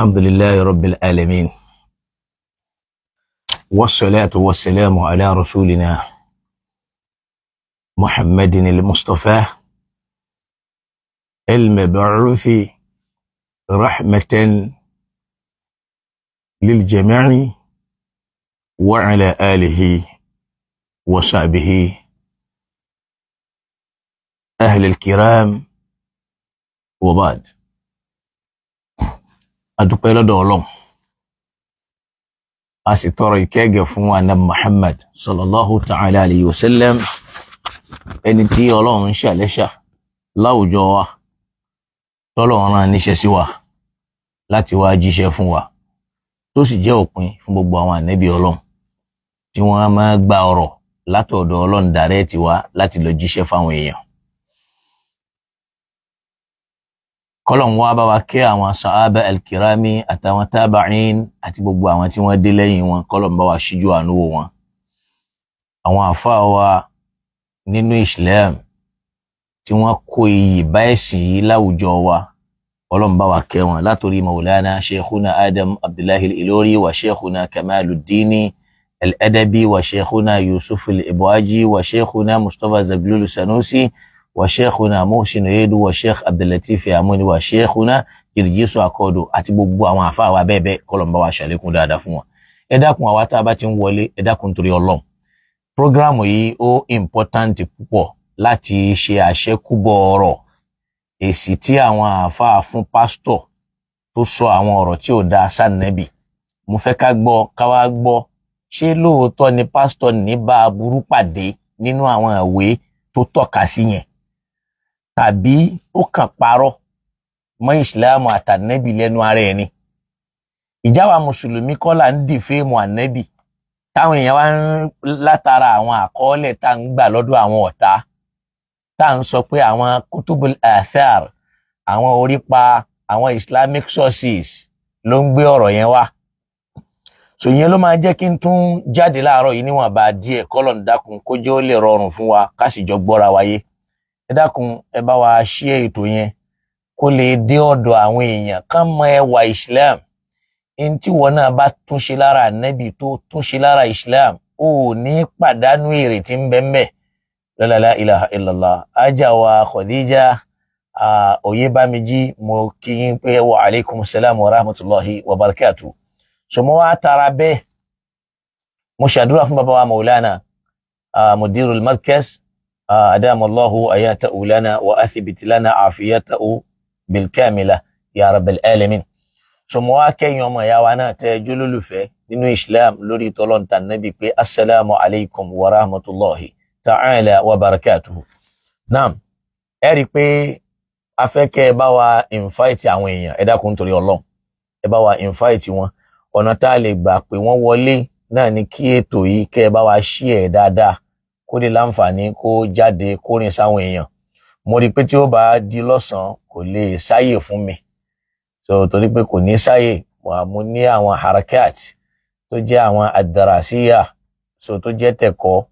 الحمد لله رب العالمين، والصلاة والسلام على رسولنا محمد المصطفى المبعوث رحمة للجميع وعلى آله وصحبه أهل الكرام وبعد. adúpẹ́ lọ́dọ̀ Ọlọ́run a sì tọrọ ìkẹ́gẹ́ fún Ànábì Muhammad sallallahu ta'ala alayhi wa sallam, ẹni tí Ọlọ́run ń ṣàlẹ́ṣà láwùjọ wa tọ́lọ́run rán níṣẹ́ sí wa láti wá jíṣẹ́ fún wa, tó sì jẹ́ òpin fún gbogbo àwọn ànábì Ọlọ́run tí wọ́n máa gba ọ̀rọ̀ látọ̀dọ̀ Ọlọ́run dàrẹ́ẹ̀tì wá láti lọ jíṣẹ́ fáwọn èèyàn. kọ́lọ̀n wá bá wa kẹ́ àwọn sàhábà al-kirami àtàwọn tábàín àti gbogbo àwọn tí wọ́n dé lẹ́yìn wọn, kọ́lọ̀n bá wa ṣíjú àánú wò wọn. àwọn àfáà wa nínú Islam tí wọ́n kó iyì bá ẹ̀sìn yìí láwùjọ wa, kọ́lọ̀n bá wa kẹ́ wọn, látòrí maulana sheikhuna Adam Abdullahi al-Ilori wa sheikhuna Kamaluddin al-Adabi wa sheikhuna Yusuf al-Ibwaji wa sheikhuna Mustafa Zaglulu Sanusi wa sheikhuna Muhsin Yedu wa sheikh Abdulatif Amuni wa sheikhuna Jirjisu Akodo àti gbogbo àwọn àfáà wa bẹ́ẹ̀ bẹ́ẹ̀, kọ́lọ̀n bá wa ṣàlékún dáadáa fún wọn. ẹ dákun àwa tá bá ti ń wọlé, ẹ dákun torí Ọlọ́run, programu yìí ó important púpọ̀ láti ṣe àṣẹ́kúbọ̀ ọ̀rọ̀ èsì tí àwọn àfáà fún pásítọ̀ tó sọ àwọn ọ̀rọ̀ tí ò dáa sànẹ́bì. mo fẹ́ ká gbọ́, ká wá gbọ́, ṣé lóòótọ́ ni pásítọ̀ ní bá aburú pàdé nínú àwọn ìwé tó tọ́ka sí yẹn, tàbí ó kàn parọ́ mọ́ ìsìláàmù àtànẹ́bì lẹ́nu ara ẹni? ìjáwá mùsùlùmí kọ́ là ń dìféèmù ànẹ́bì táwọn èèyàn wá ń látara àwọn àkọọ́lẹ̀ tá ń gbà lọ́dọ̀ àwọn ọ̀tá tá ń sọ pé àwọn kutubul athar, àwọn orípa àwọn islamic sources ló ń gbé ọ̀rọ̀ yẹn wá. so yẹn ló máa jẹ́ kí n tún jáde láàárọ̀ yìí níwọ̀n bá díẹ̀, kọ́lọ̀ ń dákun kó jẹ́ ó lè rọrùn fún wa ká sì jọ gbọ́ra wáyé. ẹ dákun ẹ bá wa share ètò yẹn kó lè dé ọ̀dọ̀ àwọn èèyàn kán mọ ẹwà Islam. in tí wọn náà bá túnṣe lára ànábì tó túnṣe lára Islam, ó ní pàdánù èrè tí ń bẹ́ẹ̀ la ilaha illallah. ajá wa Khadija Oyèbámijí, mo kí yín pé wa alaikum salam wa rahmatullahi wa barakatuh. so mo wá tara bẹ́ẹ̀ mo ṣàdúrà fún bàbá wa Maulana mudirul markaz adamallahu ayatahu lana wa athbit lana afiyatahu bilkamila ya rabbal alamin. so mo wá kẹ́yìn ọmọ ìyá wa náà tẹ́ jólólùfẹ́ nínú Islam lórí tọ́lọ́ntà nábì pé assalamu alaikum wa rahmatullahi ta'ala wa barakatuhu. naam, ẹ rí pé a fẹ́ kẹ́ ẹ bá wa invite àwọn èèyàn, ẹ dákun torí Ọlọ́run ẹ bá wa invite wọn. ọ̀nà tá a lè gbà pé wọ́n wọlé náà ni kí ètò yìí kẹ́ ẹ bá wa share dáadáa kó lè láǹfààní kó jáde kó rìn sáwọn èèyàn. mo rí pé tí ó bá di lọ́sàn-án kò lè sáyè fún mi, so torí pé kò ní sáyè, mo ní àwọn harakat tó jẹ́ àwọn adarasiya, so tó jẹ́ tẹ̀kọ́,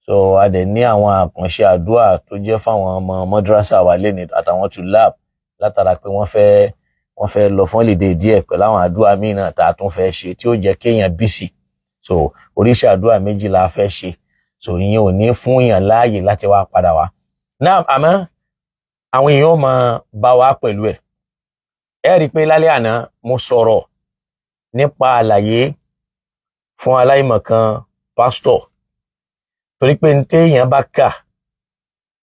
so a dẹ̀ ní àwọn àkànṣe àdúrà tó jẹ́ fáwọn ọmọ madrasa wa lẹ́ni àtàwọn tulab, látara pé wọ́n fẹ́ lọ fún lèdè díẹ̀ pẹ̀lú àwọn àdúrà míì náà tá a tún fẹ́ ṣe tí ó jẹ́ kéèyàn bísí. so oríṣi àdúrà méjì la fẹ́ ṣe, so ìyẹn ò ní fún èèyàn láàyè láti wá padà wá. náà àmọ́ àwọn èèyàn máa bá wa pẹ̀lú ẹ̀. ẹ rí i pé lálẹ́ àná mo sọ̀rọ̀ nípa àlàyé fún aláìmọ̀kan pásítọ̀, torí pé ní téèyàn bá kà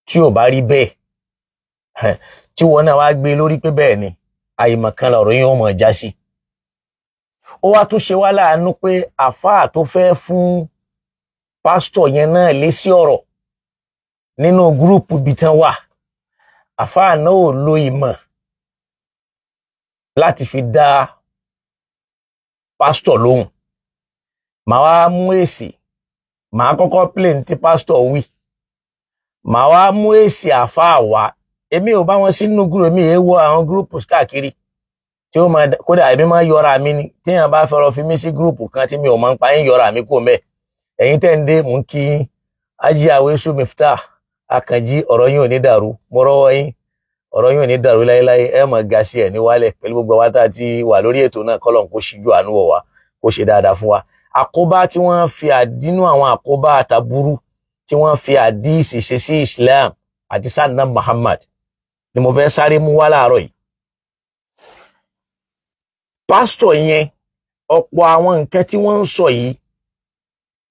tí ò bá rí bẹ́ẹ̀ tí wọn náà wá gbé lórí pé bẹ́ẹ̀ ni, àìmọ̀kan lọ̀rọ̀ yẹn ó mọ̀ já sí. ó wá tún ṣe wá láàánú pé àfáà tó fẹ́ fún pásítọ̀ yẹn náà lésì ọ̀rọ̀ nínú gúrùpù ibi tán wà, àfáà náà ò lo ìmọ̀ láti fi dá pásítọ̀ lóhùn. màá wá mú èsì, màá kọ́kọ́ play tí pásítọ̀ wí, màá wá mú èsì àfáà wá. èmi ò bá wọn sínú gúrùpù, èmi èé wọ àwọn gúrùpù káàkiri tí ó máa, kódà èmi máa yọra mi ni téèyàn bá fẹ́ lọ fi mí sí gúrùpù kan tí mi ò máa ń pa yín, yọra mi kó mẹ́. ẹ̀yin tẹ́ ń dé mò ń kí yín. Ají Awesu Miftah Àkànjí, ọ̀rọ̀ yín ò ní dàrú, mo rọ́wọ́ yín, ọ̀rọ̀ yín ò ní dàrú láéláé ẹ mọ̀ ga sí ẹ̀ ní wálẹ̀ pẹ̀lú gbogbo wa tá a ti wà lórí ètò náà kọ́lọ̀ kó ṣíjú àánú wọ̀ wá kó ṣe dáadáa fún wa. Àkóbá tí wọ́n fi àdínú àwọn àkóbá àtàbúrú tí wọ́n fi àdíìsì ṣe sí Islam àti sanna Muhammad ni mo fẹ́ sáré mú wá láàárọ̀ yìí. Pásítọ̀ yẹn ọ̀pọ̀ àwọn nǹkan tí wọ́n ń sọ yìí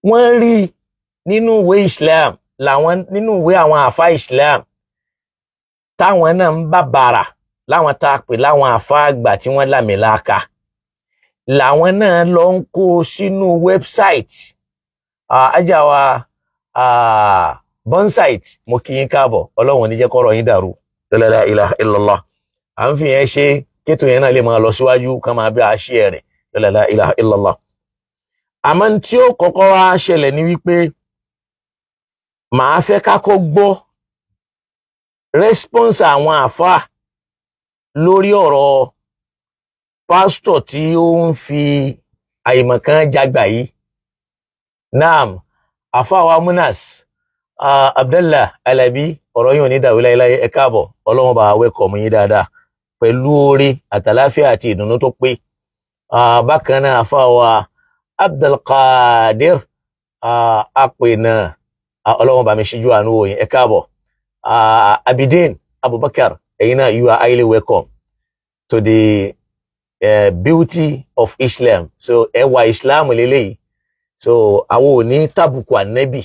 wọ́n rí nínú ìwé Islam làwọn nínú ìwé àwọn àfá Islam táwọn náà ń bàbàrà láwọn tá a pè láwọn àfá àgbà tí wọ́n lámìláaka làwọn náà lọ ń kó sínú wẹ́bsáìtì ajáwa bonsite mo kí yín káàbọ̀ ọlọ́run ní jẹ́ kọ́rọ̀ yín dàrú la ilaha illallah à ń fi yẹn ṣe kétò yẹn náà lè máa lọ síwájú ká máa bí a ṣe rẹ̀ la ilaha illallah. Àmọ́ tí ó kọ́kọ́ wá ṣẹlẹ̀ ní wípé màá fẹ́ ká kọ́ gbọ́ response àwọn àfáà lórí ọ̀rọ̀ pásítọ̀ tí ó ń fi àìmọ̀kan jágbà yìí. Naam, àfáà wa Munas Abdallah Alabi ọ̀rọ̀ yìí ò ní dàrú láéláé ẹ káàbọ̀ ọlọ́run bá wẹ́kọ̀mù yín dáadáa pẹ̀lú oore àtàláfíà àti ìdùnnú tó pé. Bákan náà àfáà wa Abdulkadir Apẹ̀nà ọlọ́run bá mi ṣíjú àánú wò yín ẹ káàbọ̀. Abidin Abubakar ẹ̀yin náà you are highly welcome to the beauty of Islam. So ẹwà Islam lélẹ́yìí. So àwọn ò ní tàbùkù ànábì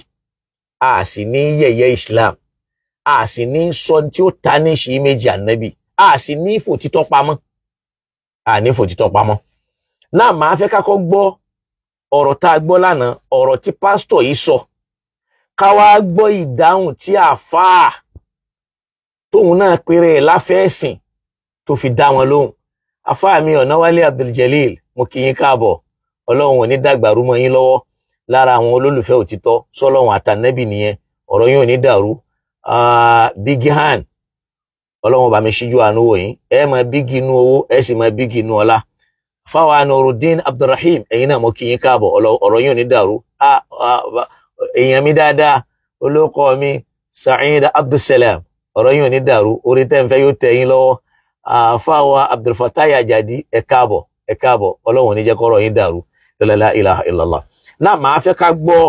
a sì ní yẹ̀yẹ́ Islam a sì ní sọ tí ó ta ní ṣe méjì ànábì a sì ní fòtítọ́ pamọ́ a ní fòtítọ́ pamọ́. Náà máa fẹ́ ká kọ́ gbọ́ ọ̀rọ̀ tá a gbọ́ lánàá ọ̀rọ̀ tí pásítọ̀ yìí sọ ká wá gbọ́ ìdáhùn tí àfáà tóun náà péré láfẹ́ẹ̀sìn tó fi dá wọn lóhùn. Àfáà mi Ọ̀nàwálé Abdul-Jalil mo kí yín káàbọ̀ ọlọ́run ò ní dàgbàrú mọ́ yín lọ́wọ́ lára àwọn olólùfẹ́ òtítọ́ sọ́lọ́run àtànẹ́bì nìyẹn ọ̀rọ̀ yín ò ní dàrú. Bígí hàn ọlọ́run bá mi ṣíjú àánú wò yín ẹ máa bígí inú owó ẹ sì máa bígí inú ọlá. Fáwa Nuruddin Abdulrahim ẹ̀yin náà mo kí yín káàbọ̀ ọ̀rọ̀ yín ò ní dàrú. Èèyàn mi dáadáa olóko mi Sa'id Abdulsalam ọ̀rọ̀ yín ò ní dàrú orí tẹ́ ń fẹ́ yóò tẹ́ yín lọ́wọ́. Fáwa Abdulfatai Ajadi ẹ káàbọ̀ ọlọ́run ò ní jẹ́ kọ́rọ̀ yín dàrú la ilaha illallah. Náà máa fẹ́ ká gbọ́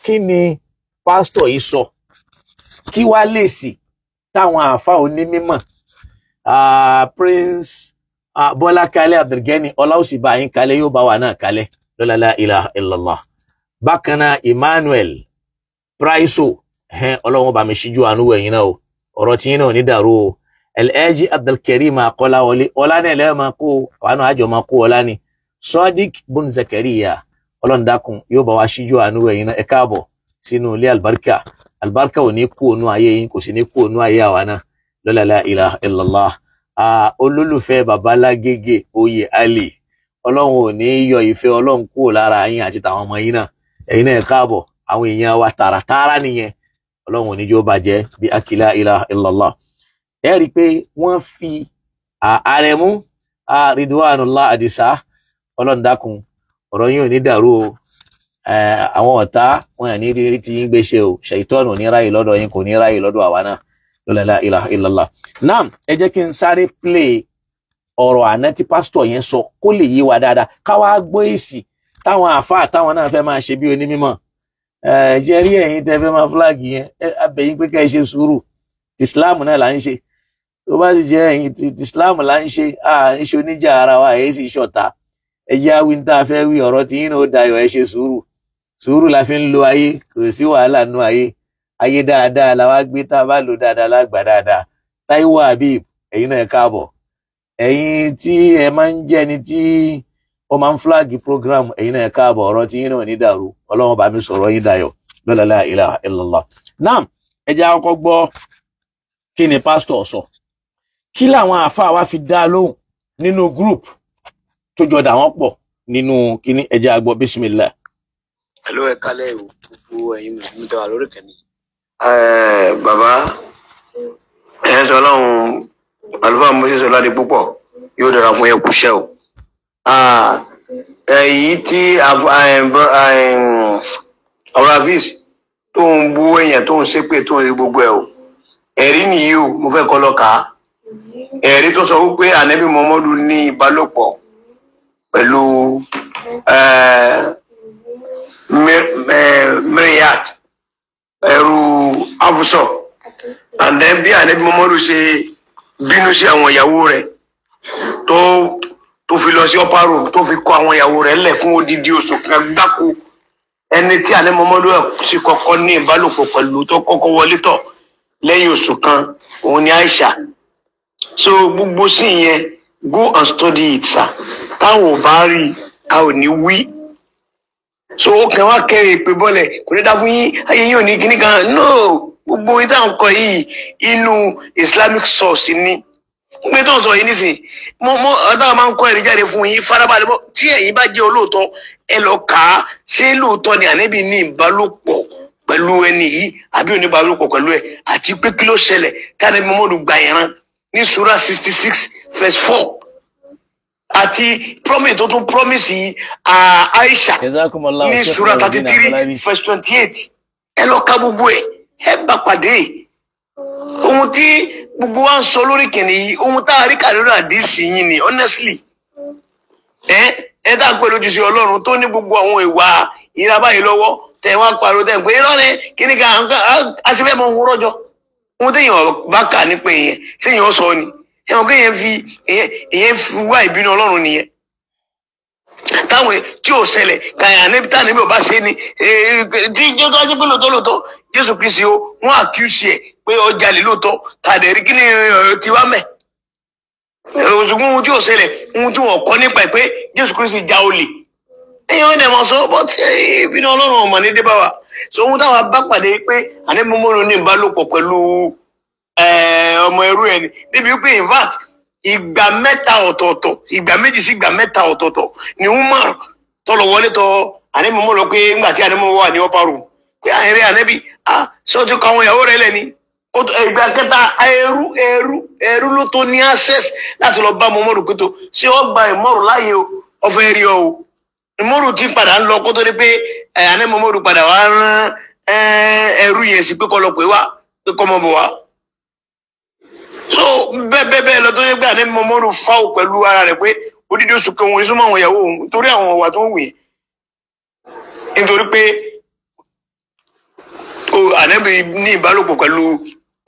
kí ni pásítọ̀ yìí sọ kí wá lèsì táwọn àfá onímímọ̀ Prince Bọ́lá Kalẹ̀ Abdulgani ọláòsì bá yín kalẹ̀ yóò bá wà náà kalẹ̀ la ilaha illallah. Bákan náà Emmanuel Praiso ọlọ́run bá mi ṣíjú àánú ẹ̀yin náà o ọ̀rọ̀ tí yín náà ní dàrú o. El-Eji Abdulkarim Akọ́láwọlé ọlá náà lẹ́yìn máa kó àwọn àjọ máa kó ọlá ni. Sadiq Bun Zakaria ọlọ́ndàkùn yóò bá wa ṣíjú àánú ẹ̀yin náà ẹ káàbọ̀ sínú ilé albarka ò ní kú ònú ayé yín kò sì ní kú ònú ayé àwa náà la ilaha illallah. Olólùfẹ́ babalágége oyè Ali ọlọ́run ò ní yọ ìfẹ́ ọlọ́run kúrò lára yín àti tàwọn ọmọ yín náà ẹ̀yin náà ẹ káàbọ̀ àwọn èèyàn wa tààràtààrà nìyẹn ọlọ́run ò ní jó bàjẹ́ bí akila ilaha illallah. Ẹ rí i pé wọ́n fi Àrẹ̀mú Ridwanullah Adisa ọlọ́ndàkùn ọ̀rọ̀ yín ò ní dàrú o. Àwọn ọ̀tá wọn ní rírí tí yín gbéṣẹ́ o ṣàìtọ́nù ní ráyè lọ́dọ̀ yín kò ní ráyè lọ́dọ̀ àwa náà la ilaha illallah. Náà ẹ jẹ́ kí n sáré play ọ̀rọ̀ àná tí pásítọ̀ yẹn sọ kó lè yé wa dáadáa ká wá gbọ́ èsì táwọn àfáà táwọn náà fẹ́ máa ṣe bí onímọ̀. Jẹ́ rí ẹ̀yin tẹ́ fẹ́ máa flag yẹn abẹ́yìn pé ká ẹ ṣe sùúrù ti Islam náà là ń ṣe tó bá sì jẹ́ ẹ̀yin ti Islam là ń ṣe ń ṣe oníjà ara wa èyí sì ṣọ̀tá ẹjẹ́ awin tá a fẹ́ wí ọ̀rọ̀ tí yín náà ó dayọ̀ ẹ ṣe sùúrù la fi ń lo ayé kò sí wàhálà nú ayé dáadáa la wá gbé tá a bá lò dáadáa lágbà dáadáa. Táíwò Habib ẹ̀yin náà ẹ káàbọ̀ ẹ̀yin tí ẹ máa ń jẹ́ ni tí ó máa ń flag program ẹ̀yin náà ẹ káàbọ̀ ọ̀rọ̀ tí yín náà ní dàrú ọlọ́run bá mi sọ̀rọ̀ yín dayọ̀ la ilaha illallah. Náà ẹ jẹ́ àkọ́kọ́ gbọ́ kí ni pásítọ̀ sọ kí làwọn àfáà wa fi dá lóhùn nínú group tó jọ dà wọ́n pọ̀ nínú kíní ẹ jẹ́ a gbọ́ bismillah. Hello ẹ kálẹ̀ o gbogbo ẹ̀yin mùsùlùmí tẹ́ wà lórí kẹ́ni. Bàbá ẹ̀ sọ lọ́hùn àlùfáà Moses Ọládé púpọ̀ yóò dára fún ẹkú ṣẹ́ o. Èyí tí ọ̀rọ̀ àfíìs tó ń bú èèyàn tó ń ṣépè tó ń ṣe gbogbo ẹ̀ o ẹ̀rí nìyí o mo fẹ́ kọ́ lọ́ka ẹ̀rí tó sọ wípé ànábì Muhammadu ní ìbálòpọ̀ pẹ̀lú Miriyat ẹrú Afusọ and then bí ànábì Muhammadu ṣe bínú sí àwọn ìyàwó rẹ̀ tó fi lọ sí upper room tó fi kọ àwọn ìyàwó rẹ̀ lẹ̀ fún odidi oṣù kan gbáko ẹni tí ànábì Muhammadu sì kọ́kọ́ ní ìbálòpọ̀ pẹ̀lú tó kọ́kọ́ wọlé tọ̀ lẹ́yìn oṣù kan òun ni Aisha. So gbogbo sí yẹn go and study it sir táwọn ò bá rí a ò ní wí so ó kàn wá kẹrin ìpè bọ́lẹ̀ kò ní dá fún yín ayé yín ò ní kíní kan no gbogbo yín táwọn kọ yìí inú Islamic source ni pé tó ń sọ yìí nísìn mo ọ̀dọ́ máa ń kọ́ ẹ̀rí jáde fún yín farabalẹ̀ mọ́ tí ẹ̀yin bá jẹ́ olóòótọ́ ẹ lọ kà á ṣé lóòótọ́ ni ànábì ní ìbálòpọ̀ pẹ̀lú ẹni yìí àbí oníbálòpọ̀ pẹ̀lú ẹ̀ àti pé kí ló ṣẹlẹ̀ tí ànábì Muhammadu gba ìran ní sura 66 verse 4 àti promise tó tún promise Aisha ní sura 33 verse 28 ẹ lọ ka gbogbo ẹ bá pàdé ohun tí gbogbo wa ń sọ lórí kìnìún yìí ohun tá a rí kà lórí àdìsí yín ni honestly ẹ dá pé lójúṣe Ọlọ́run tó ní gbogbo àwọn ìwà ìrabá yìí lọ́wọ́ tẹ wá pariwo tẹ pé irọ́ ni kíní kan àṣìfẹ́ mọ ohun rọ́jọ́ ohun téèyàn bá kà nípa èèyàn séèyàn sọ ni ẹ̀wọ̀n kéèyàn fi wá ìbínú Ọlọ́run nìyẹn táwọn tí ò ṣẹlẹ̀ kàyà níbi tá níbi ò bá ṣe ni tí jẹ́ tó ṣe pé lóòótọ́ Jésù Kristi o wọ́n àkíyèsí ẹ̀ pé ọjà lè lóòótọ́ tàdé rí kí ni ti wá mẹ́ ṣùgbọ́n ohun tí ò ṣẹlẹ̀ ohun tí wọ́n kọ́ nípa ẹ̀ pé Jésù Kristi já olè èèyàn ọ̀dẹ̀ mọ̀ sọ bọ́ tí ìbínú Ọlọ́run ọmọ ní débà wa so ohun táwọn bá pàdé pé ànábì Muhammadu ní ìbálòpọ̀ pẹ̀lú ọmọ ẹrú ẹ̀ níbi pé in fact ìgbà mẹ́ta ọ̀tọ̀ọ̀tọ̀ ìgbà méjì sí ìgbà mẹ́ta ọ̀tọ̀ọ̀tọ̀ ni Umar tọ́lọ̀ wọlé tọ̀ ànábì Muhammadu pé ńgbà tí ànábì Muhammadu wà ní upper room pé àìrẹ́ ànábì ṣé o ti kọ àwọn ìyàwó rẹ̀ lẹ́ni ìgbà kẹta ẹrú ló tó ní access láti lọ bá Muhammadu pé tó ṣé ó gba ìmọ̀rù láàyè o ọ̀fẹ́ rí ọ o ìmọ̀rù ti padà ń lọ kó tó di pé ànábì Muhammadu padà wá rán ẹrú yẹn sí pé kọ́ lọ pé wá pé kọ́ mọ́ bọ̀ wá. So bẹ́ẹ̀ lọ tó yẹ pé ànábì Muhammadu fáwọ̀ pẹ̀lú ara rẹ̀ pé odidi oṣù kan wọn ìsúnmọ́ àwọn ìyàwó òun nítorí àwọn ọ̀wà tó ń wù yẹn nítorí pé ànábì ní ìbálòpọ̀ pẹ̀lú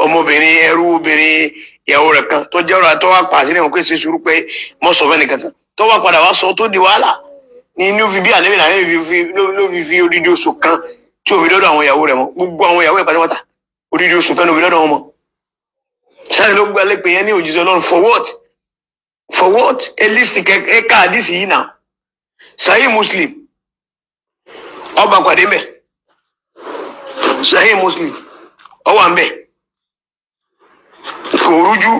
ọmọbìnrin ẹrú obìnrin ìyàwó rẹ̀ kan tó jẹ́ ọ̀rọ̀ àtọ́wà pàṣẹ ní ọ̀pẹ́ ṣe sùúrù pé mọ́ sọ fẹ́ni kankan tó wà padà wá sọ tó di wàhálà ní ó fi bí ànábì náà ló fi odidi oṣù kan tí ò fi dọ́dọ̀ àwọn ìyàwó rẹ̀ mọ́ gbogbo àwọn ìyàwó ẹ̀ pátápátá odidi oṣù kan ló fi dọ́dọ̀ wọn mọ́ sáré ló gbá lẹ́pẹ̀ yẹn ní òjíṣẹ́ Ọlọ́run for what a list ẹ̀ka àdìsí yìí náà Sahih Muslim ọba pàdé mbẹ Sahih Muslim ọwà mbẹ kò rújú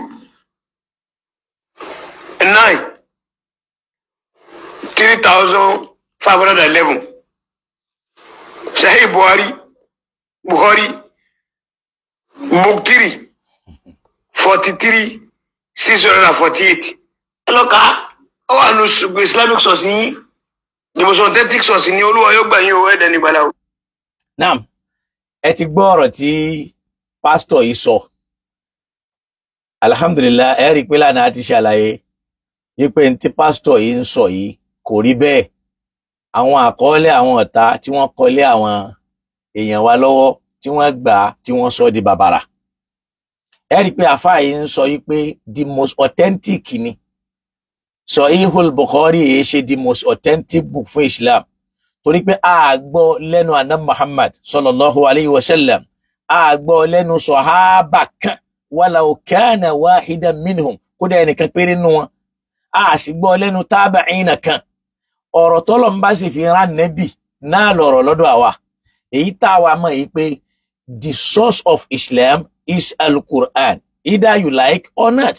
3511 Sahih Bukhari Book 3 43,648 ẹlọ́ka ọwọ́ àánú Islamic source yìí the most authentic source ní Olúwa yóò gbà yín o ẹ̀dẹ̀ nígbàlá o. Naam, ẹ ti gbọ́ ọ̀rọ̀ tí pásítọ̀ yìí sọ alhamdulillah ẹ rí i pé lánàá a ti ṣàlàyé wípé ní tí pásítọ̀ yìí ń sọ yìí kò rí bẹ́ẹ̀ àwọn àkọọ́lẹ̀ àwọn ọ̀tá tí wọ́n kọ́lé àwọn èèyàn wa lọ́wọ́ tí wọ́n gbà tí wọ́n sọ di bàbàrà ẹ rí i pé àfáà yìí ń sọ yìí pé the most authentic ni Sahihul Bukhari yìí ṣe the most authentic book fún Islam torí pé a gbọ́ lẹ́nu Ànábì Muhammad sallallahu alayhi wa sallam a gbọ́ lẹ́nu sọ̀hábà kan walau kana wahidan minhum kódà ẹnìkan péré nù wọn a sì gbọ́ lẹ́nu tábàínà kan ọ̀rọ̀ tọ́lọ̀ ń bá sì fi rán nẹ́bì náà lọ̀rọ̀ lọ́dọ̀ àwa èyí tá a wà mọ̀ yìí pé the source of Islam is al-Quran either you like or not.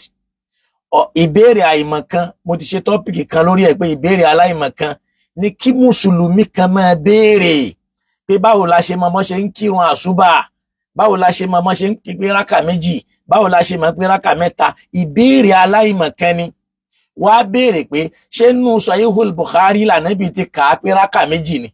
Ìbéèrè àìmọ̀kan mo ti ṣe tọ́pìkì kan lórí ẹ̀ pé ìbéèrè aláìmọ̀kan ni kí mùsùlùmí kan máa béèrè pé báwo la ṣe mọ̀mọ́ ṣe ń kírun àṣùbà báwo la ṣe mọ̀mọ́ ṣe ń pé rákà méjì báwo la ṣe mọ̀ pé rákà mẹ́ta ìbéèrè aláìmọ̀kan ni wá béèrè pé ṣé nínú Sahihul Bukhari lànàbí ti kà á pé rákà méjì ni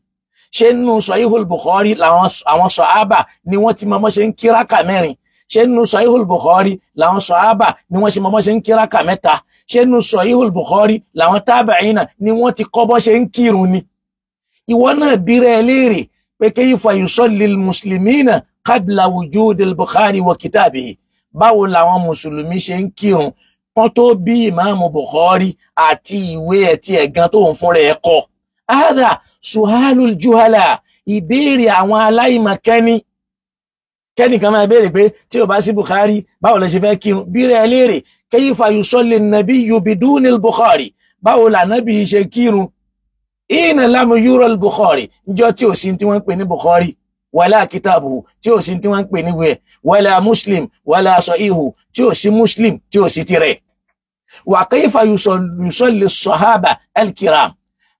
ṣé nínú Sahihul Bukhari làwọn sàhábà ni wọ́n ti mọ̀mọ́ ṣe ń kí rákà mẹ́rin ṣé nínú Sahihul Bukhari làwọn sọ̀hábà ni wọ́n ṣe mọ́ ṣe ń kí rákà mẹ́ta, ṣé nínú Sahihul Bukhari làwọn tábàínà ni wọ́n ti kọ́ bọ́ ṣe ń kírun ni. Ìwọ náà bírẹ̀ ẹ léèrè pé kayfa yusalli al-muslimina qabla wujudi al-Bukhari wa kitabihi, báwo làwọn mùsùlùmí ṣe ń kírun kan tó bí ìmáàmù Bukhari àti ìwé ẹ̀tí ẹ̀gan tó ń fún rẹ̀ kọ́. Hadha suhalul juhala, ìbéèrè àwọn aláìmọ̀kẹ́ni. Kẹ́nìkan máa béèrè pé tí ó bá sí Bukhari báwo lẹ ṣe fẹ́ kírun, bírẹ̀ ẹ léèrè kayfa yusalli an-nabiyyu biduni al-Bukhari, báwo lànábì ṣe kírun ina lam yura al-Bukhari, níjọ́ tí ò sí tí wọ́n ń pè ní Bukhari wala kitabuhu, tí ò sí tí wọ́n ń pè ní ìwé, wala Muslim wala sahihu, tí ò sí Muslim tí ò sí tirẹ̀. Wa kayfa yusalli as-sahaba al-kiram,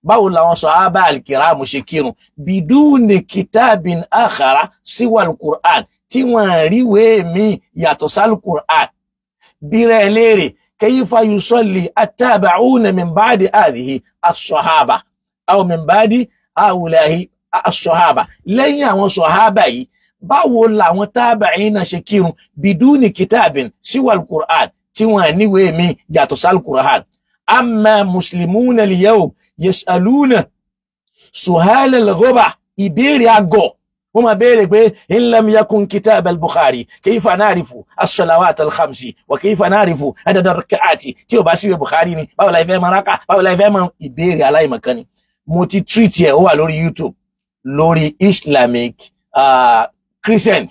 báwo làwọn sahaba al-kiram ṣe kírun biduni kitabin akhara siwa al-Qur'an, tí wọ́n ríwé mi yàtọ̀ sí al-Qur'an. Bírẹ̀ léèrè kayfa yusalli at-tabi'una min ba'di hadhihi as-sahaba aw min ba'di haula'i as-sahaba, lẹ́yìn àwọn sahaba yìí báwo làwọn tabi'ina ṣe kírun biduni kitabin siwa al-Qur'an, tí wọ́n níwé mi yàtọ̀ sí al-Qur'an. Amma muslimuna al-yawm yas'aluna su'al al-ghuba, ìbéèrè àgọ̀. Wọ́n máa béèrè pé in lam yakun kitab al-Bukhari kayfa na'rifu as-salawat al-khamsi wa kayfa na'rifu adad ar-rak'ati, tí ó bá sí Bukhari ni báwo la ìfẹ́ máa rákà, báwo la ìfẹ́ máa. Ìbéèrè aláìmọ̀kan ni. Mo ti treat ẹ̀, ó wà lórí YouTube lórí Islamic Crescent.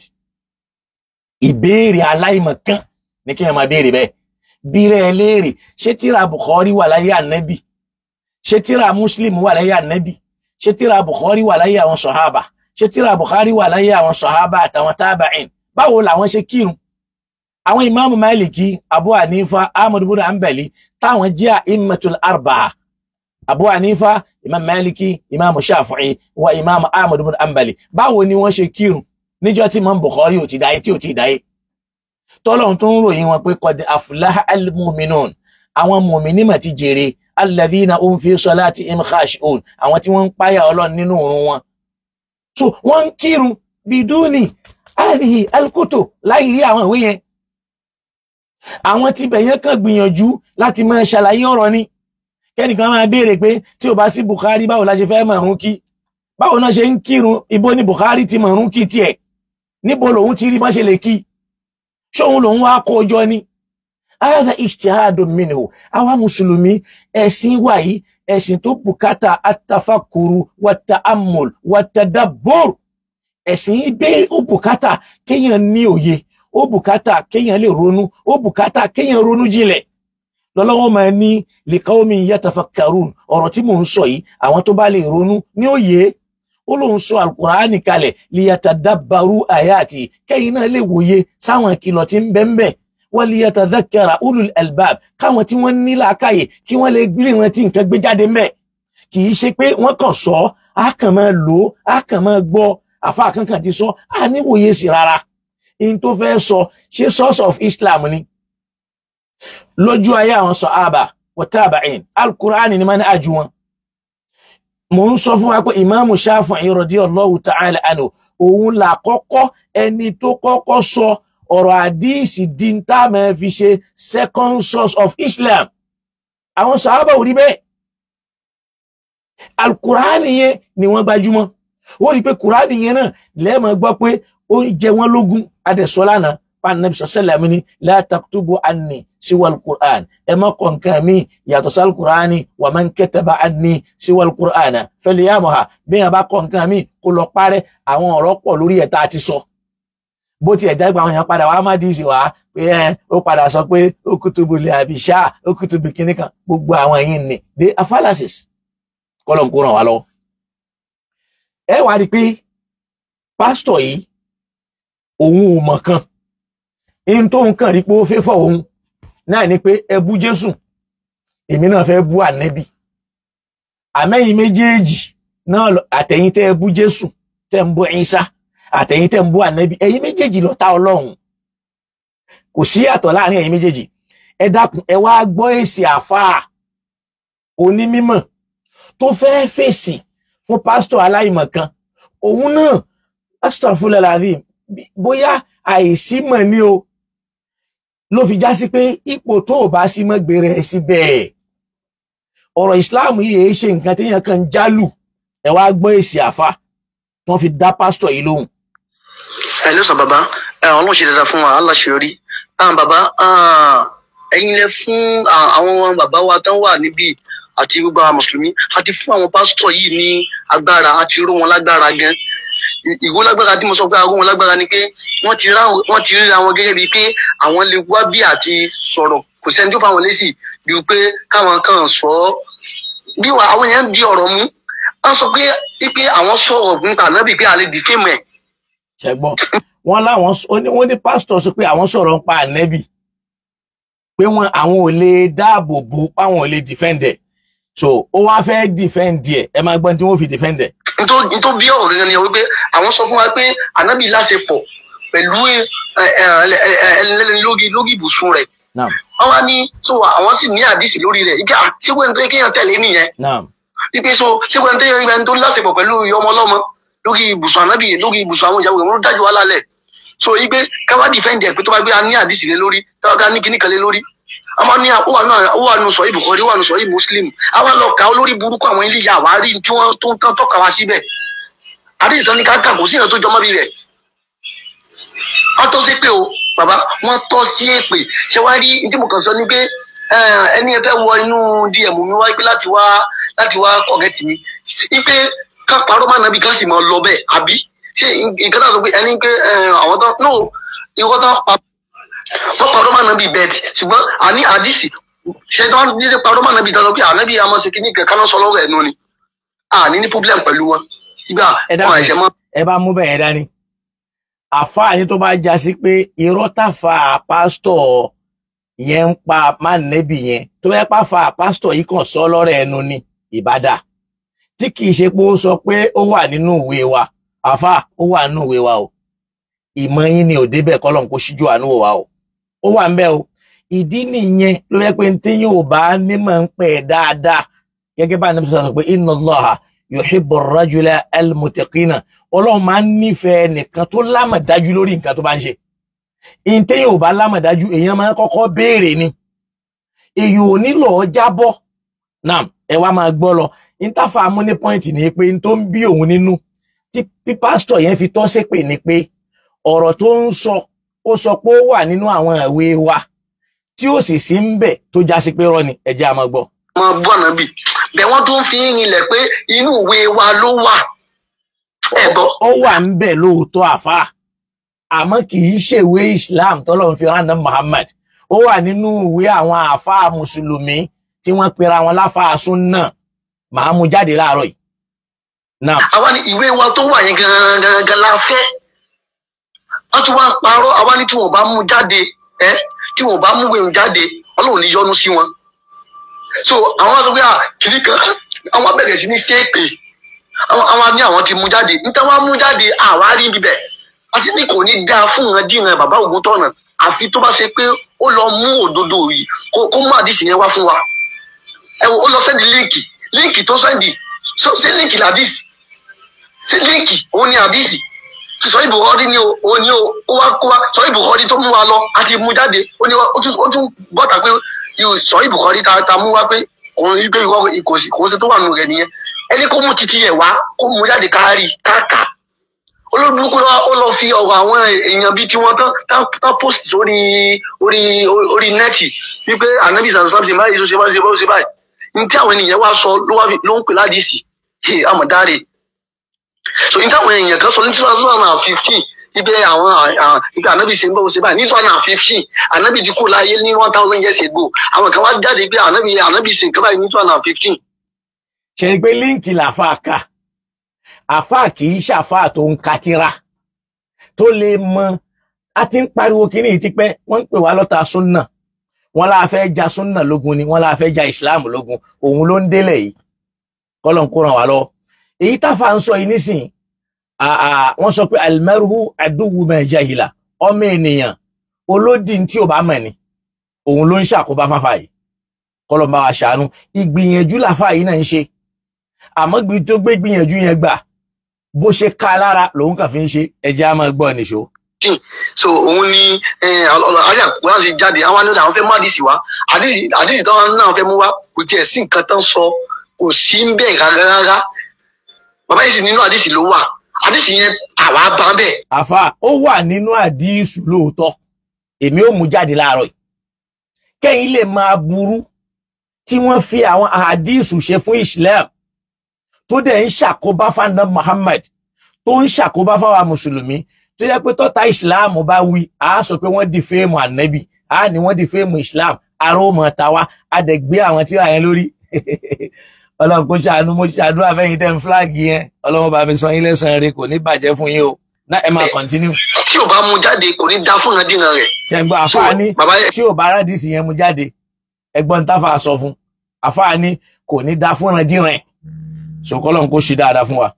Ìbéèrè aláìmọ̀kan ní kí ẹ máa béèrè bẹ́ẹ̀. Bírẹ̀ ẹ léèrè ṣé tíra Bukhari wà láyé ànábì, ṣé tíra Muslim wà láyé ànábì, ṣé tíra Bukhari wà láyé àwọn sàhábà, ṣé tíra Bukhari wà láyé àwọn sàhábà àtàwọn tábàín, báwo làwọn ṣe kírun. Àwọn Imam Maliki, Abu Hanifa, Ahmad ibn Hanbali táwọn jẹ́ a'immatul arba'a, Abu Hanifa, Imam Maliki, Imam Shafi'i wa Imam Ahmad ibn Hanbali, báwo ni wọ́n ṣe kírun níjọ́ tí Imam Bukhari ò ti dáyé tí ò ti dáyé. Tọ́lọ́run tó ń ròyìn wọn pé qad aflaha al-mu'minun, àwọn mùmínì mà ti jèrè, alladhina hum fi salatihim khashi'un, àwọn tí wọ́n ń páyà Ọlọ́run nínú ìrun wọn. So wọ́n ń kírun biduni hadhihi al-kutub, láì rí àwọn ìwé yẹn. Àwọn tí bẹ̀yẹn kan gbìyànjú láti máa ṣàlàyé ọ̀rọ̀ ni. Kẹ́nìkan máa béèrè pé tí ó bá sí Bukhari báwo la ṣe fẹ́ mọ̀rún kí, báwo náà ṣe ń kírun, ibo ni Bukhari ti mọ̀rún kí tiẹ̀, níbo lòun ti rí bá ṣe lè kí, ṣóhun lòun wá kó jọ ni. Hadha ijtihadun minhu. Àwa mùsùlùmí ẹ̀sìn wa yìí ẹ̀sìn tó bùkátà at-tafakkuru wat-ta'ammul wat-tadabbur. Ẹ̀sìn ibẹ̀ ó bùkátà kéèyàn ní òye, ó bùkátà kéèyàn lè ronú, ó bùkátà kéèyàn ronú jinlẹ̀. Lọ́lọ́wọ́ máa ní liqawmin yatafakkarun, ọ̀rọ̀ tí mò ń sọ yìí àwọn tó bá lè ronú ní òye. Ó lóun sọ al-Qur'ani kalẹ̀ liyatadabbaru ayati, kẹ́yìn náà lè wòye sáwọn ìkìlọ̀ tí ń bẹ́ńbẹ́. Waliyatadhakkara ulul albab, káwọn tí wọ́n ní làákàyè kí wọ́n lè gbé wọn tí nǹkan gbé jáde mẹ́. Kì í ṣe pé wọ́n kàn sọ, á kàn máa lò ó, á kàn máa gbọ́, àfáà kankan ti sọ, á níwòye sí rárá. In tó fẹ́ sọ ṣe source of Islam ni. Lójú ayé àwọn sàhábà wa tabi'in, al-Qur'ani ni máa ní àjú wọn. Mo ń sọ fún wa pé Imam Shafi'i radiyallahu ta'ala anhu, òun là kọ́kọ́ ẹni tó kọ́kọ́ sọ ọ̀rọ̀ àdíìsì di ń tá máa fi ṣe second source of Islam. Àwọn sàhábà ò rí bẹ́ẹ̀. Al-Qur'ani yẹn ni wọ́n gbajúmọ̀. Ó rí pé Qur'ani yẹn náà lẹ́ẹ̀mọ̀ gbọ́ pé ó ń jẹ wọ́n lógún. Adẹ̀sọ́lánà pa Nabi sallallahu alaihi la taktubu anni siwa al-Qur'an, ẹ má kọ nǹkan mi yàtọ̀ sí al-Qur'ani, wa man kataba anni siwa al-Qur'ana falyamha, bí yẹn bá kọ nǹkan mi kó lọ parẹ́. Àwọn ọ̀rọ̀ pọ̀ lórí ẹ̀ tá a ti sọ. Bó ti ẹ̀já gba àwọn èèyàn padà wá má dìísì wá pé ó padà sọ pé ó kutubu li abisha, ó kutubu kìíní kan, gbogbo àwọn yìí ni they are fallacies. Kọ́lọ̀ ń kó ràn wá lọ́wọ́. Ẹ wá rí pé pásítọ̀ yìí òun ò mọ̀ kan, in tó ń kàn rí pé ó fẹ́ fọ́ òun náà ni pé ẹ bú Jésù, èmi náà fẹ́ bú ànẹ́bì. Àmẹ́yìn méjèèjì náà àtẹ̀yìn tẹ́ ẹ bú Jésù tẹ́ ń bú Ìsá, àtẹ̀yìn tẹ́ ń bú ànẹ́bì, ẹ̀yin méjèèjì lọ̀tá Ọlọ́run. Kò sí àtọ̀ láàrin ẹ̀yin méjèèjì. Ẹ dákun ẹ wá gbọ́ èsì àfáà onímímọ̀ tó fẹ́ fèsì fún pásítọ̀ aláìmọ̀kan. Òun náà astaghfirullah alazim, bóyá àìsímọ̀ ni o ló fi já sí pé ipò tó o bá sí mọ́ gbèrè ẹ̀ síbẹ̀. ọ̀rọ̀ ìsìláàmù yìí èé ṣe nǹkan téèyàn kan jálù ẹ wá gbọ́ èsì àfà tí wọ́n fi dá pásítọ̀ yìí lóhùn. ẹ ló sọ bàbá ọlọ́run ṣe dáadáa fún wa aláṣeyọrí bàbá ẹ̀yin lẹ fún àwọn bàbá wa tán wà níbí àti gbogbo àwọn mùsùlùmí àti fún àwọn pásítọ̀ yìí ní agbára àti ró wọn lágbára gan. ìwó lágbára tí mo sọ pé aró wọn lágbára ni pé wọ́n ti ríra wọn gẹ́gẹ́ bíi pé àwọn lè wá bí àti sọ̀rọ̀ kò sẹ́ni tó fáwọn lésì bí pé káwọn kan sọ ọ́ bí àwọn èèyàn di ọ̀rọ̀ mú wọ́n sọ pé àwọn sọ̀rọ̀ nípa ànábì pé àlè dì fíìmù ẹ̀. ṣẹgbọn wọ́n ní pásítọ̀ sọ pé àwọn sọ̀rọ̀ nípa ànábì pé àwọn ò lè dáàbò bò páwọn ò lè dìfẹ́ǹdẹ̀ so ó wá fẹ́ dìfẹ́ǹdì ẹ máa gbọ́n tí wọ́n fi dìfẹ́ǹdẹ̀. nítorí bí ọ̀rọ̀ gẹ́gẹ́ ni wípé àwọn sọ fún wa pé ànábì láṣepọ̀ pẹ̀lú ẹlẹ́ni lórí ibùsùn rẹ̀. wọ́n wá ní so àwọn sì ní àdìsí lórí rẹ̀ ike ṣéwé ní tó yẹ kéèyàn tẹ̀lé nìyẹn. pípé so ṣéwé ní tó yẹ kéèyàn tó láṣepọ̀ pẹ̀lú ọmọ ọlọ́mọ lórí ibùsùn ànábì lórí ibùsùn àwọn ìyàwó rẹ̀ wọ́n dájú wá lálẹ́ so igbe káwá dìfẹ́ǹdì ẹ̀ pé tó bá gbé a ní àdìsí lé lórí táwọn ká ní kíní kan lé lórí a máa ní ó wà nù sọ Bukhari ó wà nù sọ Muslim àwa lọ kà olórí burúkú àwọn ilé ìyá wa rí tí wọ́n tó ń tán tọ́ka wá síbẹ̀ àdìsí tán ní ká kà kò sí ìyàn tó jọmọ́ bí rẹ̀ wọ́n tọ́ sí pé o bàbá wọ́n tọ́ sí èpè ṣé wá rí ní tí mo kàn sọ ni pé ẹni ẹ fẹ́ wọ inú DM mi wá pé láti wá kọ̀gẹ́tì mi ipe ká parọ́ máa nàbí ká sì máa lọ bẹ́ẹ̀ àbí ṣé nǹkan náà sọ pé ẹni pé àwọn tán no ìwọ́n tán pa wọ́n parọ́ máa nàbí bẹ́ẹ̀dì ṣùgbọ́n àní àdìsí ṣe tí wọ́n ní parọ́ máa nàbí dáná pé ànábì àmọ́ ṣe kíní kẹ̀kẹ́ náà sọ lọ́rọ̀ ẹ̀nu ni àní ní problem pẹ̀lú wọn ìgbà wọn àìṣẹ́ mọ́. ẹ bá mú bẹ́ẹ̀ dání àfáà ní tó bá já sí pé irọ́ tàfà pásítọ̀ yẹn ń pa máa nẹ́bì yẹn tó bá pa fa pásítọ̀ yìí kàn sọ lọ́rọ̀ ẹnu ni ìbádà tí kìí ṣe pé ó sọ pé ó wà nínú ìwé wa àfáà ó wà nínú ìwé wa o ìmọ̀ yín ni ò débẹ̀ kọ́lọ́n kó ṣíjú àánú wa o ó wà ń bẹ̀ o ìdí nìyẹn ló yẹ pé tí yóò bá nímọ̀ ń pẹ̀ dáadáa gẹ́gẹ́ bá nípa sọ pé inna Allaha yuhibbu ar-rajula al-muttaqina ọlọ́run máa ń nífẹ̀ẹ́ nìkan tó lámọ̀dájú lórí nǹkan tó bá ń ṣe ìtẹ́ yóò bá lámọ̀dájú èèyàn máa ń kọ́kọ́ béèrè ni èyí ò nílò jábọ́ náà ẹ wá máa gbọ́ lọ ìtafà mú ní pọ́ìntì ni pé tó ń bí òun nínú tí pásítọ̀ yẹn fi tọ́ sépè ni pé ọ̀rọ̀ tó ń sọ ó sọ pé ó wà nínú àwọn ìwé wa tí ó sì sí ń bẹ̀ tó já sí pé rọ́ ni ẹ jẹ́ a máa gbọ́. máa bọ́ ànábì bẹ́ẹ̀ wọ́n tún fi ń rinlẹ̀ pé inú ìwé wa ló wà. ó wà ń bẹ̀ lóòótọ́ àfáà àmọ́ kì í ṣèwé Islam tọ́lọ́run fi rán Muhammad ó wà nínú ìwé àwọn àfáà mùsùlùmí tí wọ́n pera wọn láfáà súnnà màá mú jáde láàárọ̀ yìí. àwa ni ìwé wa tó wà yẹn gangan la fẹ́ wọ́n tún wá ń parọ́ àwa ní tí wọ́n bá mú jáde tí wọ́n bá mú wẹ̀rù jáde Ọlọ́run ní yọ́nú sí wọn. so àwọn sọ pé kìnnì kan àwọn bẹ̀rẹ̀ sí ní ṣépè àwọn ní àwọn ti mú jáde níta wọ́n mú jáde àwa rí bíbẹ̀ àti ní kò ní dáa fún ìran dìran bàbá Ògúntọ̀nà àfi tó bá ṣe pé ó lọ mú òdodo yìí kó mú àdìsí yẹn wá fún wa. ẹ wo ó lọ sẹ́ndì líǹkì tó sẹ́ndì ṣé líǹkì làdìsí ṣé líǹkì òun ni àdìsí sọ Bukhari ni ó ní ó wá kó wá sọ Bukhari tó mú wa lọ àti mú jáde ó tún bọ́ta pé sọ Bukhari ta mú wá pé òun gbé kò sí tó wà nù rẹ̀ nìyẹn ẹni kó mú títí yẹ wá kó mú jáde káàkà olóògbé ó lọ fi ọ̀rọ̀ àwọn èèyàn bíi tí wọ́n tán post orí nẹ́ẹ̀tì wípé ànábì sàǹsàn ṣe báyìí ṣe báyìí ní tí àwọn ènìyàn wá sọ ló ń pè ládìsí àmọ̀dáre so ní táwọn èèyàn kan sọ ní 2015 ibi àwọn ibi ànábì ṣe ń bọ́ ṣe báyìí ní 2015 ànábì ti kú láyé ní 1000 years ago àwọn kan wá jáde pé ànábì ṣe nǹkan báyìí ní 2015. ṣe ni pé líǹkì làfáà kà àfáà kì í ṣàfáà tó ń katira tó lè mọ a ti ń pariwo kíní yìí tipẹ́ wọ́n ń pè wá lọ́ta súnnà wọ́n láà fẹ́ ja súnnà lógun ni wọ́n láà fẹ́ ja ìsìláàmù lógun òun ló ń délẹ̀ yìí kọ́lọ́n kó ràn wá lọ èyí táfà ń sọ yìí nísìn wọ́n sọ pé almaru aduwu ma jahila ọmọ ènìyàn olódì tí ò bá mọ̀ ni òun ló ń ṣàkóbá fáfà yìí kọ́lọ́n bá wa ṣàánú ìgbìyànjú làfà yìí náà ń ṣe àmọ́ tó gbé gbìyànjú yẹn gbà bó ṣe ká lára lòun kàn fi ń ṣe ẹjẹ́ á máa gbọ́ nìṣó. so òun ni àyà Kùránì ti jáde àwọn ní àwọn fẹ́ mú àdìsí wá àdìsí táwọn náà fẹ́ mú wá kò tiẹ̀ sí nǹkan tán sọ kò sí ń bẹ́ẹ̀ rárá bàbá yìí sì nínú àdìsí ló wà àdìsí yẹn àwa bá bẹ́ẹ̀. àfa ó wà nínú àdìsí lóòótọ́ èmi ò mú jáde láàárọ̀ yìí kẹ́yìn lè máa burú tí wọ́n fi àwọn àdìsí ṣe fún Islam tó dẹ̀ ń ṣàkóbá fáńdà Muhammad tó ń ṣàkóbá fáwa mùsùlùmí tó yẹ pé tọ́ta Islam bá wí a sọ pé wọ́n di fẹ́ẹ̀mù ànábì a ní wọ́n di fẹ́ẹ̀mù Islam ara ó mọ̀ ta wá a dẹ̀ gbé àwọn tíra yẹn lórí ọlọ́run kò ṣàánú mo ṣàdúrà fẹ́yìn tẹ́ ń fúláàgì yẹn ọlọ́run bá mi san yín lẹ́san rẹ̀ kò ní bàjẹ́ fún yín o náà ẹ máa continue. tí ò bá mú jáde kò ní dá fún ìrandíran rẹ̀. ṣẹ̀ǹgbọ́n àfáàní tí ò bá rádìsì yẹn mú jáde ẹgbọ́n táfà sọ fún àfáàní kò ní dá fún ìrandíran ẹ̀ sọkọlọ́run kò ṣe dáadáa fún wa.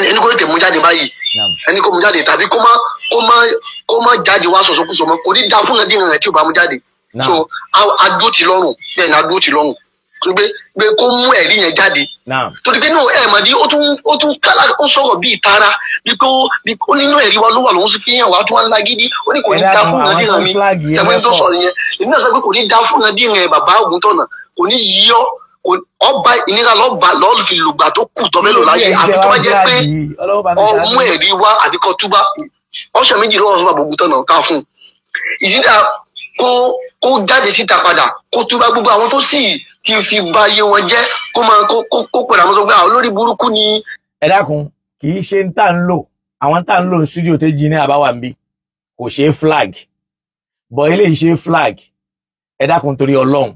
ẹni kò tẹ̀ mú jáde báyìí ẹni kò mú jáde tàbí kó má jáde wá sọ̀sọ̀kúsọ mọ́ kò ní dá fún ìrandíran rẹ̀ tí ò bá mú jáde. so adúró ti lọ́rùn bẹ́ẹ̀ ni adúró ti lọ́rùn gbé kó mú ẹ̀rí yẹn jáde. torí pé náà ẹ̀ẹ̀mọ̀dí ó tún kálá ó sọ̀rọ̀ bí ìtara bí ó nínú ẹ̀rí wa ló wà lòun sì fi hàn wá tó wá ńlá gidi ó ní kò ní dá fún ìrandíran mi ẹgbẹ́ tó sọ̀rọ̀ yẹn èmi náà sọ pé kò ní dá fún ìrandíran ẹ̀ bàbá Ògúntọ̀nà kò ní yíyọ́ ọba ìnira lọ́ọ́ fi lùgbà tó kù tọ́ mélòó láyé àfi tó wá jẹ́ pé ọmú ẹ̀rí wá àdìkọ́ túbá ọ̀sẹ̀ méjì lọ́wọ́ sọ́ba Ògúntọ̀nà ká fún un ìdídà kó jáde síta padà kó túbá gbogbo àwọn tó sì ti fi ba ayé wọn jẹ́ kó máa kó pẹ̀lú àwọn sọgbà olórí burúkú ni. ẹ dákun kì í ṣe ń tà ń lò àwọn tà ń lò ní studio tó jí ní àbáwá ń bí kò ṣe é flag bọ̀ eléyìí ṣe é flag ẹ dákun torí Ọlọ́run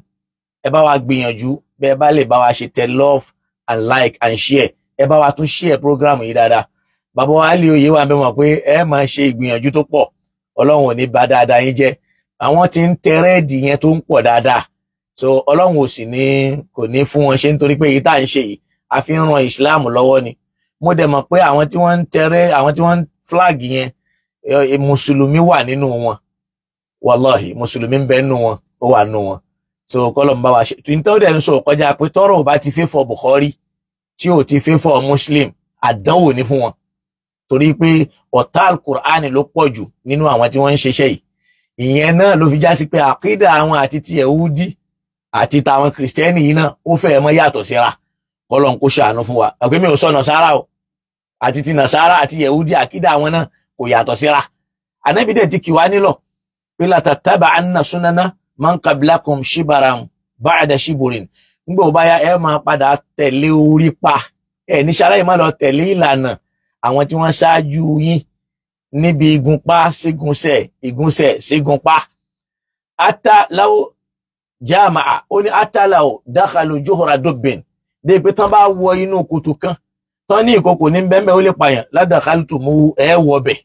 ẹ bá wa gbìyànjú bẹ́ẹ̀ bá lè bá wa ṣe tẹ love and like and share ẹ bá wa tún share program yìí dáadáa bàbá wa lè oyè wa mọ̀ pé ẹ máa ṣe ìgbìyànjú tó pọ̀ Ọlọ́run ò ní bà dáadáa yín jẹ́ àwọn tí ń tẹrẹ́ẹ̀dì yẹn tó ń pọ̀ dáadáa so Ọlọ́run ò sì ní kò ní fún wọn ṣe nítorí pé èyí tá à ń ṣe yìí a fi ń ran Islam lọ́wọ́ ni mo dẹ̀ mọ̀ pé àwọn tí wọ́n ń tẹrẹ́ àwọn tí wọ́n ń flag yẹn mùsùlùmí wà nínú wọn wallahi mùsùlùmí ń bẹ nínú wọn ó wà nínú wọn so kọ́lọ̀ ń bá wa ṣe tó dẹ̀ ń sọ kọjá pé tọ́rọ̀ ò bá ti fẹ́ fọ Bukhari tí ò ti fẹ́ fọ Muslim àdánwò ní fún wọn torí pé ọ̀tá al-Qur'ani ló pọ̀ jù nínú àwọn tí wọ́n ń ṣiṣẹ́ yìí ìyẹn náà ló fi já sí pé àkídà àwọn àti ti Yehudi àti tàwọn Kìrìsìtẹ́nì yìí náà ó fẹ́ mọ́ yàtọ̀ síra kọ́lọ̀ ń kó ṣàánú fún wa àgbẹ̀ mi ò sọ Nàsárà o àti ti Nàsárà àti Yehudi àkídà àwọn náà kò yàtọ̀ síra Ànábì dẹ̀ ti kì wá nílọ̀ pé latataba'anna sunana man qablakum shibaran ba'da shiburin nígbà ó bá yá ẹ máa padà tẹ̀lé orí pa ẹ ní ṣaláì má lọ tẹ̀lé ìlànà àwọn tí wọ́n ṣáájú yín níbi igunpá sígunṣẹ́ igunṣẹ́ sígunpá ata law jamaa ó ní ata law dakhalu juhra dubbin dé pé tán bá wọ inú kùtù kan tán ní ìkòkò ní bẹ́ẹ̀ ó lè pààyàn ladakhaltumu ẹ wọ bẹ̀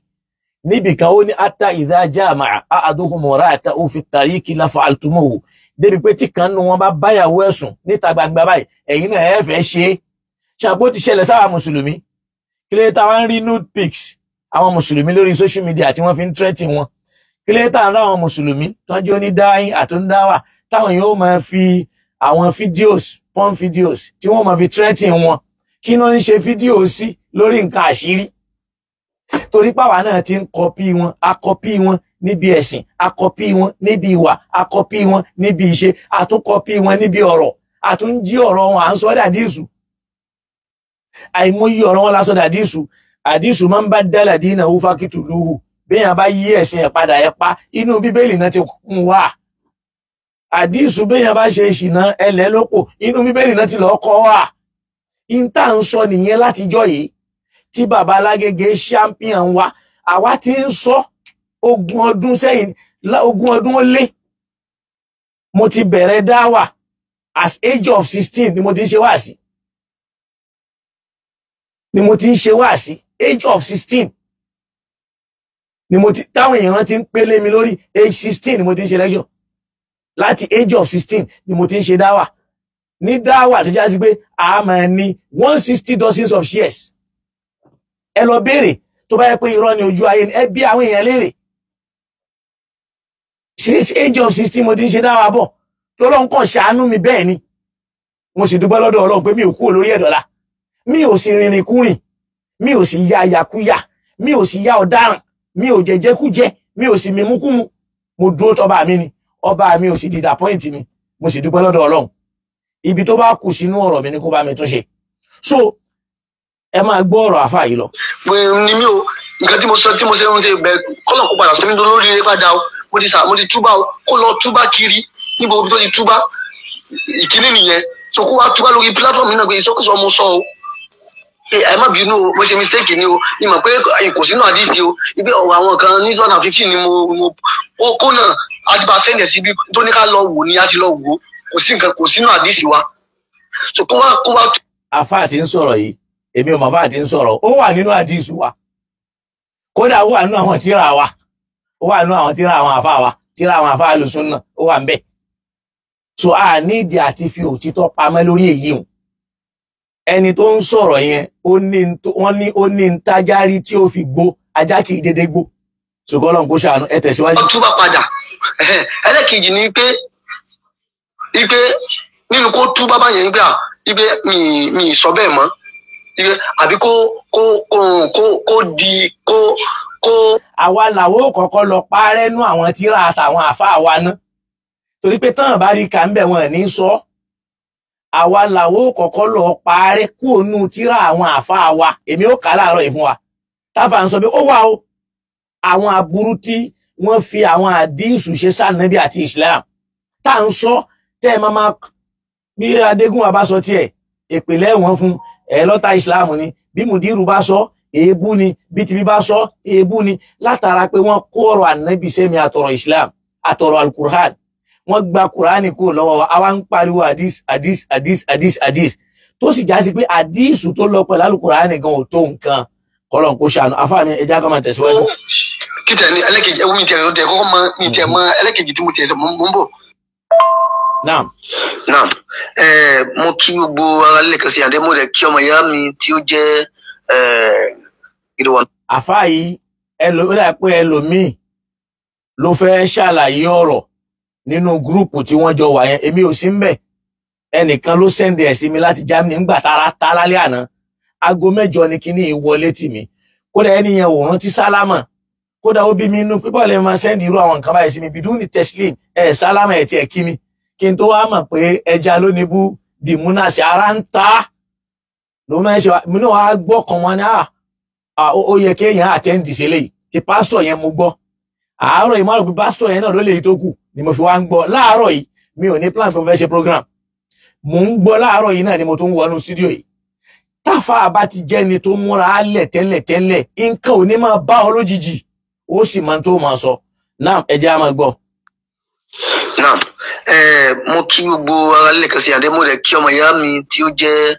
níbi kan ó ní ata idha jamaa ahaduhum ra'atahu fi tariqi la fa'altumuhu débi pé tí kan nínú wọn bá báyàwó ẹ̀sùn níta gbangba báyìí ẹ̀yin náà ẹ fẹ́ ṣe é ṣàpó ti ṣẹlẹ̀ sáwà mùsùlùmí kí lè táwọn rí nude pics àwọn mùsùlùmí lórí social media tí wọ́n fi ń threaten wọn kí lè táwọn ráwọn mùsùlùmí tó jẹ́ onídáyìn àtúndáwà táwọn yóò máa fi àwọn videos porn videos tí wọ́n máa fi threaten wọn kí náà ń ṣe fídíò sí lórí nǹkan àṣírí torí pàwà náà ti ń kọpí wọn akọpí wọn níbi ẹ̀sìn akọpí wọn níbi ìwà akọpí wọn níbi ìṣe àtúnkọpí wọn níbi ọ̀rọ̀ àtúnjí ọ̀rọ̀ wọn à ń sọ dàdísù àìmọye ọ̀rọ̀ wọn lásọ àdísù máa ń bá dálà dínà ó fákìtù lúhù béèyàn bá yí ẹ̀sìn ẹ̀ padà ẹ̀ pa inú bíbélì náà ti kún wá àdísù béèyàn bá ṣe ìṣìnà ẹlẹ́ lóko inú bíbélì náà ti lọ́ọ́ kọ́ wá ìta ń sọ nìyẹn látijọ́ yìí tí bàbá Alágége champion wa àwa ti ń sọ 20 ọdún sẹ́yìn 20 ọdún ó lé mo ti bẹ̀rẹ̀ dáwà as age of 16 ni mo ti ń ṣe wáàsí age of 16 ni mo ti táwọn èèyàn ti ń pélé mi lórí age 16 ni mo ti ń ṣe lecture láti age of 16 ni mo ti ń ṣe dáwà ní dáwà tó já sí pé a máa ní 160 dozens of shares ẹ lọ béèrè tó bá yẹ pé irọ́ ni ojú ayé ẹ bí àwọn èèyàn léèrè since age of 16 mo ti ń ṣe dáwà bọ̀ lọ́lọ́run kàn ṣàánú mi bẹ́ẹ̀ ni mo sì dúpẹ́ lọ́dọ̀ Ọlọ́run pé mi ò kúrò lórí ẹ̀dọ́là mi ò sì rìnrìn kúrìn mi ò sì ya àyàkúyà mi ò sì ya ọ̀daràn, mi ò jẹjẹkújẹ, mi ò sì mímúkúmu, mo dúró tọ́ba mi ni, ọba mi ò sì disappoint mi, mo sì dúpẹ́ lọ́dọ̀ Ọlọ́run. Ibi tó bá kù sínú ọ̀rọ̀ mi ni kó bá mi tún ṣe. So ẹ máa gbọ́ ọ̀rọ̀ àfáà yìí lọ. ni mi ò nǹkan tí mo sọ tí mo ṣe ń ṣe bẹ kọ́nà kó padà sọ mí lórí eré padà o mo ti túbà o kó lọ túbà kiri níbo tó ti túbà ìkíní nìyẹn so kó wá túbà lórí platform náà pé ìsọkúsọ mo sọ o ẹ má bínú o mo ṣe mistake ni o ni mọ̀ pé kò sínú àdìsí o ibi ọ̀rọ̀ àwọn kan ní 2015 ni mo kó náà àdìbà sẹ́ndẹ̀ síbi tó ní ká lọ wò ní a ti lọ wò kò sí nǹkan kò sínú àdìsí wa so kó wá. àfáà tí ń sọ̀rọ̀ yìí èmi ò mọ̀ bá àti ń sọ̀rọ̀ ó wà nínú àdìsí wa kódà ó wà nínú àwọn tíra wa ó wà nínú àwọn tíra àwọn àfáà wa tíra àwọn àfáà Ahlus-Sunnah ó wà ń bẹ̀. So a nídìí àti fi òtítọ́ pamọ́ lórí èyí hùn ẹni tó ń sọ̀rọ̀ yẹn wọ́n ní ó ní ń tájárí tí ó fi gbó ajá kì í dédé gbó ṣùgbọ́n Ọlọ́run kó ṣàánú ẹ tẹ̀síwájú. wọ́n túbà padà ẹlẹ́kejì ni pé nínú kó túbà báyẹn gbà ipe mi sọ bẹ́ẹ̀ mọ́ àbí kó di kó. àwa làwọn ò kọ́kọ́ lọ parẹ́ nú àwọn tíra àtàwọn àfáà wa ná torí pé tán bá rí ká ń bẹ̀ wọ́n ní sọ àwa làwọn ò kọ́kọ́ lọ parẹ́ kúrò nú tíra àwọn àfáà wa èmi ó kà á láàárọ̀ yìí fún wa tábà ń sọ pé ó wà ó àwọn aburú tí wọ́n fi àwọn àdísù ṣe sànàbí àti Islam tá à ń sọ tẹ́ ẹ máa bí Adégún bá sọ tiẹ̀ ìpìlẹ̀ wọn fún ẹ lọ́tà Islam ni bí Mùdírù bá sọ èébú ni bí tìbí bá sọ èébú ni látara pé wọ́n kó ọ̀rọ̀ ànábì sẹ́mi àtọ̀rọ̀ Islam àtọ̀rọ̀ alukur'an wọ́n gba Kùránì kúrò lọ́wọ́ wa àwa ń pariwo hadith tó sì já sí pé hadith tó lọ pẹ̀lú alukur'an gan ò tó nǹkan kọ́lọ́n kó ṣàánú afáàmì ẹja kan máa tẹ̀síwájú. kíta ni ẹlẹ́kejì ẹwú mi tiẹ̀ ló dẹ̀ kọ́kọ́ mi tiẹ̀ mọ ẹlẹ́kejì tí mo tiẹ̀ sọ mọ́ ń bọ̀. Naam. Mo kí gbogbo ara lẹ́ẹ̀kan sí àdé mo rẹ̀ kí ọmọ ìyá mi tí ó jẹ́ ìdíwọ̀n. àfáà yìí ó dà pé ẹlòmíì ló fẹ́ ṣàlàyé ọ̀rọ̀ nínú gúrùpù tí wọ́n jọ wà yẹn èmi ò sí ń bẹ̀ ẹnìkan ló sẹ́ndì ẹ̀ sí mi láti Germany ńgbà tá lálẹ́ àná aago 8 ni kíní ìwọlé tì mí kódà ẹni yẹn ò rántí sálámà kódà ó bí mi inú pípọ̀ lè máa sẹ́ndì irú àwọn nǹkan báyìí sí mi bidú ní teslim sálámà ẹ̀ tiẹ̀ kí mi kí n tó wá mọ̀ pé ẹja ló ní bú dìmúnàṣì ara ń ta ló máa ń ṣe mi náà wá gbọ́ kan wọn ní ó yẹ kéèyàn àtẹ́ǹdì sí eléyìí ti pásítọ̀ yẹn mo gbọ́ àárọ̀ yìí mo rò pé pásítọ̀ yẹn náà ló lè tó kù ni mo fi wá ń gbọ́ láàárọ̀ yìí mi ò ní plan fún fẹ́ ṣe program mo ń gbọ́ láàárọ̀ yìí náà ni mo tún wọnú studio yìí táfà bá ti jẹ́ ni tó múra á lẹ̀ tẹ́lẹ̀ nǹkan ò ní máa bá ọ lójijì ó sì máa tó máa sọ náà ẹ jẹ́ á máa gbọ́. náà mo kí gbogbo ara lẹ́ẹ̀kan sí àdé mo rẹ̀ kí ọmọ ìyá mi tí ó jẹ́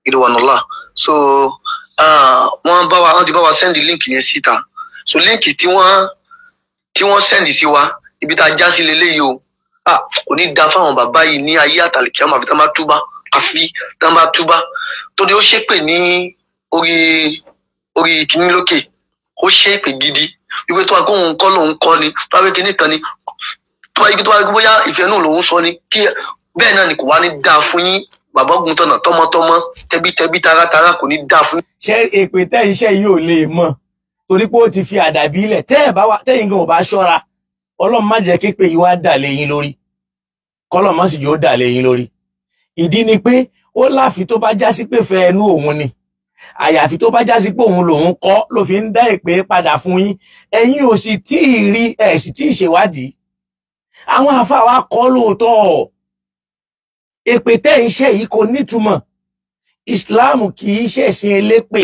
ìdíwọ̀nùlá so wọ́n ti bá wa sẹ́ndì líǹkì yẹn síta so líǹkì tí wọ́n sẹ́ndì sí wa ibi tá a já sí leléyìí o kò ní da fáwọn bàbá yìí ní ayé àtàlìkí àmọ́ àfi tá a bá túbá torí ó ṣépè ní orí kìíní lókè ó ṣépè gidi wípé tó wà kó òun kọ́ lòun kọ́ ni tó wà pé kìíní kan ni tó wà pé bóyá ìfẹ́ náà lòun sọ ni kí bẹ́ẹ̀ náà ni kò wá ní dáa fún yín bàbá ogun tọ̀nà tọmọtọmọ tẹbítẹbí taratara kò ní dáa fún. ṣé èpè tẹ́ iṣẹ́ yìí ò lè mọ̀ torí pé ó ti fi àdàbí ilẹ̀ tẹ́yìn gan ò bá ṣọ́ra Ọlọ́run má jẹ́ képe yìí wá dà léyìn lórí kọ́lọ̀ má sì yóò dà léyìn lórí ìdí ni pé ó láfi tó bá já sí pé fẹ́ ẹnu òun ni àyàfi tó bá já sí pé òun lòun kọ́ ló fi ń dá èpè padà fún yín ẹ̀yin ò sì tí ì rí ẹ̀ sì tí ì ṣèwádìí àwọn àfáà wa kọ́ lóòótọ́ èpè tẹ́ iṣẹ́ yìí kò nítumọ̀ Islam kì í ṣẹ̀sìn elépè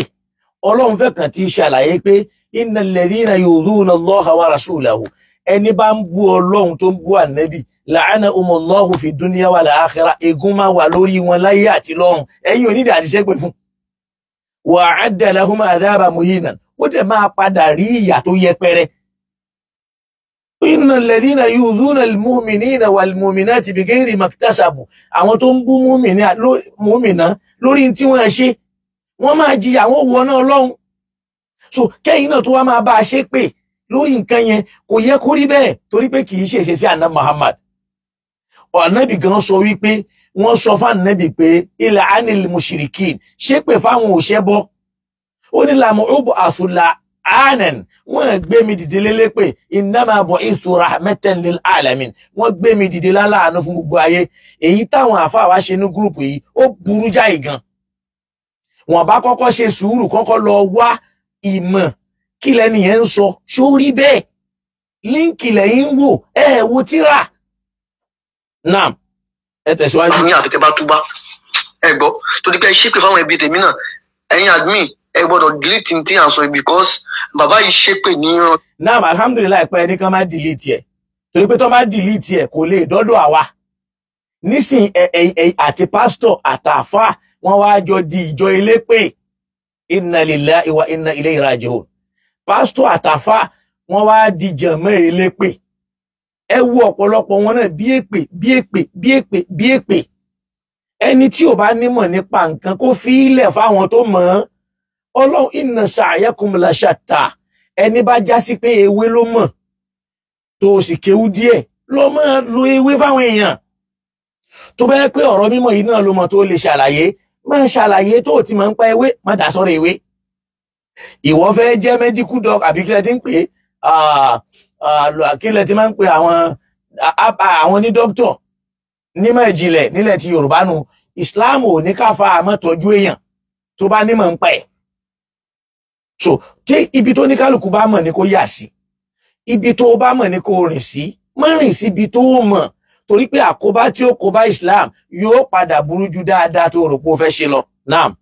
Ọlọ́run fẹ́ kàn ti ṣàlàyé pé innal ladhina yu'dhuna Allaha wa rasulahu ẹni bá ń bú Ọlọ́run tó ń bú ànábì la'anahumullahu fi dunya wal akhirah ègún máa wà lórí wọn láyé àti lọ́run ẹ̀yin onídìí àti ṣépè fún wa a'adda lahum adhaban muhinan ó dẹ̀ máa padà rí ìyà tó yẹpẹrẹ. innal ladhina yu'dhuna al-mu'minina wal-mu'minati bighayri maktasabu àwọn tó ń bú mùmìnà lórí tí wọ́n ṣe wọ́n máa jìyà wọ́n wọ náà lọ́hùn so kẹ́yìn náà tó wá máa bá a ṣe pé lórí nǹkan yẹn kò yẹ kó rí bẹ́ẹ̀ torí pé kì í ṣe sí àná Muhammad ọ̀nàbì gan sọ wípé wọ́n sọ fún ànábì pé ilẹ̀ anil mushrikin ṣe pé fáwọn òṣẹ́bọ ó ní lamu ubu asula anan wọ́n gbé mi dìde lélépè innama bu'ithu rahmatan lil alamin wọ́n gbé mi dìde láláàánú fún gbogbo ayé. Èyí táwọn àfáà wá ṣe ní gúrùpù yìí ó burú jáì gan. Wọ́n bá kọ́kọ́ ṣe sùúrù, kọ́kọ́ lọ wá ìmọ̀ kí lẹ́ni yẹn ń sọ, ṣó rí bẹ́ẹ̀, líǹkì lẹ́yìn wò ẹ wo tírà. Naam, ẹ tẹ̀síwájú. ní àtẹ̀tẹ̀ bá túbá ẹ gbọ́ tó di pé ṣépè fáwọn ẹbí tèmi náà, ẹ̀yin admin ẹ gbọ́dọ̀ delete ní tí à ń sọ because bàbá yìí ṣépè ní. Naam, alhamdulillah pé ẹni kan máa delete ẹ̀ torí pé tó máa delete ẹ̀ kò lè dọ́dọ̀ àwa. Nísìn àti pásítọ̀ àtàfà wọ́n wá jọ di ìjọ elépè. Inna lillahi wa inna ilayhi raji'un. Pásítọ̀ àtàfà wọ́n wá di jàmá elépè. Ẹ wo ọ̀pọ̀lọpọ̀ wọn náà bí èpè. Ẹni tí ò bá nímọ̀ nípa nǹkan kó fi ilẹ̀ fáwọn tó mọ̀ ọ́n. Ọlọ́run inna sa'yakum la shatta. Ẹni bá já sí pé ewé ló mọ̀ tó sì kéwú díẹ̀ ló máa lo ewé fáwọn èèyàn. Tó bá yẹ pé ọ̀rọ̀ mímọ́ yìí náà ló mọ̀ tó lè ṣàlàyé, máa ṣàlàyé tó ti máa ń pa ewé, má dá sọ́rọ̀ ewé. Ìwọ fẹ́ jẹ́ medical doc àbí kílẹ̀ tí ń pè kílẹ̀ tí máa ń pè àwọn ní dókítọ̀ nímọ̀ ìjìnlẹ̀ nílẹ̀ ti Yorùbá nu. Islam ò ní káfa àmọ́ tọ́jú èèyàn tó bá nímọ̀ ń pa ẹ̀. So tí ibi tó ní kálukú bá mọ̀ ní kó yà sí, ibi tó bá mọ̀ ní kó rìn sí, má rìn sí ibi tó mọ̀, torí pé àkóbá tí ó kóbá Islam yóò padà burú ju dáadáa tó rò pé ó fẹ́ ṣe lọ. Naam.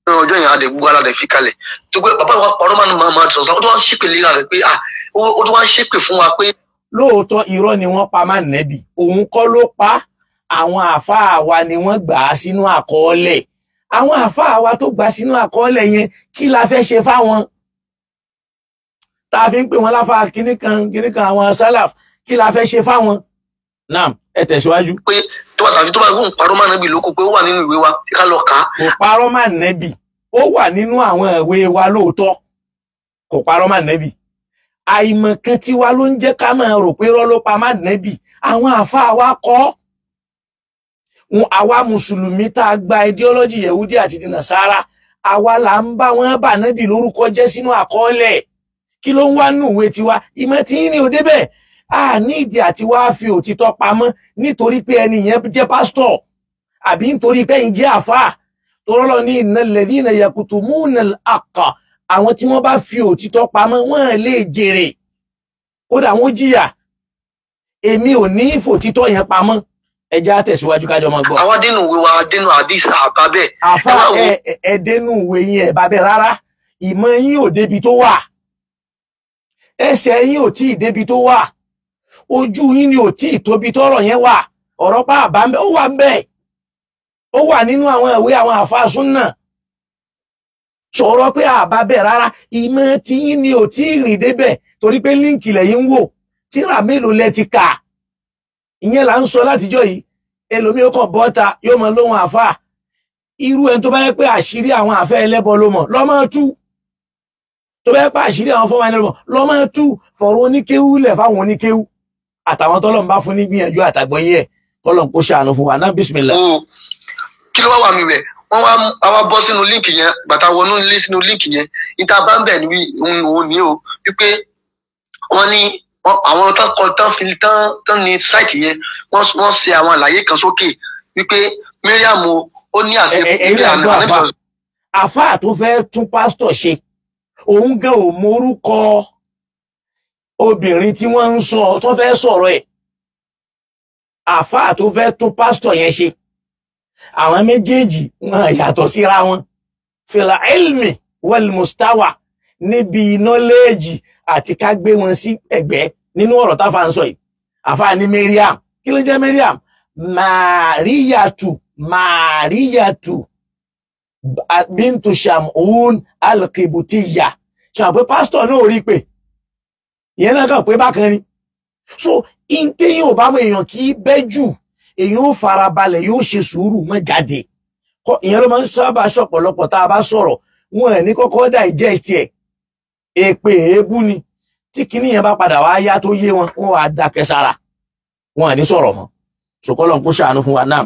Ọjọ́ yẹn adé gbogbo aládé fi kalẹ̀ tó pé bàbá wa ọ̀rọ̀ máa ń máa sọ̀rọ̀ ó tó wá ń ṣépè léra rẹ̀ pé ó tó wá ń ṣépè fún wa pé. Lóòótọ́ irọ́ ni wọ́n pa máa nẹ́bì, òun kọ́ ló pa, àwọn àfáà wa ni wọ́n gbà á sínú àkọọ́lẹ̀. Àwọn àfáà wa tó gbà sínú àkọọ́lẹ̀ yẹn kí la fẹ́ ṣe fáwọn? Tá a fi ń pè wọ́n láfáà kíníkan àwọn sálàf, kí la fẹ́ ṣe fáwọn? Naam, ẹ tẹ̀síwájú. Pé tó bá tàbí tó bá gún parọ́ máa nẹ́bì lóko pé ó wà nínú ìwé wa tí ká lọ kà á. Kò parọ́ máa nẹ́bì, ó wà nínú àwọn ìwé wa lóòótọ́, kò parọ́ máa nẹ́bì. Àìmọ̀kan tí wa ló ń jẹ́ ká máa rò pé rọ́ ló pa máa nẹ́bì. Àwọn àfáà wa kọ́. Àwa mùsùlùmí tá a gba ideology Yehudi àti ti Nasara, àwa là ń bá wọn bà nẹ́bì lórúkọ jẹ́ sínú àkọọ́lẹ̀. Kí ló ń wá nù ìwé tiwa? Ìmọ̀ tí ń ní òde bẹ́ẹ̀. A ní ìdí àti wá fi òtítọ́ pamọ́ nítorí pé ẹni yẹn jẹ́ pásítọ̀ àbí nítorí pé ẹ̀yin jẹ́ àfáà. Torọ́lọ́ ní innal ladhina yakutumuna al-haqqa, àwọn tí wọ́n bá fi òtítọ́ pamọ́ wọ́n lè jèrè, kódà wọ́n jìyà. Èmi ò ní ìfòtítọ́ yẹn pamọ́. Ẹ jẹ́ á tẹ̀síwájú kájọ máa gbọ́. Àwọn dénú ìwé wa dénú àdìsá àbábẹ́. Àfáà ẹ dénú ìwé yín ẹ̀ bábẹ́ rárá. Ìmọ̀ yín ò débi tó wà. Ẹsẹ̀ yín ò tí ì débi tó wà. Ojú yín ni ò tí ì tóbi tọ́rọ̀ yẹn wà. Ọ̀rọ̀ pa àbámbẹ́ ó wà ń bẹ̀. Ó wà nínú àwọn ìwé àwọn àfáà súnnà. Sọ̀rọ̀ pé àbábẹ́ rárá. Ìmọ̀ tí yín ni ò tí ì rìn débẹ̀ torí pé líǹkì lẹ́yìn ń wò. Tírà mélòó lẹ ti kà? Ìyẹn là ń sọ látijọ́ yìí. Ẹlòmí ó kàn bọ́ta yóò mọ lóhun àfáà. Irú ẹni tó bá yẹ pé àṣírí àwọn àfẹ́ ẹlẹ́bọ ló mọ̀ ló máa tú. Tó bá yẹ pé àṣírí àwọn fọwọ́ ẹlẹ́bọ ló máa tú. Fọ̀rọ̀ oníkéwú lẹ̀ fáwọn oníkéwú àtàwọn tọ́lọ́run bá fún ní gbìyànjú àtàgbọ́yé ẹ̀ kọ́lọ́run kó ṣàánú fún wa náà. Bismillah. Kí ló wá wà mí bẹ̀? Wọ́n wá bọ́ sínú líǹkì yẹn, bàtà wọnú ilé sínú líǹkì yẹn. Ìta bá ń bẹ̀ ní òun ní o wípé wọ́n ní àwọn tán ní sáìtì yẹn wọ́n ṣe àwọn àlàyé kan sókè wípé Mariam ó ní àṣẹ. Àfáà tó fẹ́ tún pásítọ̀ ṣe, òun gan ò mórúkọ obìnrin tí wọ́n ń sọ tó fẹ́ sọ̀rọ̀ ẹ̀. Àfáà tó fẹ́ tún pásítọ̀ yẹn ṣe, àwọn méjèèjì wọn yàtọ̀ síra wọn. Fil ilmi wal mustawa, níbi nọ́lẹ́ẹ̀jì àti ká gbé wọn sí ẹ̀gbẹ́ nínú ọ̀rọ̀ táfà ń sọ yìí. Àfáà ní Mariam, kí ló jẹ́ Mariam? Màríyàtù bintu Shamun al-Qibutiyya. Ṣàwọn pé pásítọ̀ náà rí pé ìyẹn náà kàn pé bákan ni. So in téyàn ò bá mọ èèyàn kì í bẹ́ jù, èèyàn ó farabalẹ̀ yóò ṣe sùúrù mọ́ jáde. Ìyẹn ló máa ń sábà ṣọ̀pọ̀lọpọ̀ tá a bá sọ̀rọ̀ wọn ẹ̀ ní kọ́kọ́ digest ẹ̀. Èpè èébú ni. Tí kinní yẹn bá padà wá yá tó yé wọn, wọn wá dákẹ́ sára. Wọn ò ní sọ̀rọ̀ mọ́. Sọ̀kọ́lọ̀ kó ṣàánú fún wa náà.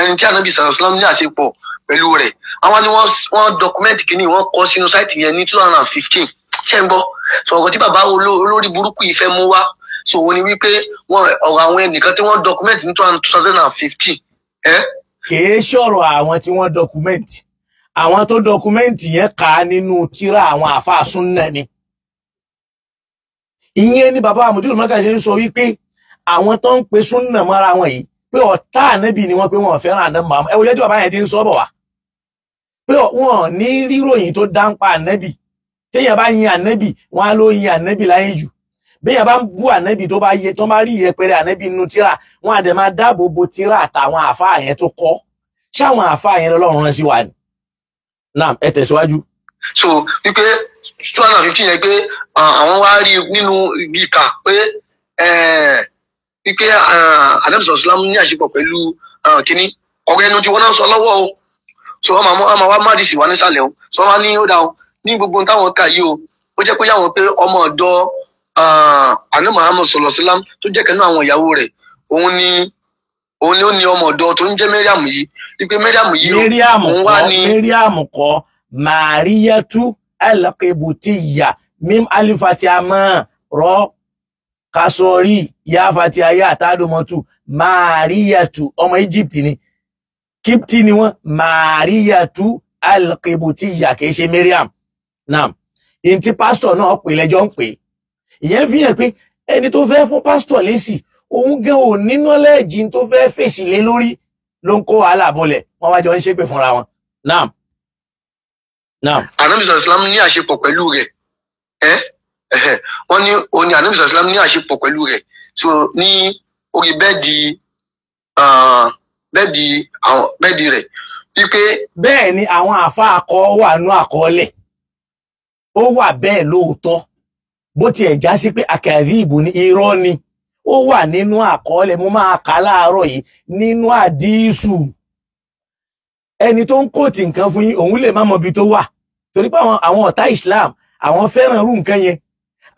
Ẹni tí Ànábì sallallahu alaihi wasallam ní àṣepọ̀ pẹ̀lú rẹ̀ àwọn ni wọ́n document kìíní wọ́n kọ sínú sáìtì yẹn ní 2015 ṣé ń gbọ́ so ọ̀rọ̀ tí bàbá olórí burúkú yìí fẹ́ mú wá so wọ́n ní wípé ọ̀rọ̀ àwọn ẹnìkan tí wọ́n document ní 2015 kìí ṣọ̀rọ̀ àwọn tí wọ́n document àwọn tó document yẹn kà á nínú tírà àwọn àfáà súnnà ni ìyẹn ni bàbá àmójúlù mọ́ká ṣe ń sọ wípé àwọn tó ń pe súnnà mọ́ra wọn yìí pé ọ̀tá ànábì ni wọ́n pé wọ́n fẹ́ràn ànábì Muhammad ẹwọ́ jẹ́jọ́ bàbá yẹn ti ń sọ bọ̀ wá pé wọ́n ní ríròyìn tó dáńpa ànábì téèyàn bá yin ànábì wọ́n á ló yin ànábì láyé jù béèyàn bá ń bú ànábì tó bá rí ìyẹpẹrẹ ànábì nínú tírà wọ́n á dẹ̀ máa dáàbò bo tírà àtàwọn àfáà yẹn tó kọ́ ṣáwọn àfáà yẹn lọ́lọ́run rán sí wa ni náà ẹ tẹ̀síwájú. so wípé 2015 yẹn pé àwọn wá rí nínú ibi kà pé wípé Ànábì sallallahu ní àṣepọ̀ pẹ̀lú kínní ọ̀rọ̀ ẹnu tí wọ́n náà sọ lọ́wọ́ o so wọ́n máa wá mádìsì wá nísàlẹ̀ o so wọ́n ní ó dá o ní gbogbo táwọn kà yìí o ó jẹ́ pé yàwọn pé ọmọ ọ̀dọ́ Ànábì Muhammad sallallahu alaihi wasallam tó jẹ́ kẹ́nu àwọn ìyàwó rẹ̀ òun ni ó ní ọmọ ọ̀dọ́ tó ń jẹ́ Mẹ́ríàmù yìí wípé Mẹ́ríàmù yìí òun wá ní Mẹ́ríàmù kọ́ Màríyàtú al-Qibtiyya mim alifati ama ro kasori ya fati aya tadomatu Màríyàtú ọmọ Egypt ni Kipti ni wọ́n Màríyàtú al-Qibtiyya kìí ṣe Mẹ́ríàm náà in tí pásítọ̀ náà pè lẹ́jọ́ ń pè ìyẹn fi hàn pé ẹni tó fẹ́ fún pásítọ̀ lésì òun gan ò ní knowledge tó fẹ́ fèsì lé lórí ló ń kó wàhálà bọ́lẹ̀ wọ́n wá jọ ń ṣépè fúnra wọn náà. Ànábì sallallahu ní àṣepọ̀ pẹ̀lú rẹ̀ wọ́n ní òun ni Ànábì sallallahu ní àṣepọ̀ pẹ̀lú rẹ̀ so ní orí bẹ́ẹ̀dì rẹ̀ wípé. bẹ́ẹ̀ ni àwọn àfáà kọ wà nú àkọọ́lẹ̀ ó wà bẹ́ẹ̀ lóòótọ́ bó tiẹ̀ já sí pé akadhibu ní irọ́ ni ó wà nínú àkọọ́lẹ̀ mo máa kà láàárọ̀ yìí nínú àdísù ẹni tó ń kóòtì nǹkan fún yín òun lè má mọ ibi tó wà torí pé àwọn ọ̀tá Islam àwọn fẹ́ràn irú nǹkan yẹn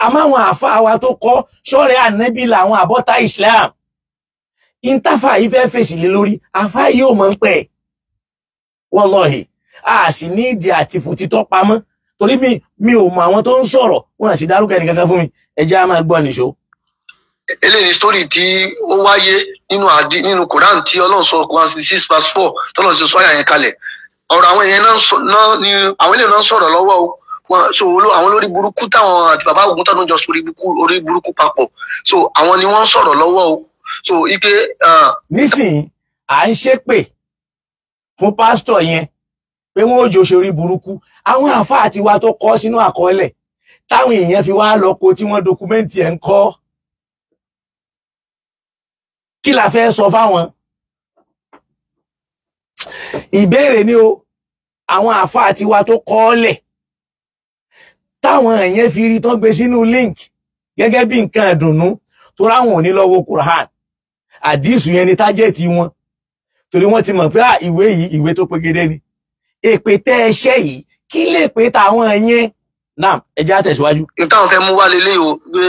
àmọ́ àwọn àfáà wa tó kọ́ ṣọ́rẹ́ ànábì làwọn àbọ́tá Islam ìntàfà yìí fẹ́ fèsì lé lórí àfáà yìí ò mọ̀ ń pẹ́ wallahi a sì ní ìdí àti fòtítọ́ pamọ́ torí mi ò mọ àwọn tó ń sọ̀rọ̀ wọn àti dárúkọ ẹnì kankan fún mi ẹ jẹ́ á máa gbọ́ nìṣó. eléyìí story tí ó wáyé nínú Quran tí Ọlọ́run sọ Quran 66:4 tọ́lọ̀ sí sọ àyà yẹn kalẹ̀ ọ̀rọ̀ àwọn èèyàn náà ni àwọn eléyìí náà ń sọ̀rọ̀ lọ́wọ́ o wọn so àwọn olórí burúkú táwọn àti bàbá ogun tọ́dún jọ orí burúkú papọ̀ so àwọn ni wọ́n ń sọ̀rọ̀ lọ́wọ́ o so ike. nísìnyí à ń ṣépè fún pásítọ̀ yẹn pé wọ́n ò jọ ṣe orí burúkú àwọn àfáà tiwa tó kọ sínú àkọọ́lẹ̀ táwọn èèyàn fi wá lọ kó tí wọ́n dọkumẹ́ǹtì ẹ̀ ń kọ́ kí la fẹ́ sọ fáwọn ìbéèrè ni o àwọn àfáà tiwa tó kọ́ọ́lẹ̀ táwọn èèyàn fi rí tán gbé sínú link gẹ́gẹ́ bí nǹkan ìdùnnú tó ráwọn ò ní lọ wo Quran àdísù yẹn ni tájẹ́ẹ̀tì wọn torí wọ́n ti mọ̀ pé ìwé yìí ìwé tó pegedé ni èpè tẹ́ ẹṣẹ́ yìí kí lè pé táwọn yẹn náà ẹjẹ́ àtẹ̀síwájú. táwọn fẹ́ mú wá lélẹ́ o pé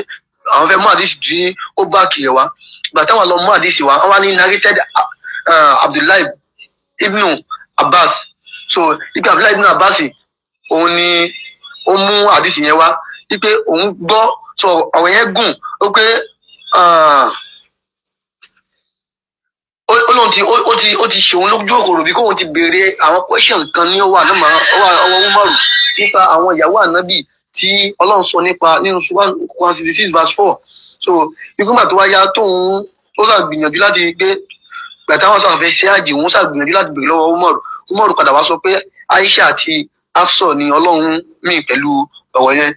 àwọn fẹ́ mú àdísì tí ó bá kìí wá ìgbà táwọn lọ mú àdísì wá wọ́n wá ní narrated Abdullahi ibn Abbas so ipe Abdullahi ibn Abbas òun ni ó mú àdísì yẹn wá wípé òun gbọ́ so ọ̀rọ̀ yẹn gùn ó pé ó ti ṣe òun lójú òkòrò bí kóun ti béèrè àwọn question kan ní ọwọ́ Umaru nípa àwọn ìyàwó ànábì tí Ọlọ́run sọ nípa nínú Quran 66:4 so nígbà tó wáyá tóun tó ṣàgbìyànjú láti gbé gbàtà wọn sàn fẹ́ ṣe àjì òun ṣàgbìyànjú láti béèrè lọ́wọ́ Umaru padà wá sọ pé Aisha àti Hafsa ni Ọlọ́run mí pẹ̀lú ọ̀rọ̀ yẹn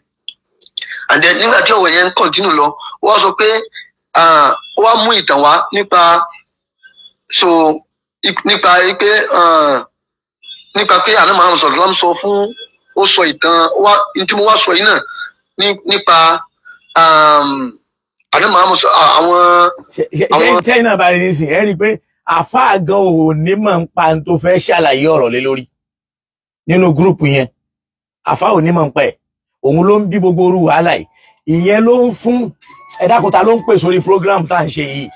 and then nígbà tí ọ̀rọ̀ yẹn ń continue lọ ó wá sọ pé ó wá mú ìtàn wá nípa so nípa pé àná Muhammad sallallahu sọ fún ó sọ ìtàn wá tí mo wá sọ yìí náà nípa àná Muhammad àwọn. ṣe China bá rí nísìnyí ẹ rí i pé àfáà gan ò ní mọ̀ ń pa tó fẹ́ ṣàlàyé ọ̀rọ̀ lé lórí nínú gúrùpù yẹn àfáà ò ní mọ̀ ń pa ẹ̀ òun ló ń bí gbogbo orú wàhálà yìí ìyẹn ló ń fún ẹ̀dákùtà ló ń pè sórí program tá à ń ṣe yìí.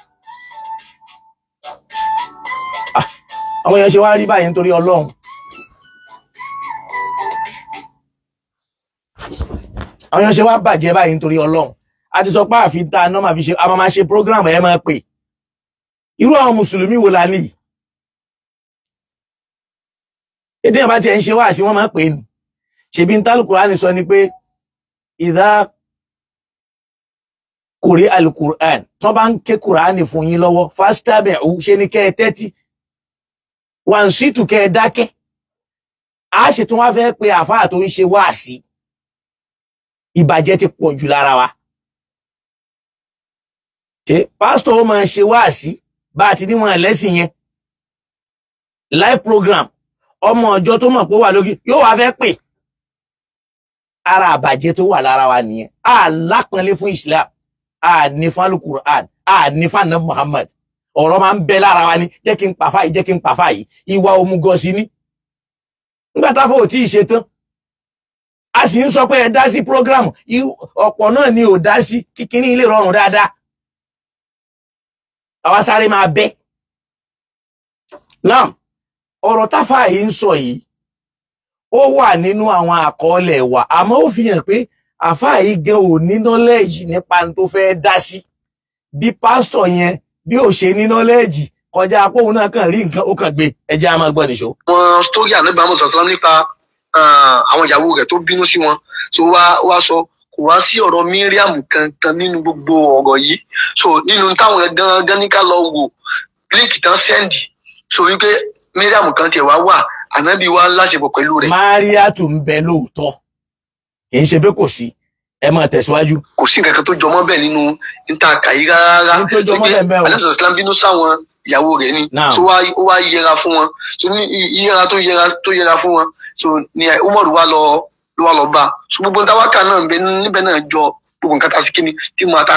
àwọn èèyàn ṣe wá rí báyìí nítorí Ọlọ́run àwọn èèyàn ṣe wá bàjẹ́ báyìí nítorí Ọlọ́run a ti sọ pé àfi tá a náà máa fi ṣe a máa ṣe program ẹ máa pè irú àwọn mùsùlùmí wo la ní èdè yẹn bá ti ẹ̀ ń ṣe wá sí wọ́n máa pè ní ṣebí ń tálù Kùránì sọ ni pé ìdá kùrí alùkùrán tó bá ń ké Kùránì fún yín lọ́wọ́ fastabi'u ṣe ni kẹ́ ẹ tẹ́tí wansitu kẹ́ ẹ dákẹ́ a ṣe tún wá fẹ́ pé àfáà tó ń ṣe wá sí ìbàjẹ́ ti pọ̀ jù lára wa ṣe pásítọ̀ ó máa ṣe wá sí bá a ti ní wọn lẹ́sìn yẹn live program ọmọ ọjọ́ tó mọ̀ pé wà lórí yóò wá fẹ́ pè ara àbàjẹ́ tó wà lára wa nìyẹn a lápọnlé fún Islam a ní fún alukur'an a ní fún anabi Muhammad ọ̀rọ̀ máa ń bẹ lára wa ní jẹ́ kí n pàfà yìí jẹ́ kí n pàfà yìí ìwà òmùgọ̀ sí ní nígbà táfọ́ ò tí ì ṣe tán a sì ń sọ pé ẹ dá sí program ọ̀pọ̀ náà ni ò dá sí kíkíní ilé rọrùn dáadáa àwa sáré máa bẹ́ náà ọ̀rọ̀ táfà yìí ń sọ yìí ó wà nínú àwọn àkọọ́lẹ̀ wa àmọ́ ó fi hàn pé àfáà yìí gan ò ní knowledge nípa tó fẹ́ dá sí bí pásítọ̀ yẹn bí ò ṣe ní knowledge kọjá apóhun náà kàn rí nǹkan ó kàn gbé ẹjẹ́ a máa gbọ́ nìṣó. wọn sítórì ànábì àmọ́ sọ̀tàn nípa àwọn ìyàwó rẹ̀ tó bínú sí wọn tó wá sọ kò wá sí ọ̀rọ̀ Míríàmù kankan nínú gbogbo ọ̀rọ̀ yìí so nínú táwọn gangan ní ká lọ wò líǹkì tán sẹ́ndì so wípé Míríàmù kan tiẹ̀ wá wà ànábì wa láṣepọ̀ pẹ̀lú rẹ̀. Máríà tún ń bẹ lóòótọ́ kì í ṣe pé kò sí ẹ máa tẹ̀síwájú. kò sí nǹkan kan tó jọmọ́ bẹ́ẹ̀ nínú níta kàyí rárá alẹ́ Islam bínú sáwọn ìyàwó rẹ̀ ni so ó wá yẹra fún wọn so ní yẹra tó yẹra fún wọn so ní Umar wá lọ bá so gbogbo ntawaka náà níbẹ̀ náà jọ gbogbo nǹkan tá a sì kíni tí mo ta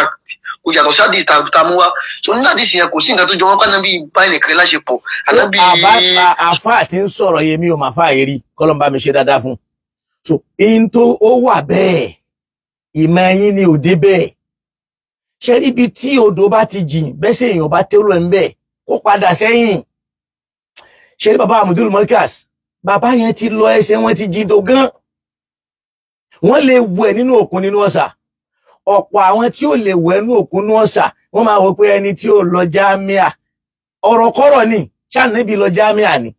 kò yàtọ̀ sí àdìs ta mú wá so nínú àdìs yẹn kò sí nǹkan tó jọmọ́ pé ànábì báyìí nìkan láṣepọ̀ ànábì. àfáà tí ń sọ̀rọ̀ yẹn mi ò máa fà yẹn rí kọ́lọ́ bá mi ṣe dáadáa fún so in tó ó wà bẹ́ẹ̀ ìmọ̀ yín ni òde bẹ́ẹ̀ ṣe ríbi tí odò bá ti jìn bẹ́sẹ̀ èèyàn bá tẹ́rù ẹ̀ ń bẹ́ẹ̀ kó padà sẹ́yìn ṣe rí bàbá Abdul Markaz bàbá yẹn ti lọ ẹsẹ̀ wọn ti jìn tó gan wọ́n lè wẹ̀ nínú òkun nínú ọ̀sà ọ̀pọ̀ àwọn tí ó lè wẹ̀ nínú òkun nínú ọ̀sà wọ́n máa wọ pé ẹni tí ó lọ jámíà ọ̀rọ̀ kọ́rọ̀ ni ṣàníbi lọ jámíà ni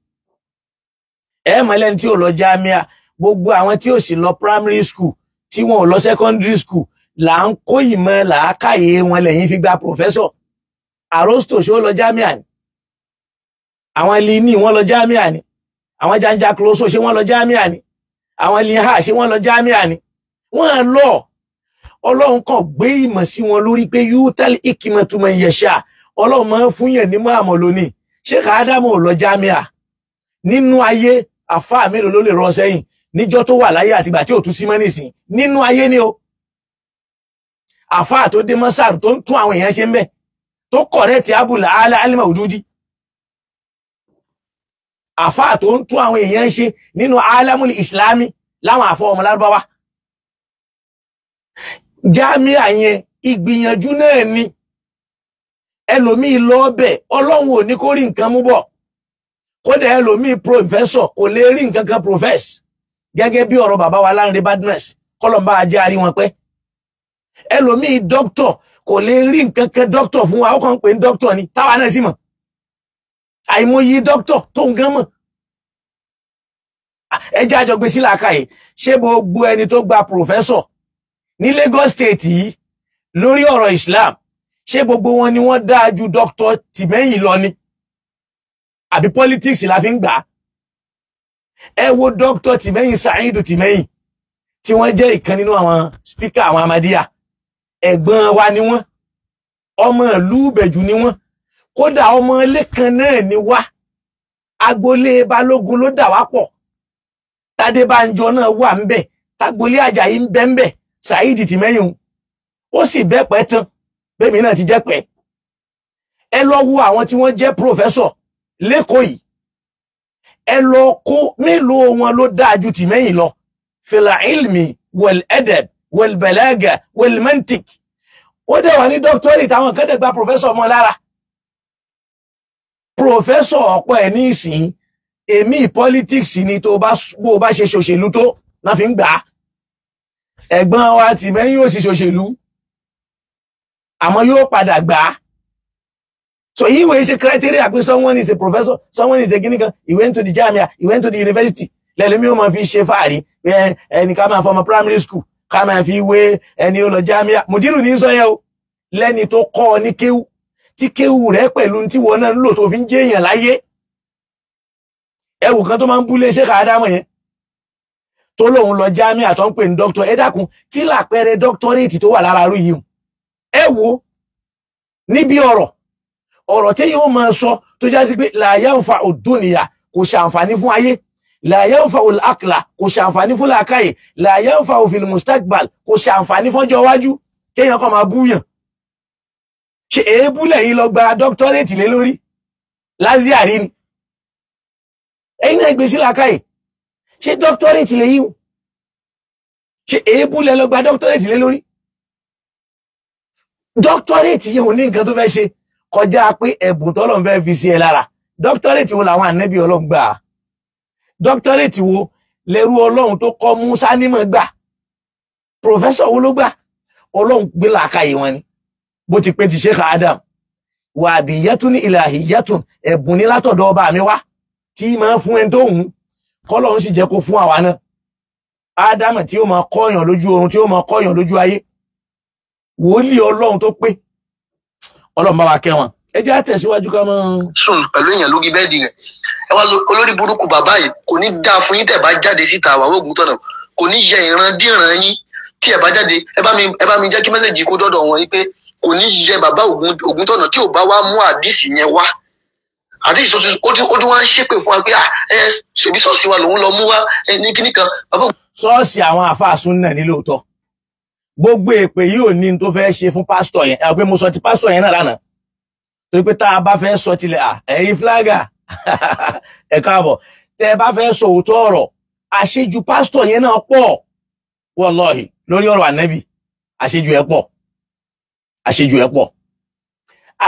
mọ̀lẹ́ni tí ó lọ jámíà gbogbo àwọn tí ó sì lọ primary school tí wọn ò lọ secondary school là ń kó ìmọ̀ làákàyè wọn lẹ́yìn fi gba professor Aristo ṣó lọ jámíà ni àwọn Lini wọn lọ jámíà ni àwọn Janja Closo ṣé wọn lọ jámíà ni àwọn Liha ṣé wọn lọ jámíà ni wọn lọ Ọlọ́run kan gbé ìmọ̀ sí wọn lórí pé yutal hikmatu man yasha Ọlọ́run máa ń fún yẹn ní mọ̀ àmọ́ lónìí Sheikh Adamu ò lọ jámíà nínú ayé àfáà mélòó ló lè rọ sẹ́yìn níjọ́ tó wà láyé àtìgbà tí ò tún sí mọ́ nísìn nínú ayé ni o àfáà tó dé mọ́sáàrù tó ń tún àwọn èèyàn ṣe ń bẹ̀ tó kọ̀rẹ́tì abúlé alẹ́ òdúdí àfáà tó ń tún àwọn èèyàn ṣe nínú alamul islami láwọn àfọ ọmọ lárúbáwá jámíà yẹn ìgbìyànjú náà ni ẹlòmíì lọ́ọ́bẹ̀ Ọlọ́run ò ní kó rí nǹkan mú bọ̀ kódà ẹlòmíì professor kò lè rí nǹkan kan profess gẹ́gẹ́ bí ọ̀rọ̀ bàbá wa Lánrè Badmus kọlọmbà ajé àrí wọn pẹ́ ẹlòmíì doctor kò lè rí nǹkan kan doctor fún wa ó kàn pé ní doctor ni táwa náà sì mọ̀ àìmọye doctor tó ń gán mọ̀ ẹjẹ́ àjọgbé sí làákàyè ṣé gbogbo ẹni tó gba professor ní Lagos State yìí lórí ọ̀rọ̀ Islam ṣé gbogbo wọn ni wọ́n dáa ju Dr. Tìmẹ́yìn lọ ni àbí politics la fi ń gbà ẹ wo Dr. Tìmẹ́yìn Saheed Tìmẹ́yìn tí wọ́n jẹ́ ìkan nínú àwọn speaker àwọn Ahmadiyya ẹ̀gbọ́n wa ni wọ́n ọmọ ìlú Ìbẹ̀jú ni wọ́n kódà ọmọ ilé kan náà ni wá agboolé Balógun ló dà wá pọ̀ Tádébánjọ náà wà ń bẹ̀ tagboolé Àjàyí ń bẹ ń bẹ̀ Saheed Tìmẹ́yìn ó sì bẹ́pẹ́ tán bẹ́mi náà ti jẹ́ pẹ́ ẹ lọ wo àwọn tí wọ́n jẹ́ professor lẹ́kọ̀ọ́ yìí ẹ lọ kó mélòó wọn ló dáa ju Tìmẹ́yìn lọ fìlà ilmi wal adab wal balaga wal mantik ó dẹ̀ wà ní doctorate àwọn kan dẹ̀ gba professor ọmọ lára professor ọ̀pọ̀ ẹ̀ ní ìsìn èmi politics ni tó bó bá ṣe ṣòṣèlú tó náà fi ń gbà á ẹ̀gbọ́n wa tì mẹ́yìn ó sì ṣòṣèlú àmọ́ yóò padà gbà á. So he was a criteria pé someone is a professor, someone is a ginigan, he went to the Jamia, he went to the university. Lẹ́lẹ́mí ó máa fi ṣe fàárí ẹni ká máa fọmọ primary school ká máa fi wé ẹni ó lọ Jamia. Mùdírù ní sọ yẹn o, lẹ́ni tó kọ́ ọ ní kéwú tí kéwú rẹ̀ pẹ̀lú tí wọ́n náà ń lò tó fi ń jẹ́ èèyàn láyé. Ẹwù kan tó máa ń búlé Sheikh Adamu yẹn tó lóun lọ Jamia tó ń pè ní doctor. Ẹ dákun kí làpẹẹrẹ doctorate tó wà lára rú yìí. Ẹ wò níbi ọ̀rọ̀ tí yóò máa sọ tó já sí pé la yanfa'u dunya kò ṣàǹfààní fún ayé, la yanfa'u al-aqla kò ṣàǹfààní fún làákàyè, la yanfa'u fil mustaqbal kò ṣàǹfààní fọ́jọ́ iwájú, kéèyàn kan máa búyàn. Ṣé èébú lẹ́yìn lọ gba doctorate lé lórí Lazari ni? Ẹ̀yin náà gbé sí làákàyè. Ṣé doctorate lẹ́yìn? Ṣé èébú lẹ́ lọ gba doctorate lé lórí? Doctorate yẹn ò ní nǹkan tó fẹ́ ṣe kọjá pé ẹ̀bùn tọ́lọ́run fẹ́ fi sí ẹ lára. Doctorate wo làwọn ànábì Ọlọ́run gbà? Doctorate wo lẹ́rú Ọlọ́run tó kọ́ Musa nímọ̀ gbà? Professor wo ló gbà? Ọlọ́run gbé làákàyè wọn ni. Bó ti pé ti Sheikh Adam. Wà biyatun ilahiyatun, ẹ̀bùn ní látọ̀dọ̀ ọba mi wá tí máa fún ẹni tó hùn. Kọ́lọ́run sì jẹ́ kó fún àwa náà. Adam tí ó máa kọ́yàn lójú oorun, tí ó máa kọ́yàn lójú ayé. Wòlíì Ọlọ́run tó pé. Ọlọ́run bá wa kẹ́ wọn. Ẹ jẹ́ àtẹ̀síwájú ká mọ́. Sùn pẹ̀lú èèyàn lórí bẹ́ẹ̀dì rẹ̀. Ẹ wá olórí burúkú bàbá yìí kò ní dáa fún yín tẹ̀ bá jáde síta àwọn Ògúntọ̀nà. Kò ní yẹ ìran díran yín tí ẹ bá jáde. Ẹ bá mi jẹ́ kí mẹ́sẹ̀jì kó dọ́dọ̀ wọn yìí pé kò ní yẹ bàbá Ògúntọ̀nà tí ò bá wá mú àdìsí yẹn wá. Àdìsí tó ó tún wá ń ṣépè fún wa pé ṣèbí ṣọ́ọ̀ṣì wa lòun lọ mú wá ní kíní kan. Ṣọ́ọ̀ṣì àwọn àfáà súnnà ní lóòótọ́. Gbogbo èpè yìí ò ní tó fẹ́ ṣe fún pásítọ̀ yẹn. Ẹ pé mo sọ ti pásítọ̀ yẹn náà lánàá. Torí pé tá a bá fẹ́ sọ tilẹ̀ ẹ̀yin flaga ẹ káàbọ̀ tẹ́ ẹ bá fẹ́ sọ òótọ́ ọ̀rọ̀ àṣejù pásítọ̀ yẹn náà pọ̀ wallahi lórí ọ̀rọ̀ ànábì àṣejù ẹ̀ pọ̀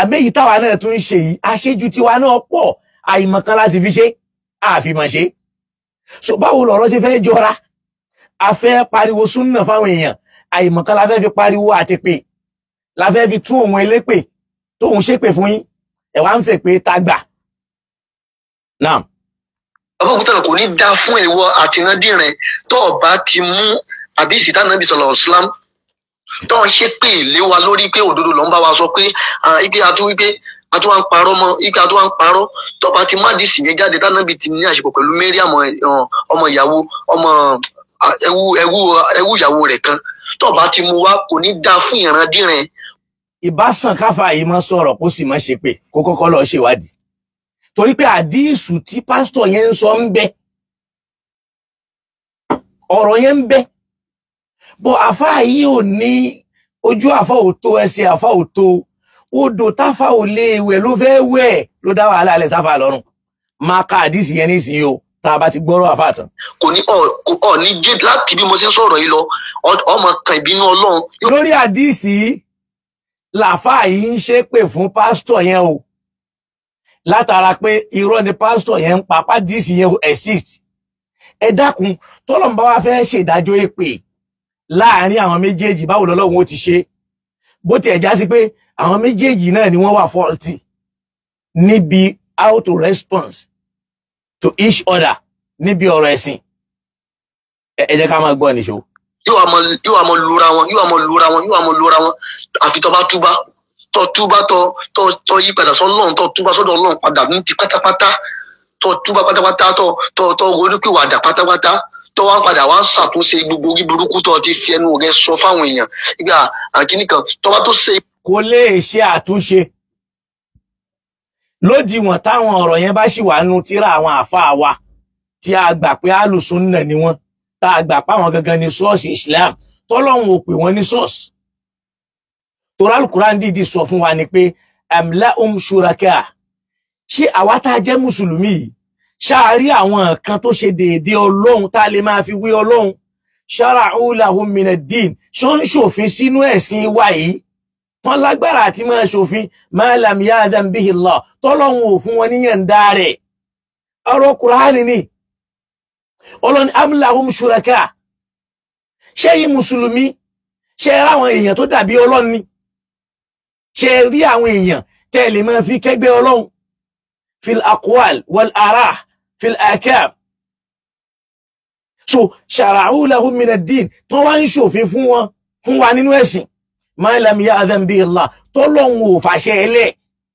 àbẹ́yìí táwa náà tún ń ṣe yìí àṣejù tiwa náà pọ̀ àìmọ̀kan láti fi ṣe àfimọ̀ ṣe. So báwo lọ̀rọ̀ ṣe fẹ́ jọra? A fẹ́ pariwo súnnà fáwọn èèyàn, àìmọ̀kan la fẹ́ fi pariwo àtìpè, la fẹ́ fi tún òun elépè tóun ṣépè fún yín, ẹ wá ń fẹ́ pé tá gbà. Naam. Bàbá Ògúntọ̀nà kò ní dá fún ìwọ àtìrandíran tó ọba ti mú àdìsí tánàbí sallallahu alaihi wasallam tó ń ṣépè lé wa lórí pé òdodo ló ń bá wa sọ pé ike àtúwà ń parọ́ mọ́ ike àtúwà ń parọ́ tó bá ti má àdìsí yẹn jáde tánàbí ti ní àṣepọ̀ pẹ̀lú Mariam ọmọ ìyàwó ọmọ ẹwú ìyàwó rẹ̀ kan tó bá ti mú wa kò ní dá fún ìrandíran. Ìbásàn káfà yìí máa sọ̀rọ̀ kó sì máa ṣe pé kó kọ́kọ́ lọ ṣèwádìí. Torí pé àdíìsù tí pásítọ̀ yẹn ń sọ ń bẹ. Ọ̀rọ̀ yẹn ń bẹ. Bọ̀ àfá yìí ò ní ojú àfá ò tó ẹsẹ̀ àfá ò tó. Odò táfá ò lè wẹ̀ ló fẹ́ wẹ̀ ló dá wàhálà alẹ́ sáfà lọ́rùn. Máa ka àdíìsì yẹn nísìnyí o tá a bá ti gbọ́rọ̀ àfá tán. Kò ní gé láti bí mo ṣe ń sọ̀rọ̀ yìí lọ ọmọ kan ìbínú Ọlọ́run. Lórí àdíìsì yìí làfá yìí ń ṣépè fún pásítọ̀ yẹn o. Látara pé irọ́ ni pásítọ̀ yẹn ń pa pàdísì yẹn exist. Ẹ dákun tọ́lọ́run bá wá fẹ́ ṣèdájọ́ èpè láàrin àwọn méjèèjì báwo lọ́lọ́run ó ti ṣe. Bó ti ẹ̀já sí pé àwọn méjèèjì náà ni wọ́n wà faulty níbi how to respond to each other níbi ọ̀rọ̀ ẹ̀sìn. Ẹ jẹ́ ká máa gbọ́ níṣó. Yóò àmọ́ lura wọn àfi tó bá túbá. Tó yí padà sọ́lọ́run tó túbá sọ́dọ̀ Ọlọ́run padà ní ti pátápátá tó túbá pátápátá tó ronúpìwàdà pátápátá tó wá padà wá ṣàtúnṣe gbogbo orí burúkú tó ti fi ẹnu rẹ̀ sọ fáwọn èèyàn ìgbà àkíníkan tó bá tó ṣe. Kò lè ṣe àtúnṣe lódiwọ̀n táwọn ọ̀rọ̀ yẹn bá sì wà nù tírà àwọn àfáà wa tí a gbà pé alùsùnnà ni wọ́n tá a gbà páwọn gangan ní ṣọ́ọ̀ṣì Islam tọ́lọ́run ò pè wọ́n ní ṣọ́ọ̀ṣì. Toral Quran dìdí sọ fún wa ni pé amla'um shuraka. Ṣé àwa tá jẹ́ mùsùlùmí ṣáàrí àwọn kan tó ṣe déédé Ọlọ́run tá lè máa fi wé Ọlọ́run shara'u lahum min ad-din ṣó ń ṣòfin sínú ẹ̀sìn wa yìí wọ́n lágbára àti máa ṣòfin ma lam ya'dhan bihi Allah tọ́lọ́run ò fún wọn níyànda rẹ̀. Ọ̀rọ̀ Quran ni Ọlọ́run am lahum shuraka. ṣé yín mùsùlùmí ṣé ráwọn èèyàn tó dàbí Ọlọ́run ni ṣé rí àwọn èèyàn tẹ́ lè máa fi kẹ́gbẹ́ Ọlọ́run fil aqwal wal ara fil akab so shara'u lahum min ad-din tó wá ń ṣòfin fún wa nínú ẹ̀sìn ma lam ya'dhan bihi Allah tó lọ́hun ò fàṣẹ ẹlẹ́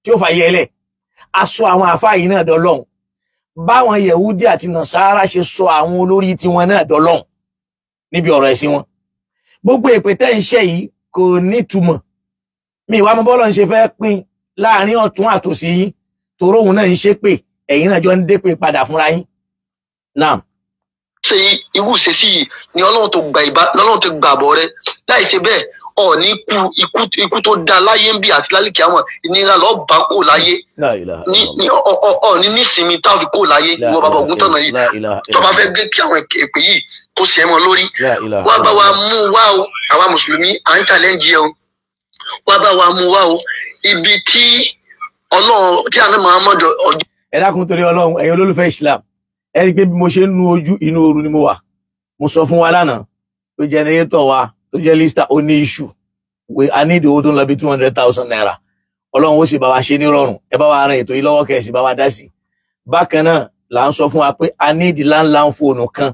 tí ó fàyẹ ẹlẹ́ aṣọ àwọn àfáà yìí náà dọ́lọ́hun báwọn Yẹ̀húdí àti Nàsárà ṣe sọ àwọn olórí tiwọn náà dọ́lọ́hun níbi ọ̀rọ̀ ẹ̀sìn wọn gbogbo èpè tẹ́ ń ṣe yìí kò nítumọ̀ mi ìwà mọ́ bọ́lọ̀ ń ṣe fẹ́ pín láàrin ọ̀tún àtòsí yín toró òun náà ń ṣe pé ẹ̀yin náà jọ ń dé pé padà fúnra yín náà. ṣe irú ìṣesí yìí ni Ọlọ́run tó gbà bọ̀ rẹ láì ṣe bẹ́ẹ̀ ọ̀ọ́ni ikú tó da láyé ń bí àti lálìkí àwọn ìnira lọ́ọ́ bá kó láyé ọ̀ọ́ni nísìnyí táwọn kó láyé ìwọ bàbá Ògúntọ̀nà yìí tó bá fẹ́ gé kí àwọn èpè yìí kó ṣe é mọ́ lórí wá bá wa mú wá o àwa mùsùlùmí à ń challenge ẹ o wá bá wa mú wá o ibi tí Ọlọ́run tí àná Muhammad ọjọ́. ẹ dákun torí Ọlọ́run ẹ̀yin olólùfẹ́ Islam ẹ rí i pé bí mo ṣe ń nu ojú inú ooru ni mo wà mo sọ fún wa lánàá pé jẹnẹrétọ̀ wa tó jẹ́ lísítà ó ní iṣu pé a ní ìdòwò tó ń lọ bí 200,000 naira Ọlọ́run ó sì bá wa ṣe ní rọrùn ẹ bá wa ran ètò yìí lọ́wọ́ kẹ́sì bá wa dá sí bákan náà là ń sọ fún wa pé a ní ìdí láńláń fóònù kan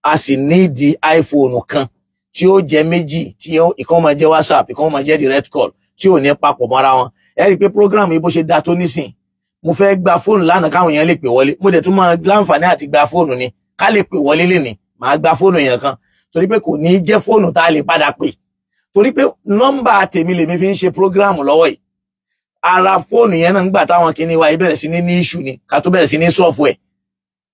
a sì ní ìdí iPhone kan tí ó jẹ́ méjì tí ìkan máa jẹ́ WhatsApp ìkan máa jẹ́ direct call tí ò ní papọ̀ mọ́ra wọn ẹ rí i pé program yìí bó ṣe da tó nísìn mo fẹ́ gba fóònù lánàá káwọn èèyàn lè pè wọlé mo dẹ̀ tún máa láǹfààní àti gba fóònù ni ká lè pè wọlé lénìí màá gba fóònù èèyàn kan torí pé kò ní jẹ́ fóònù tá a lè padà pè torí pé nọ́mbà tèmi lèmi fi ń ṣe program lọ́wọ́ yìí ara fóònù yẹn náà ń gbà táwọn kìíní wa bẹ̀rẹ̀ sí ní issue ni ká tó bẹ̀rẹ̀ sí ní software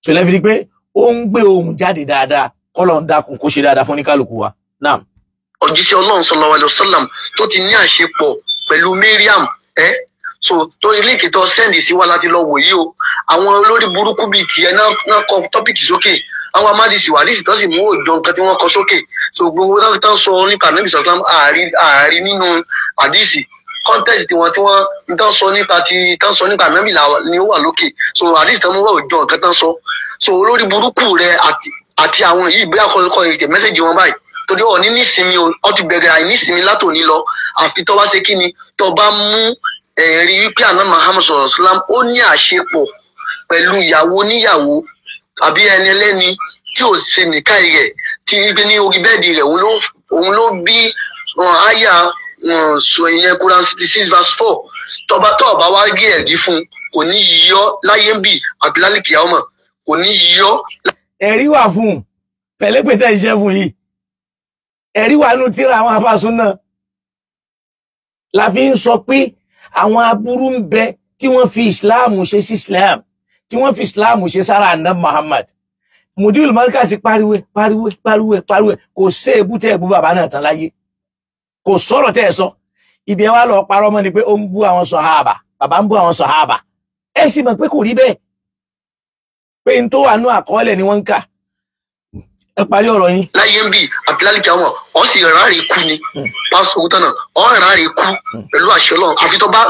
so lẹ́fi rí pé ó ń gbé ohùn jáde dáadáa kọ́lọ̀ ń dákun kó ṣe dáadáa fún oníkálukú wa náà. òjíṣẹ́ Ọlọ́run sallallahu alaihi wasallam tó ti ní àṣepọ̀ pẹ̀lú Mariam so torí líǹkì tó sẹ́ndì sí wa láti lọ wò yìí o àwọn olórí burúkú bíi tiẹ̀ náà kọ tọ́pìkì sókè àwọn amádìsí wàdìsí tó sì mú òjò nǹkan tí wọ́n kọ sókè so gbogbo náà tó ń sọ nípa Ànábì sọ̀tàn ààrí nínú àdìsí kọ́ńtẹ́ẹ̀sì tí wọ́n tán sọ nípa Ànábì ni ó wà lókè so àdìsí tó ń wọ òjò nǹkan tán sọ so olórí burúkú rẹ àti àwọn yìí bí àkọlùkọ ètè mẹ́sẹ̀jì wọn báyìí torí ọ̀ ní nísìmí ọ ti bẹ̀rẹ̀ àìnísìmí látòní lọ àfi tó bá ṣe kí ni tó bá mú ẹ̀rí wípé àná Muhammad sallallahu alaihi wasallam ó ní àṣepọ̀ pẹ̀lú ìyàwó níyàwó àbí ẹni ẹlẹ́ni tí ò ṣe nìka rẹ̀ tí wípé ní orí bẹ́ẹ̀dì rẹ̀ òun ló bí àyà sọ ìyẹn Quran 66 verse 4 tọba wá gé ẹ̀rí fún kò ní yíyọ láyé ń bì àti lálìkì ọmọ kò ní yíyọ. ẹ̀rí wà fún pẹ̀lẹ́pẹ̀tẹ̀ iṣẹ́ fún yìí ẹ̀rí wà nù tíra àwọn afásún náà la fi ń sọ pé àwọn aburú ń bẹ tí wọ́n fi Islam ṣe sí Islam tí wọ́n fi Islam ṣe sára àná Muhammad Mudirul Markaz pariwe kò sí èbúté ẹ̀bú bàbá náà tán láyé kò sọ̀rọ̀ tẹ́ ẹ sọ ibi ẹ wá lọ parọ́ mọ́ ni pé ó ń bú àwọn sọ̀háàbà bàbá ń bú àwọn sọ̀háàbà ẹ sì mọ̀ pé kò rí bẹ́ẹ̀ pé n tó wà nú àkọọ́lẹ̀ ni wọ́n ń kà ẹ parí ọ̀rọ̀ yín. láyé ń bì àti lálìkí àwọn ọ sì ráre kú ni pásítọ̀ Ògúntọ̀nà ọ ráre kú pẹ̀lú àṣẹ Ọlọ́run àfi tó bá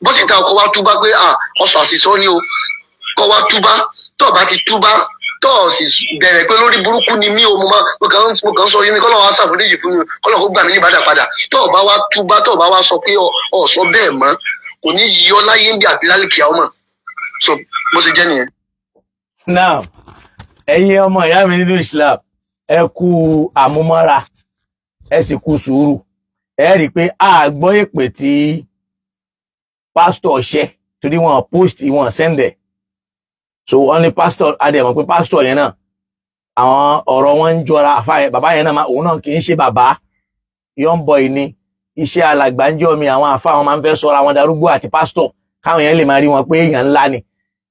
bọ́sìtà ọkọ̀ wa túbá pé ọ̀sọ̀ àṣìṣọ́ ni o kọ́ wa túbá tó bá ti túbá tó sì bẹ̀rẹ̀ pé lórí burúkú ni mí o mo kàn ń sọ yín ni kọ́lọ́ wa ṣàforíjì fún mi kọ́lọ́ kó gbà mí ní ìbàdàn padà tó bá wa túbá tó bá wa sọ pé ọ̀sọ́ bẹ́ẹ̀ mọ́ kò ní yíyọ láyé ń bì àti lálìkí àwọn mọ̀ so bó ti jẹ́ nìyẹn. now ẹ̀yin ọmọ ìyá mi nínú Islam ẹ kú àmúmọ́ra ẹ sì kú sùúrù ẹ rí i pé a gbọ́ èpè tí pásítọ̀ ṣẹ́ torí wọn post wọn sẹ́ndẹ̀ so wọ́n ní pásítọ̀ adẹ̀mọ̀ pé pásítọ̀ yẹn náà àwọn ọ̀rọ̀ wọn ń jọra àfáà bàbá yẹn náà òun náà kì í ṣe bàbá young boy ni iṣẹ́ alàgbà ń jọ mi àwọn àfáà wọn máa ń fẹ́ sọra wọn darúgbó àti pásítọ̀ káwọn yẹn lè máa rí wọn pé èèyàn ńlá ni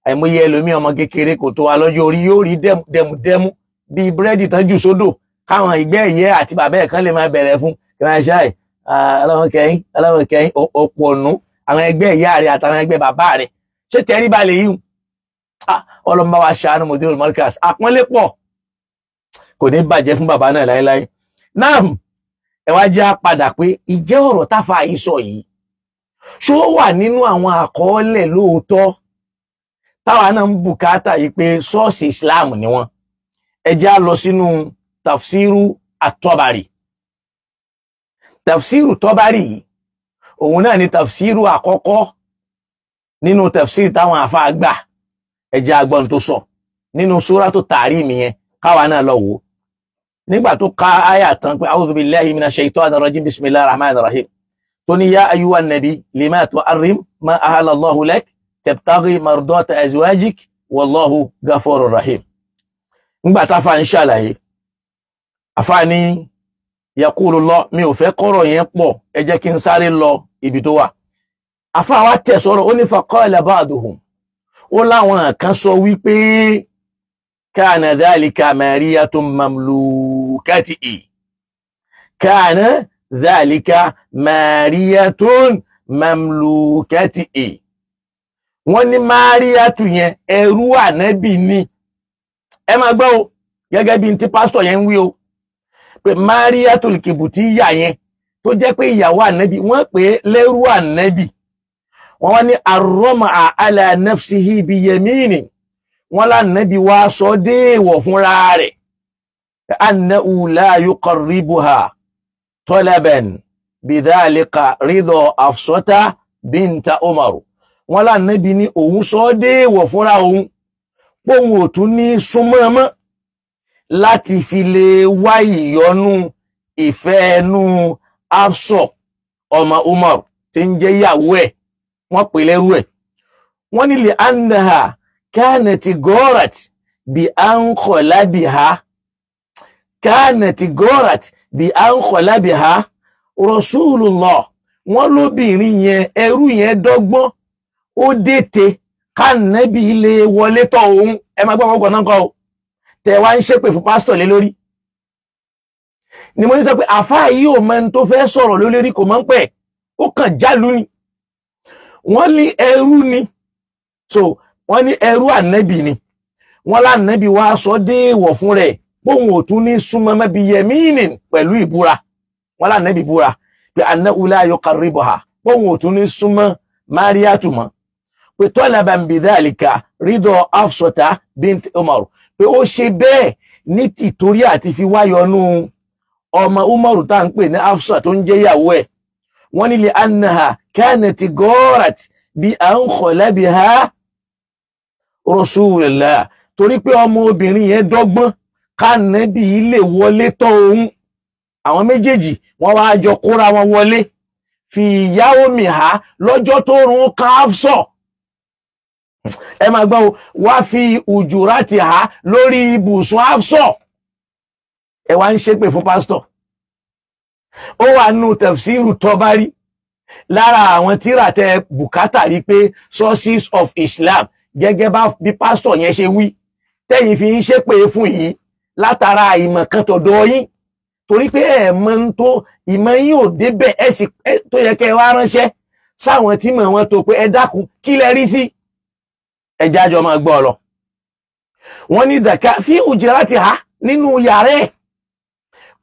àìmọye ẹlòmíì ọmọ kékeré kò tó wa lọ́jọ́ orí yóò rí dẹmudẹmu bíi búrẹ́dì tán jù sódò káwọn ìgbẹ́ ìyẹ́ àti bàbá ẹ̀ kan lè máa bẹ̀rẹ̀ fún kìrìnàṣáì ọlọ́run kẹyìn ọ̀pọ̀ ọ̀nù àwọn ẹgbẹ́ ìyá rẹ̀ àtàwọn ẹgbẹ́ bàbá rẹ̀ ṣé tẹ́rí balẹ̀ yìí ọlọ́run bá wa ṣàánú Mudirul Markaz àpọ́nlé pọ̀ kò ní bàjẹ́ fún bàbá náà láéláé náà ẹ wá jẹ́ padà pé ìjẹ́ ọ̀rọ̀ táfà yìí sọ yìí ṣó wà nínú àwọn àkọọ́lẹ̀ lóòótọ́ táwa náà ń bùkátà yìí pé ṣọ́ọ̀ṣì Islam ni wọ́n ẹ já lọ sínú tafsiru at-Tabari. Tafsiru Tabari òun náà ni tafsiru àkọ́kọ́ nínú tafsir táwọn àfáà gbà. Ẹ jẹ́ agbọ́n tó sọ nínú Suratu Tahrim yẹn káwa náà lọ wò. Nígbà tó ka àyà tán pé a'udhu billahi minash shaitanir rajim bismillahir rahmanir rahim. Tó ní ya ayyuhan nabi lima tuharrim ma ahalla Allahu lak tabtaghi mardata azwajik wallahu ghafurur rahim. Nígbà tá fa ń ṣàlàyé àfáà ní yaqulu Allah, mi ò fẹ́ kọ́rọ̀ yẹn pọ̀, ẹ jẹ́ kí n sáré lọ ibi tó wà. Àfáà wa tẹ̀ sọ̀rọ̀ ó ní faqala ba'duhum, ó láwọn kan sọ wípé kana dhalika mariyatun mamlukati, kana dhalika mariyatun mamlukati. Wọ́n ní Mariyatu yẹn ẹrú Ànábì ni. Ẹ máa gbọ́ o, gẹ́gẹ́ bí tí pásítọ̀ yẹn ń wí o, pé Mariyatul Kibutiyya yẹn tó jẹ́ pé ìyàwó Ànábì wọ́n pè lẹ́rú Ànábì. Wọ́n wá ní arrama ala nafsihi biyamini, wọ́n l'Ànábì wá sọ déèwọ̀ fúnra rẹ̀ annahu la yuqarribuha talaban bidhalika ridha Hafsata binta Umar. Wọ́n l'Ànábì ní òun sọ déèwọ̀ fúnra òun póhun ò tún ní súnmọ́ mọ́ láti fi lè wá ìyọ́nú ìfẹ́ ẹnu Hafsa ọmọ Umar tí ń jẹ́ ìyàwó ẹ̀, wọ́n pè lẹ́rú ẹ̀. Wọ́n ní li annaha kanat gharat bi an khalabiha, kanat gharat bi an khalabiha Rasulullah. Wọ́n lóbìnrin yẹn ẹrú yẹn dọ́gbọ́n ó dètè k'Ànábì lè wọlé tọ̀ òun. Ẹ máa gbọ́ ọkọ̀ náà kọ́ o, tẹ̀ wá ń ṣépè fún pásítọ̀ lé lórí. Ni mo ní sọ pé àfáà yìí ò mọ ẹni tó fẹ́ sọ̀rọ̀ lé lórí, kò mọ̀ ń pẹ̀, ó kàn jálù ni. Wọ́n ní ẹrú ni, so wọ́n ní ẹrú Ànábì ni. Wọ́n l'Ànábì wá sọ déèwọ̀ fún rẹ̀ bóun ò tún ní súnmọ́ mọ́ bí yẹmínìn pẹ̀lú ìbúra. Wọ́n l'Ànábì búra pé annahu la yuqarribuha, bóun ò tún ní súnmọ́ Mariyatu mọ́. Pé talaban bidhalika ridha Hafsata bint Umar, pé ó ṣe bẹ́ẹ̀ ní tìtorí àti fi wáyọnú ọmọ Umaru tá ń pè ní Hafsa tó ń jẹ́ ìyàwó ẹ̀. Wọ́n ní li annaha kanat gharat bi an khalabiha Rasulullah, torí pé ọmọ obìnrin yẹn dọ́gbọ́n k'Ànábì lè wọlé tọ̀ òun. Àwọn méjèèjì wọ́n wá jọ kóra wọn wọlé fi yawmiha lọ́jọ́ tó rún kan Hafsa. Ẹ máa gbọ́ wá fi ujuratiha lórí ibùsùn Hafsa. Ẹ wá ń ṣépè fún pásítọ̀. Ó wà nínú tafsiru Tabari lára àwọn tírà tẹ bùkátà rí pé sources of Islam gẹ́gẹ́ bá bí pásítọ̀ yẹn ṣe wí tẹ́yìn fi ń ṣépè fún yìí látara ìmọ̀ kan tọ̀dọ̀ yín, torí pé ẹ̀ mọ̀ tó ìmọ̀ yín ò débẹ̀ ẹ̀ sì tó yẹ kẹ́ ẹ wá ránṣẹ́ sáwọn tí mọ̀ wọn tó pé ẹ dákun kí lẹ rí sí. Ẹ jájọ máa gbọ́ lọ. Wọ́n ní zaka fi ujratiha nínú yàrá ẹ̀.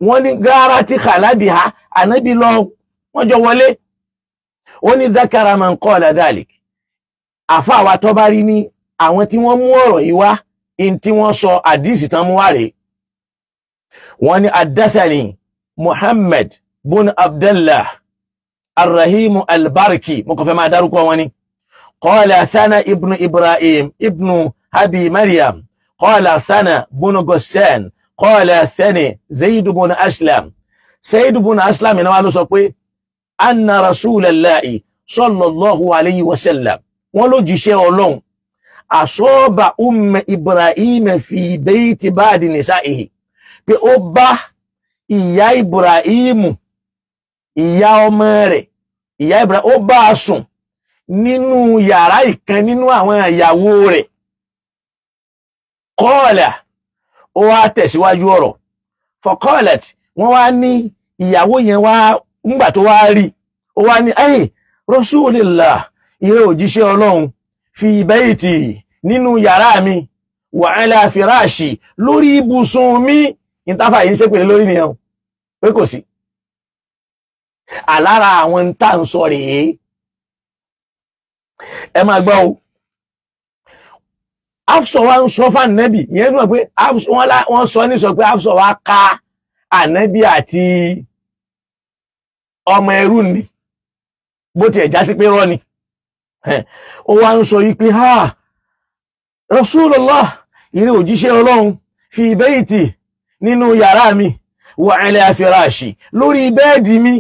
Wọ́n ní gharati khalabiha, Ànábì lọ wọ́n jọ wọlé. Wọ́n ní zakara man qala dhalik. Àfáà wa Tabari ní àwọn tí wọ́n mú ọ̀rọ̀ yìí wá in tí wọ́n sọ àdísì tán mú wá rèé. Wọ́n ní haddathani Muhammad bun Abdullah Ar-Rahim Al-Barki, mo kàn fẹ́ máa dárúkọ wọn ni. Qala thana ibnu Ibrahim ibnu Abi Maryam, qala thana bun Ghassan, qala thani Zayd bun Aslam. Zayd bun Aslam náà ló sọ pé anna Rasulallahi sallallahu alayhi wa sallam, wọ́n ló jíṣẹ́ Ọlọ́run, asaba Ibrahim fi bayti ba'di nisa'ihi, pé ó bá ìyá Ibrahim, ìyá ọmọ rẹ̀, ìyá Ibrahim ó bá a sùn nínú yàrá ìkan nínú àwọn ìyàwó rẹ̀. Qala, ó wá tẹ̀síwájú ọ̀rọ̀. Faqalat, wọ́n wá ní ìyàwó yẹn wá ńgbà tó wá rí, ó wá ní ay Rasulillah, ìrẹ́ òjíṣẹ́ Ọlọ́run, fi bayti nínú yàrá mi, wa ala firashi lórí ibùsùn mi. Ìtafà yìí ń ṣe pèlè lórí nìyẹn pé kò sí. Àlára àwọn ń tà ń sọ rèé. Ẹ máa gbọ́ o. Hafsa wa ń sọ fún Ànábì, ìyẹn tó mọ̀ pé wọ́n sọ ní sọ pé Hafsa wa ká ànábì àti ọmọ ẹrú ni bó tiẹ̀ já sí pé rọ́ ni ó wá ń sọ yìí pé ha Rasulullah ìrẹ́ òjíṣẹ́ Ọlọ́run fi bayti nínú yàrá mi wa ala firashi lórí bẹ́ẹ̀dì mi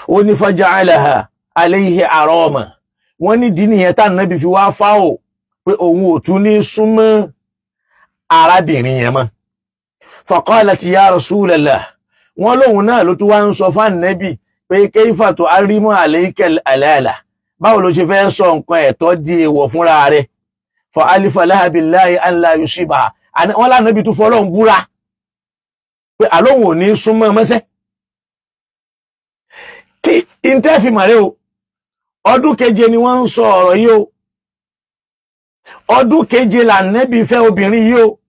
ó ní faja'alaha alayhi arama wọ́n ní dí nìyẹn tá ànábì fi wá fáwọ̀ pé òun ò tún ní súnmọ́ arábìnrin yẹn mọ́ faqalat ya Rasulallah wọ́n lóhun náà ló tún wá ń sọ fún ànábì pé kayfa tu'arrimu alayka al-halala báwo ló ṣe fẹ́ sọ nǹkan ẹ̀tọ́ di èèwọ̀ fúnra rẹ̀ fa alifa laha billahi an la yusibaha wọ́n lánàbì tún fọlọ́hun búra pé àlóhun ò ní súnmọ́ mọ́sẹ́ tí ìntẹ́fì màrẹ́ o ọdún keje ni wọ́n ń sọ ọ̀rọ̀ yìí o ọdún keje lànàbì fẹ́ obìnrin yìí o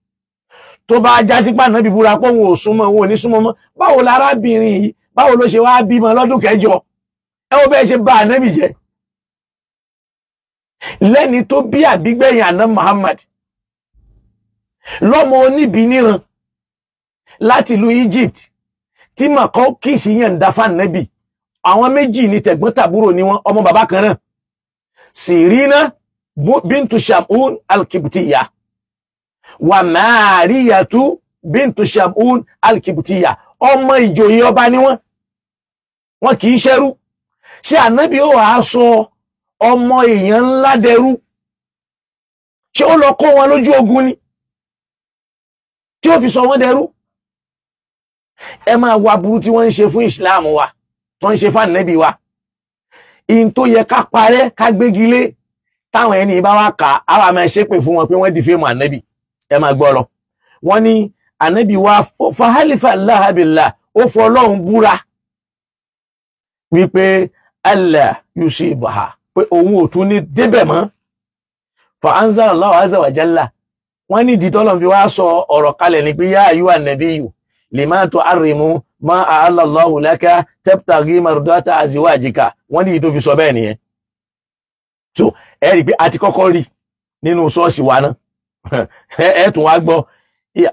tó bá jásí pé ànàbì búra pé òun ò súnmọ́ òun ò ní súnmọ́ mọ́ báwo lárábìnrin yìí báwo ló ṣe wá bímọ lọ́dún kẹjọ ẹ wo bẹ́ẹ̀ ṣe bà ànàbì jẹ́ lẹ́ni tó bí àbígbẹ̀yìn àná Muhammad lọ́mọ oníbi níran láti ìlú Egypt tí màkọ́ kìsì yẹn ń da fànàbì àwọn méjì ní tẹ̀gbọ́n tàbúrò ni wọ́n ọmọ bàbá kan náà Sirina bintu Shamun al-Kibtiyya wa Mariyatu bintu Shamun al-Kibtiyya ọmọ ìjòyè ọba ni wọ́n kì í ṣẹ́rú ṣé ànábì ó wàá sọ ọmọ èèyàn ńlá dẹrú ṣé ó lọ kó wọn lójú ogun ni tí ó fi sọ wọn dẹrú ẹ máa wo aburú tí wọ́n ń ṣe fún Islam wa tó ń ṣe fún ànábì wa in tó yẹ ká parẹ́ ká gbégi lé táwọn ẹni bá wá kà á wà máa ṣépè fún wọn pé wọ́n di fíìmù ànábì ẹ máa gbọ́ lọ wọ́n ní ànábì wa fahalifa Allah billah ó fọ Ọlọ́run búra wípé Allah yusibaha pé òun ò tún ní débẹ̀ mọ́ fa anzala Allahu azza wa jalla wọ́n ní dìtọ́lọ̀ fi wá sọ ọ̀rọ̀ kalẹ̀ ní pé yá ayyuha nabiyyu lima tu'arrimu ma ahalla Allahu laka tabtaghi mardata azwajika wọ́n ní ìtò fi sọ bẹ́ẹ̀ nìyẹn so ẹ rí pé a ti kọ́kọ́ rí nínú ṣọ́ọ̀ṣì wa náà ẹ tún wá gbọ́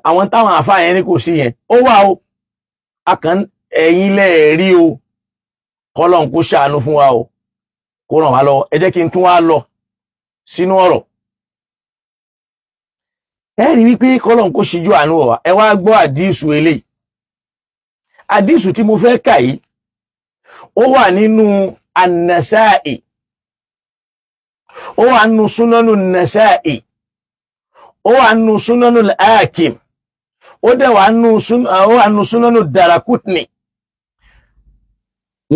àwọn táwọn àfáà yẹn ní kò sí yẹn ó wà o akàn ẹ̀yin lẹ́ẹ̀rí o kọ́lọ́n kó ṣàánú fún wa o kó ràn wá lọ́wọ́ ẹ jẹ́ kí n tún wá lọ sínú ọ̀rọ̀ ẹ rí wípé kọ́lọ́n kó ṣíjú àánú wa ẹ wá gbọ́ àdísù eléyìí àdísù tí mo fẹ́ kà yìí ó wà nínú an-Nasa'i ó wà nínú súnánù an-Nasa'i ó wà nínú súnánù al-Hakim ó dẹ̀ wà nínú súnánù Darakutni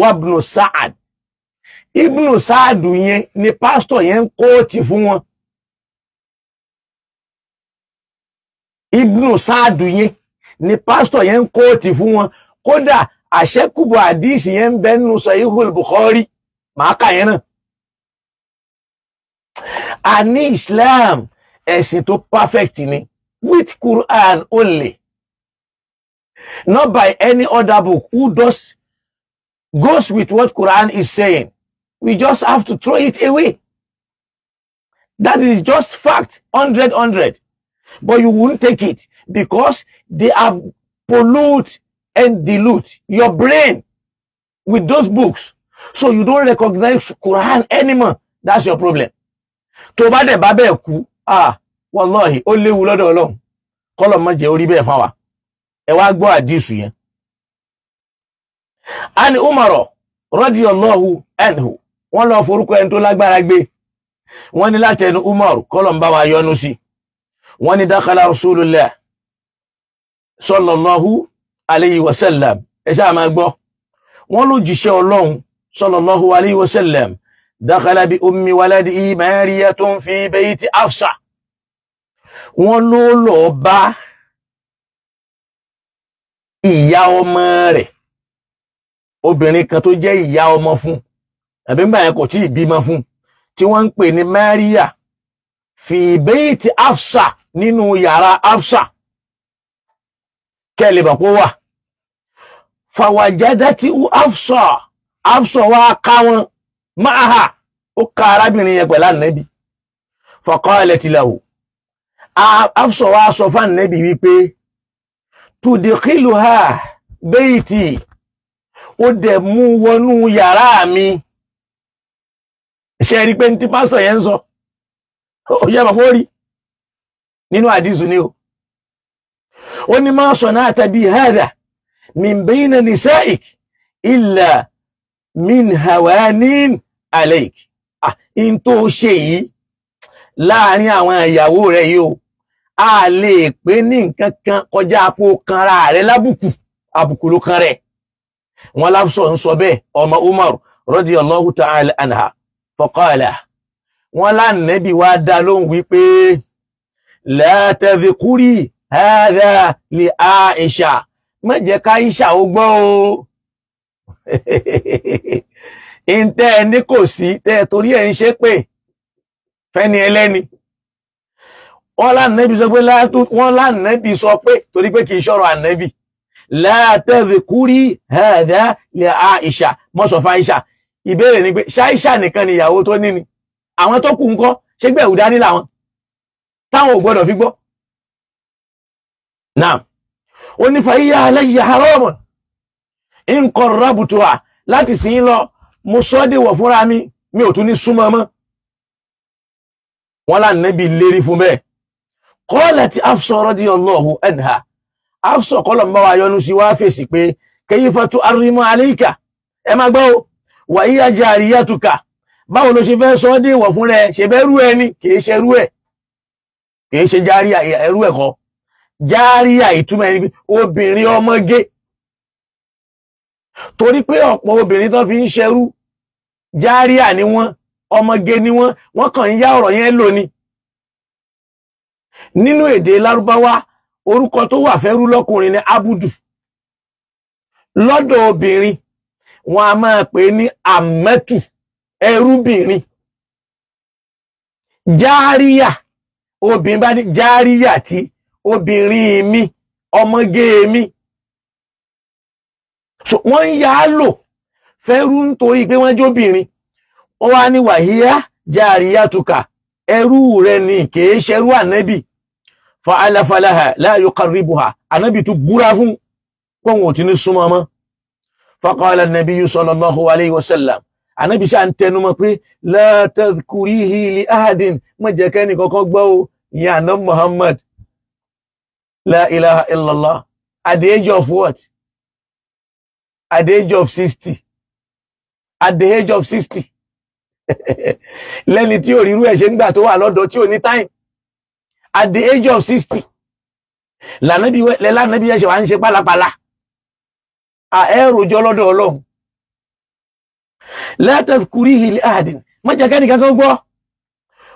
wa Ibn Sa'ad Ibn Sa'ad yẹn ni pásítọ̀ yẹn ń kóòtì fún wọn Ibn Sa'ad yẹn ni pásítọ̀ yẹn ń kóòtì fún wọn kódà àṣẹ́kùbọ̀ àdíìsì yẹn ń bẹ nínú Sahihul Bukhari màá kà yẹn náà a ní Islam ẹ̀sìn tó perfect ni with Quran only not by any other book who goes with what Quran is saying. We just have to throw it away. That is just fact, 100. But you won't take it because they have pollute and dilute your brain with those books. So you don't recognize Quran anymore. That's your problem. Tó bá dé bá bẹ́ẹ̀ kú, wallahi, ó léwu lọ́dọ̀ Ọlọ́run. Kọ́lọ̀ má jẹ́ orí bẹ́ẹ̀ fáwa. Ẹ wá gbọ́ àdísù yẹn. Ani Umar radiyallahu anhu wọ́n lọ forúkọ ẹni tó lágbára gbé wọ́n ní láti ẹnu Umar kọ́lọ̀ ń bá wa yọ́nú sí wọ́n ní dakhala Rasulullah sallallahu alayhi wa sallam ẹ ṣáà máa gbọ́ wọ́n ló jíṣẹ́ Ọlọ́run sallallahu alayhi wa sallam dakhala bi ummi waladihi Mariyatun fi bayti Hafsa wọ́n ló lọ bá ìyá ọmọ rẹ̀ obìnrin kan tó jẹ́ ìyá ọmọ fún àbí ńgbà yẹn kò tí ì bímọ fún tí wọ́n ń pè ní Maria fi bayti Hafsa nínú yàrá Hafsa kẹ́lẹ̀ bàpọ̀ wà fàwàjádátì Hafsa wá ká wọn máa ó ká arábìnrin yẹn pẹ̀lú Ànábì faqalat lahu Hafsa wá sọ fún Ànábì wípé tudkhiluha bayti ó dẹ̀ mú wọnú yàrá mi ṣe rí pé ní tí pásítọ̀ yẹn ń sọ ó yẹ bàbá ó rí nínú àdìsù ni ó ní ma sana'ta bi hadha min bayna nisa'ik illa min hawanin alayk in tó ṣe yìí láàrin àwọn ìyàwó rẹ̀ yìí ó a lè pè ní nǹkan kan kọjá àpò kanra rẹ̀ lábùkù àbùkù ló kan rẹ̀ wọn Hafsa ń sọ bẹ́ẹ̀ ọmọ Umar radiyallahu ta'ala anha faqala wọn lánàbí wá dá lóhùn wípé la tadhkuri hadha li Aisha má jẹ́ ká Aisha ó gbọ́ o ìntẹ́ ní kò sí tẹ́ torí ẹ̀ ń ṣe pé fẹ́ni ẹlẹ́ni wọ́n lánàbí sọ pé torí pé kìí ṣọ̀rọ̀ ànàbí la tadhkuri hadha li Aisha mọ́ sọ fún Aisha ìbéèrè ni pé ṣáìṣà nìkan ni ìyàwó tó ní ni àwọn tó kù ńkọ́ ṣé gbẹ̀wù dání làwọn táwọn ò gbọ́dọ̀ fi gbọ́ náà ó ní fa hiya alayya haramun in qarrabtuha láti sìn lọ mo sọ dèwọ̀ fúnra mi ò tún ní súnmọ́ mọ́ wọn lánàbí lérí fún bẹ́ẹ̀ qalat Hafsa radiyallahu anha Hafsa kọ́lọ̀ ń bá wa yọnu sí wá fèsì pé kayfa tu'arrimu alayka ẹ má gbọ́ wa hiya jariyatuka báwo ló ṣe fẹ́ sọ dèwọ̀ fún rẹ̀ ṣe bẹ́ rú ẹni kìí ṣe rú ẹ̀ kìí ṣe járíà ẹrú ẹ̀kọ́ járíà ìtumọ̀ ẹni obìnrin ọmọge torí pé ọ̀pọ̀ obìnrin tó fi ń ṣerú járíà ni wọ́n ọmọge ni wọ́n kàn ń yá ọ̀rọ̀ yẹn lò ní nínú èdè lárúbáwá orúkọ tó wà fẹ́rú lọ́kùnrin ni abudu lọ́dọ̀ obìnrin wọn a máa pè ní amẹ́tù ẹrúbìnrin járíà obìnrin bá ní járíà tí obìnrin mi ọmọge mi so wọ́n ń yá lò fẹ́rú nítorí pé wọ́n jóbìnrin ó wá ní wàhíyá jariyatuka ẹrú rẹ̀ ni kìí ṣẹrú ànábì fa alafalaha la yuqarribuha ànábì tún búra fún pọ́wọ́n tí ní súnmọ́ mọ́ faqala an-nabiyyu sallallahu alayhi wa sallam ànábì ṣá ń tẹnumọ́ pé la tadhkurihi li ahadin má jẹ́ kẹ́ni kankan gbọ́ o ìyá àná Muhammad la ilaha illallah at the age of what? At the age of 60. At the age of 60. Lẹ́ni tí ò rírú ẹ̀ ṣe ń gbà tó wà lọ́dọ̀ tí ò ní time. At the age of 60. Lánàbí ẹ̀ ṣe wá ń ṣe pálapàla. Ẹ̀rùjọ́ lọ́dọ̀ Ọlọ́run. La tadhkurihi li ahadin. Má jẹ́ kẹ́ni kankan gbọ́.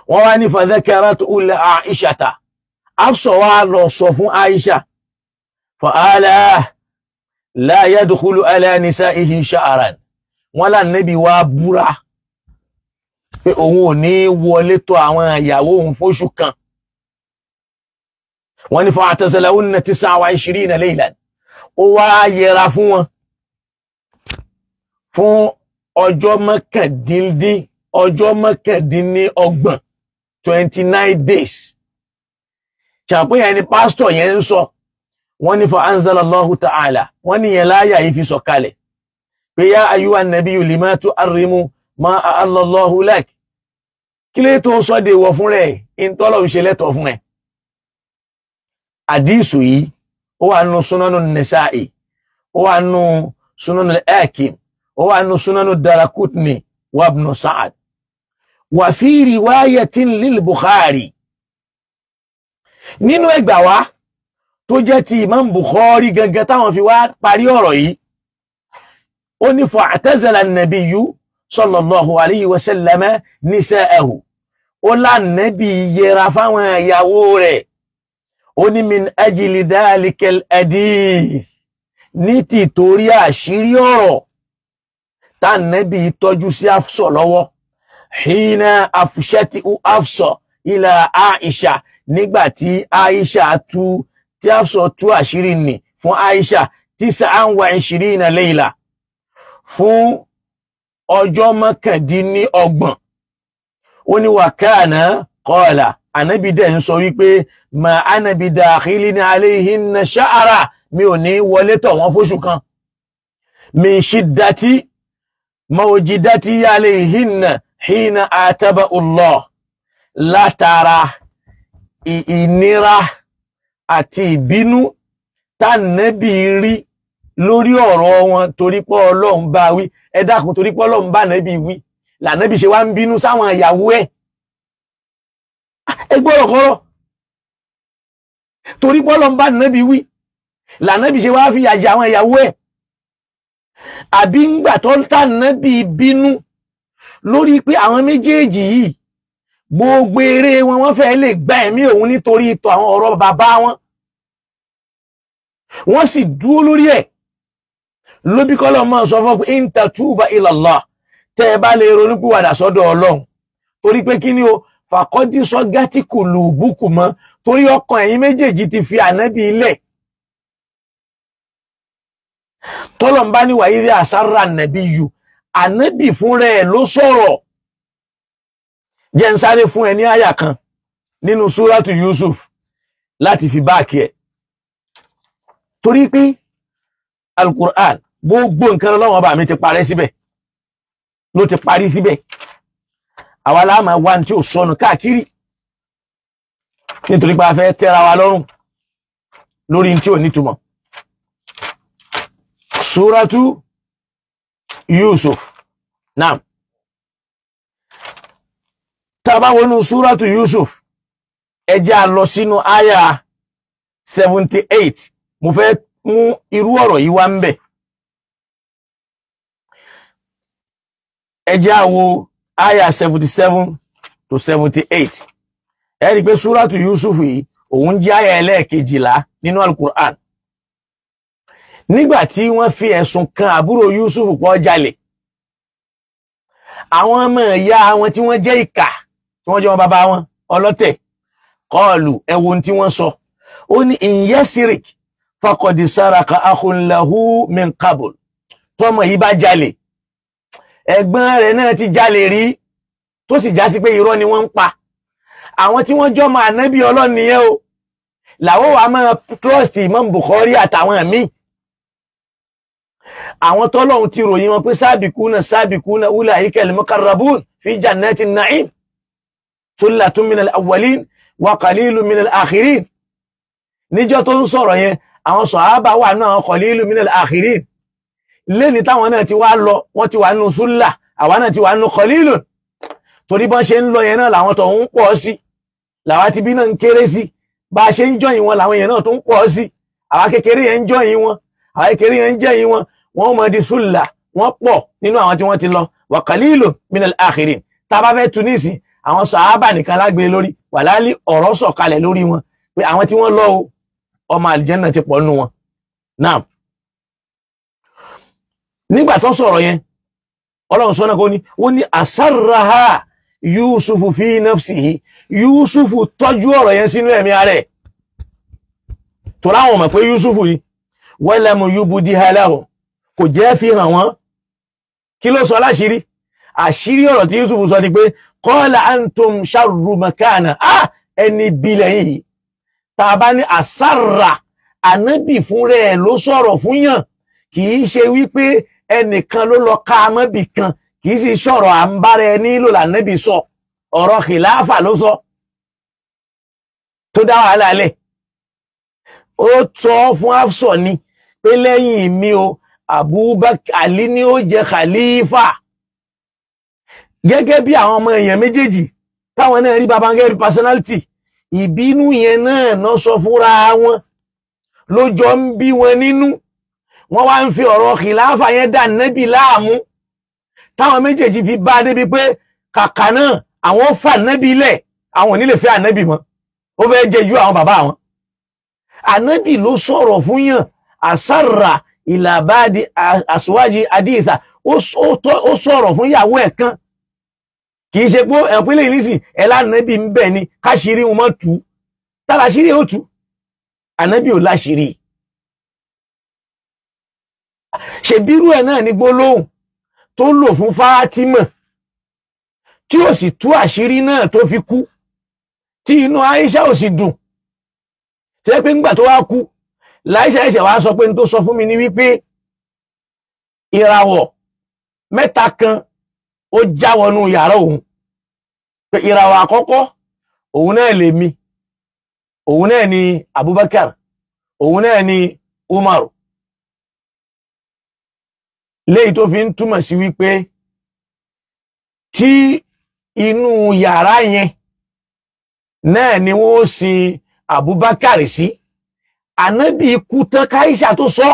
Wọ́n wá ní fadhakaratu li Aishata. Hafsa wá lọ sọ fún Aisha. Fa'ala la yadkhulu ala nisa'ihi sha'ran wọ́n lánàbí wá búra pé òun ò ní wọlé tọ̀ àwọn ìyàwó òun fóṣù kan wọ́n ní fa'tazalahunna 29 laylan ó wá yẹra fún wọn fún ọjọ́ mọ́kàndínlọ́gbọ̀n 29 days ṣàpéyàn ni pásítọ̀ yẹn ń sọ wọ́n ní fa anzalallahu ta'ala wọ́n ní yẹn láyà yìí fi sọ̀kalẹ̀ pé yá ayúwa nabiyyu lima tu'arrimu ma ahallallahu lak kí lè tó sọ de wọ fún rẹ̀ in tọ́lọ̀ ń ṣe lẹ́tọ̀ fún ẹ̀ àdísù yìí ó wà nù sunanu nisa'i ó wà nù sunanu al-hakim ó wà nù sunanu darakutni wa ibn sa'ad wa fi riwayatin lil bukhari nínú ẹgbà wá tó jẹ́ ti Imam Bukhari gangan táwọn fi wá parí ọ̀rọ̀ yìí ó ní fa'tazala an-nabiyyu sallallahu alayhi wa sallam nisa'ahu ó lánàbí yẹra fáwọn ìyàwó rẹ̀ ó ní min ajli dhalika al-hadith ní tìtorí àṣírí ọ̀rọ̀ tánàbí tọ́jú sí Hafsa lọ́wọ́ hina afshati Hafsa ila Aisha nígbàtí Aisha tí Hafsa tú àṣírí nì fún Aisha 29 layla fún ọjọ́ mọ́kàndínlọ́gbọ̀n ó ní wa kana qala ànábì dẹ̀ ń sọ wípé ma ana bidakhilin alayhinna sha'ra mi ò ní wọlé tọ̀ wọ́n fóṣù kan min shiddati mawjidati alayhinna hina ataba Allah látara ìnira àti ìbínú tánàbí rí lórí ọ̀rọ̀ wọn torí pé Ọlọ́run bá wí ẹ dákun torí pé Ọlọ́run bá nàbí wí lànàbí ṣe wá ń bínú sáwọn ìyàwó ẹ̀ ẹ gbọ́rọ̀ kọ́rọ̀ torí pé Ọlọ́run bá nàbí wí lànàbí ṣe wá fi yàjà àwọn ìyàwó ẹ̀ àbí ńgbà tó tánàbí bínú lórí pé àwọn méjèèjì yìí gbogbo eré wọn wọ́n fẹ́ lè gba ẹ̀mí òun nítorí ìtọ̀ àwọn ọ̀rọ̀ bàbá wọn wọ́n sì dúró lórí ẹ̀ lóbi kọ́lọ̀ máa sọ fún pé in tatuba ila Allah tẹ́ ẹ bá lè ronúpìwàdà sọ́dọ̀ Ọlọ́run torí pé kí ni o fàkọ́dí sọ́gátì kò lù búkù mọ́ torí ọkàn ẹ̀yin méjèèjì ti fi ànábì ilẹ̀ tọ́lọ̀ ń bá ní wàyí rí àsárà nàbí yù ànábì fúnra ẹ̀ ló sọ̀rọ̀ jẹ́ ń sáré fún ẹ ní àyà kan nínú súrátù Yusuf láti fi báàkì ẹ̀ torí pé Al-Qur'an gbogbo nǹkan Ọlọ́run ọba mi ti parẹ́ síbẹ̀ ló ti parí síbẹ̀ àwa la máa wá tí ò sọnù káàkiri nítorí pé a fẹ́ tẹ́ra wa lọ́rùn lórí tí ò nítumọ̀ súrátù Yusuf náà tàbá wọnú súrátù Yusuf ẹ jẹ́ á lọ sínú àyà 78 mo fẹ́ mú irú ọ̀rọ̀ yìí wá ń bẹ̀ ẹ jẹ́ á wo àyà 77 to 78 ẹ rí pé súrátù Yusuf yìí òun jẹ́ àyà ẹlẹ́ẹ̀kejìlá nínú Al-Qur'an nígbà tí wọ́n fi ẹ̀sùn kan àbúrò Yusuf pọ̀ jalè àwọn ọmọ ìyá wọn tí wọ́n jẹ́ ìkà tí wọ́n jẹ́ wọn bàbá wọn ọlọ́tẹ̀ kọlù ẹwọ́n tí wọ́n sọ ó ní in yasirik faqad saraka akhun lahu min qabl tọ́mọ yìí bá jalè ẹ̀gbọ́n rẹ̀ náà ti jalè rí tó sì já sí pé irọ́ ni wọ́n ń pa àwọn tí wọ́n jọ́ máa nábì Ọlọ́run nìyẹn o làwọn wà máa trust Imam Bukhari àtàwọn míì àwọn tọ́lọ́run ti ròyìn wọn pé sábìkúnà ulaika al-muqarrabun fi jannatin na'im sullatun minal awwalin wa qalilun minal akhirin níjọ́ tó ń sọ̀rọ̀ yẹn àwọn sàhábà wà náà qalilun minal akhirin lẹ́ni táwọn náà ti wá lọ wọ́n ti wà nínú súlà àwọn náà ti wà nínú qalilun torí bọ́n ṣe ń lọ yẹn náà làwọn tó ń pọ̀ sí làwọn ti bí náà ń kéré sí bá a ṣe ń jọyìn wọn làwọn yẹn náà tó ń pọ̀ sí àwọn kékeré yẹn ń jọyìn wọn àwọn kékeré yẹn ń jẹyìn wọn wọ́n mọ̀ di súlà wọ́n pọ̀ nínú àwọn tí wọ́n ti lọ wa qalilun minal akhirin tá bá fẹ́ tunisi àwọn sàhábà nìkan lágbé lórí wàlálí ọ̀rọ̀ sọ̀kalẹ̀ lórí wọn pé àwọn tí wọ́n lọ ọmọ àlìjẹ́nà ti pọ̀ nínú wọn náà nígbà tó sọ̀rọ̀ yẹn Ọlọ́run sọ́nà kó ní ó ní asarraha Yusufu fi nafsihi Yusufu tọ́jú ọ̀rọ̀ yẹn sínú ẹ̀mí rẹ̀ tó láwọn mọ̀ pé Yusufu yìí walam yubdiha lahu kò jẹ́ fi hàn wọ́n kí ló sọ láṣìírí àṣírí ọ̀rọ̀ tí Yusufu sọ ni pé qala antum sharru makana ẹni bílẹ̀ yìí tá bá ní asarra ànábì fún rẹ̀ ló sọ̀rọ̀ fún yàn kì í ṣe wípé ẹnìkan ló lọ ká mọ́bì kan kì í sì sọ̀rọ̀ à ń bára ẹni lò lànábì sọ ọ̀rọ̀ khilafa ló sọ tó dá wàhálà lẹ̀ ó tọ́ fún Hafsa ni pé lẹ́yìn mi o Abubakar Ali ni ó jẹ khalifa gẹ́gẹ́ bí àwọn ọmọ èèyàn méjèèjì táwọn náà rí babangẹ́rì personality ìbínú yẹn náà sọ fúnra wọn lójọ ń bí wọn nínú wọ́n wá ń fi ọ̀rọ̀ khilafa yẹn dà nẹ́bì láàmú táwọn méjèèjì fi bá débi pé kàkà náà àwọn fà nẹ́bì ilẹ̀ àwọn ò ní lè fẹ́ ànẹ́bì mọ́ ó fẹ́ jẹ ju àwọn bàbá àwọn ànẹ́bì ló sọ̀rọ̀ fún yàn àsárà ìlàbádi àsùwájì àdìsà ó sọ̀rọ̀ fún ìyàwó ẹ̀ kan kì í ṣe pé ẹ̀pínlẹ̀ ìlísìn ẹ̀lànẹ́bì ń bẹ̀ ni káṣírí wọn mọ́ tú tàlàṣírí ó tú ànẹ́bì ò láṣírí ṣèbírú ẹ̀ náà ní gbólóhùn tó lò fún Fátímà tí ó sì tú àṣírí náà tó fi kú tí inú Aisha ò sì dùn tí ẹ pé ńgbà tó wá kú láìṣẹ́ ẹ̀ṣẹ̀ wá sọ pé ní tó sọ fún mi ní wípé ìràwọ̀ mẹ́ta kan ó já wọnú yàrá òun, pé ìràwọ̀ àkọ́kọ́ òun náà lèmi, òun náà ni Abubakar, òun náà ni Umar, léyìí tó fi ń túmọ̀ sí wípé tí inú yàrá yẹn náà ni wọ́n sin Abubakar sí, ànábì ikú tán káìsà tó sọ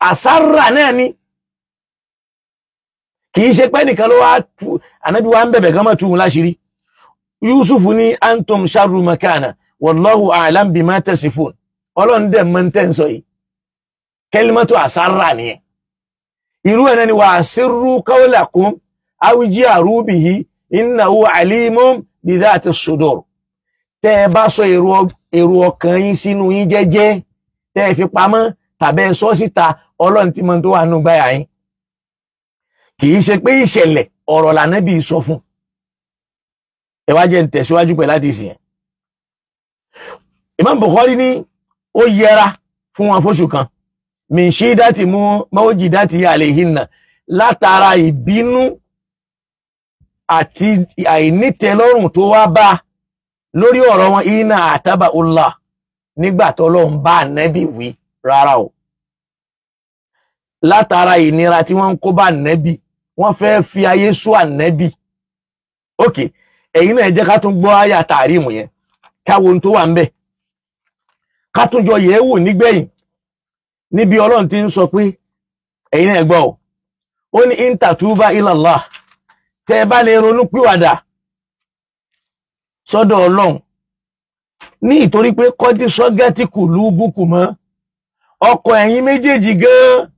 àsárà náà ni, kìí ṣe pé nìkan ló wá ànábì wa ń bẹ̀bẹ̀ gan mọ́ túhun láṣìírí. Yusuf ní antum sharru makana wallahu a'lam bima tasifun, ọlọ́run dẹ̀ mọ́ tẹ́ ń sọ yìí, kalimatu àsárà nìyẹn. irú ẹ̀ náà ni wa asirru qawlakum aw jaru bihi innahu alimun bi dhati sudur. Tẹ́ ẹ bá sọ èrò ọkàn yín sínú yín jẹ́jẹ́, tẹ́ ẹ fi pamọ́ tàbí ẹ sọ síta, ọlọ́run tí mọ̀ tó wà nù gbáyà yín. Kìí ṣe pé ìṣẹ̀lẹ̀ ọ̀rọ̀ l'Ànábì sọ fún. Ẹ wá jẹ́ ń tẹ̀síwájú pẹ̀lú àdìsí yẹn. Imam Bukhari ní ó yẹra fún wọn fóṣù kan min shidati mawjidati alayhinna, látara ìbínú àti àìnítẹ́lọ́rùn tó wá bá lórí ọ̀rọ̀ wọn. Iná àtàbà Allah, nígbà t'Ọlọ́run bá Ànábì wí rárá o, látara ìnira tí wọ́n ń kó bá Ànábì, wọ́n fẹ́ fi ayé sú Ànábì. Ok, ẹ̀yin náà jẹ́ ká tún gbọ́ àyà tàrímù yẹn, káwo tó wà ń bẹ̀, ká tún jọ yẹ̀ wò nígbẹ̀yìn níbi Ọlọ́run ti ń sọ pé ẹ̀yin náà gbọ́ ó ní in tatuba ila Allah, tẹ́ bá lè ronú pìwàdà sọ́dọ̀ Ọlọ́run, ní ìtorí pé kọ́dí sọ́gẹ́tì kùlú búkù mọ́, ọkọ̀ ẹ̀yin méjèèjì gan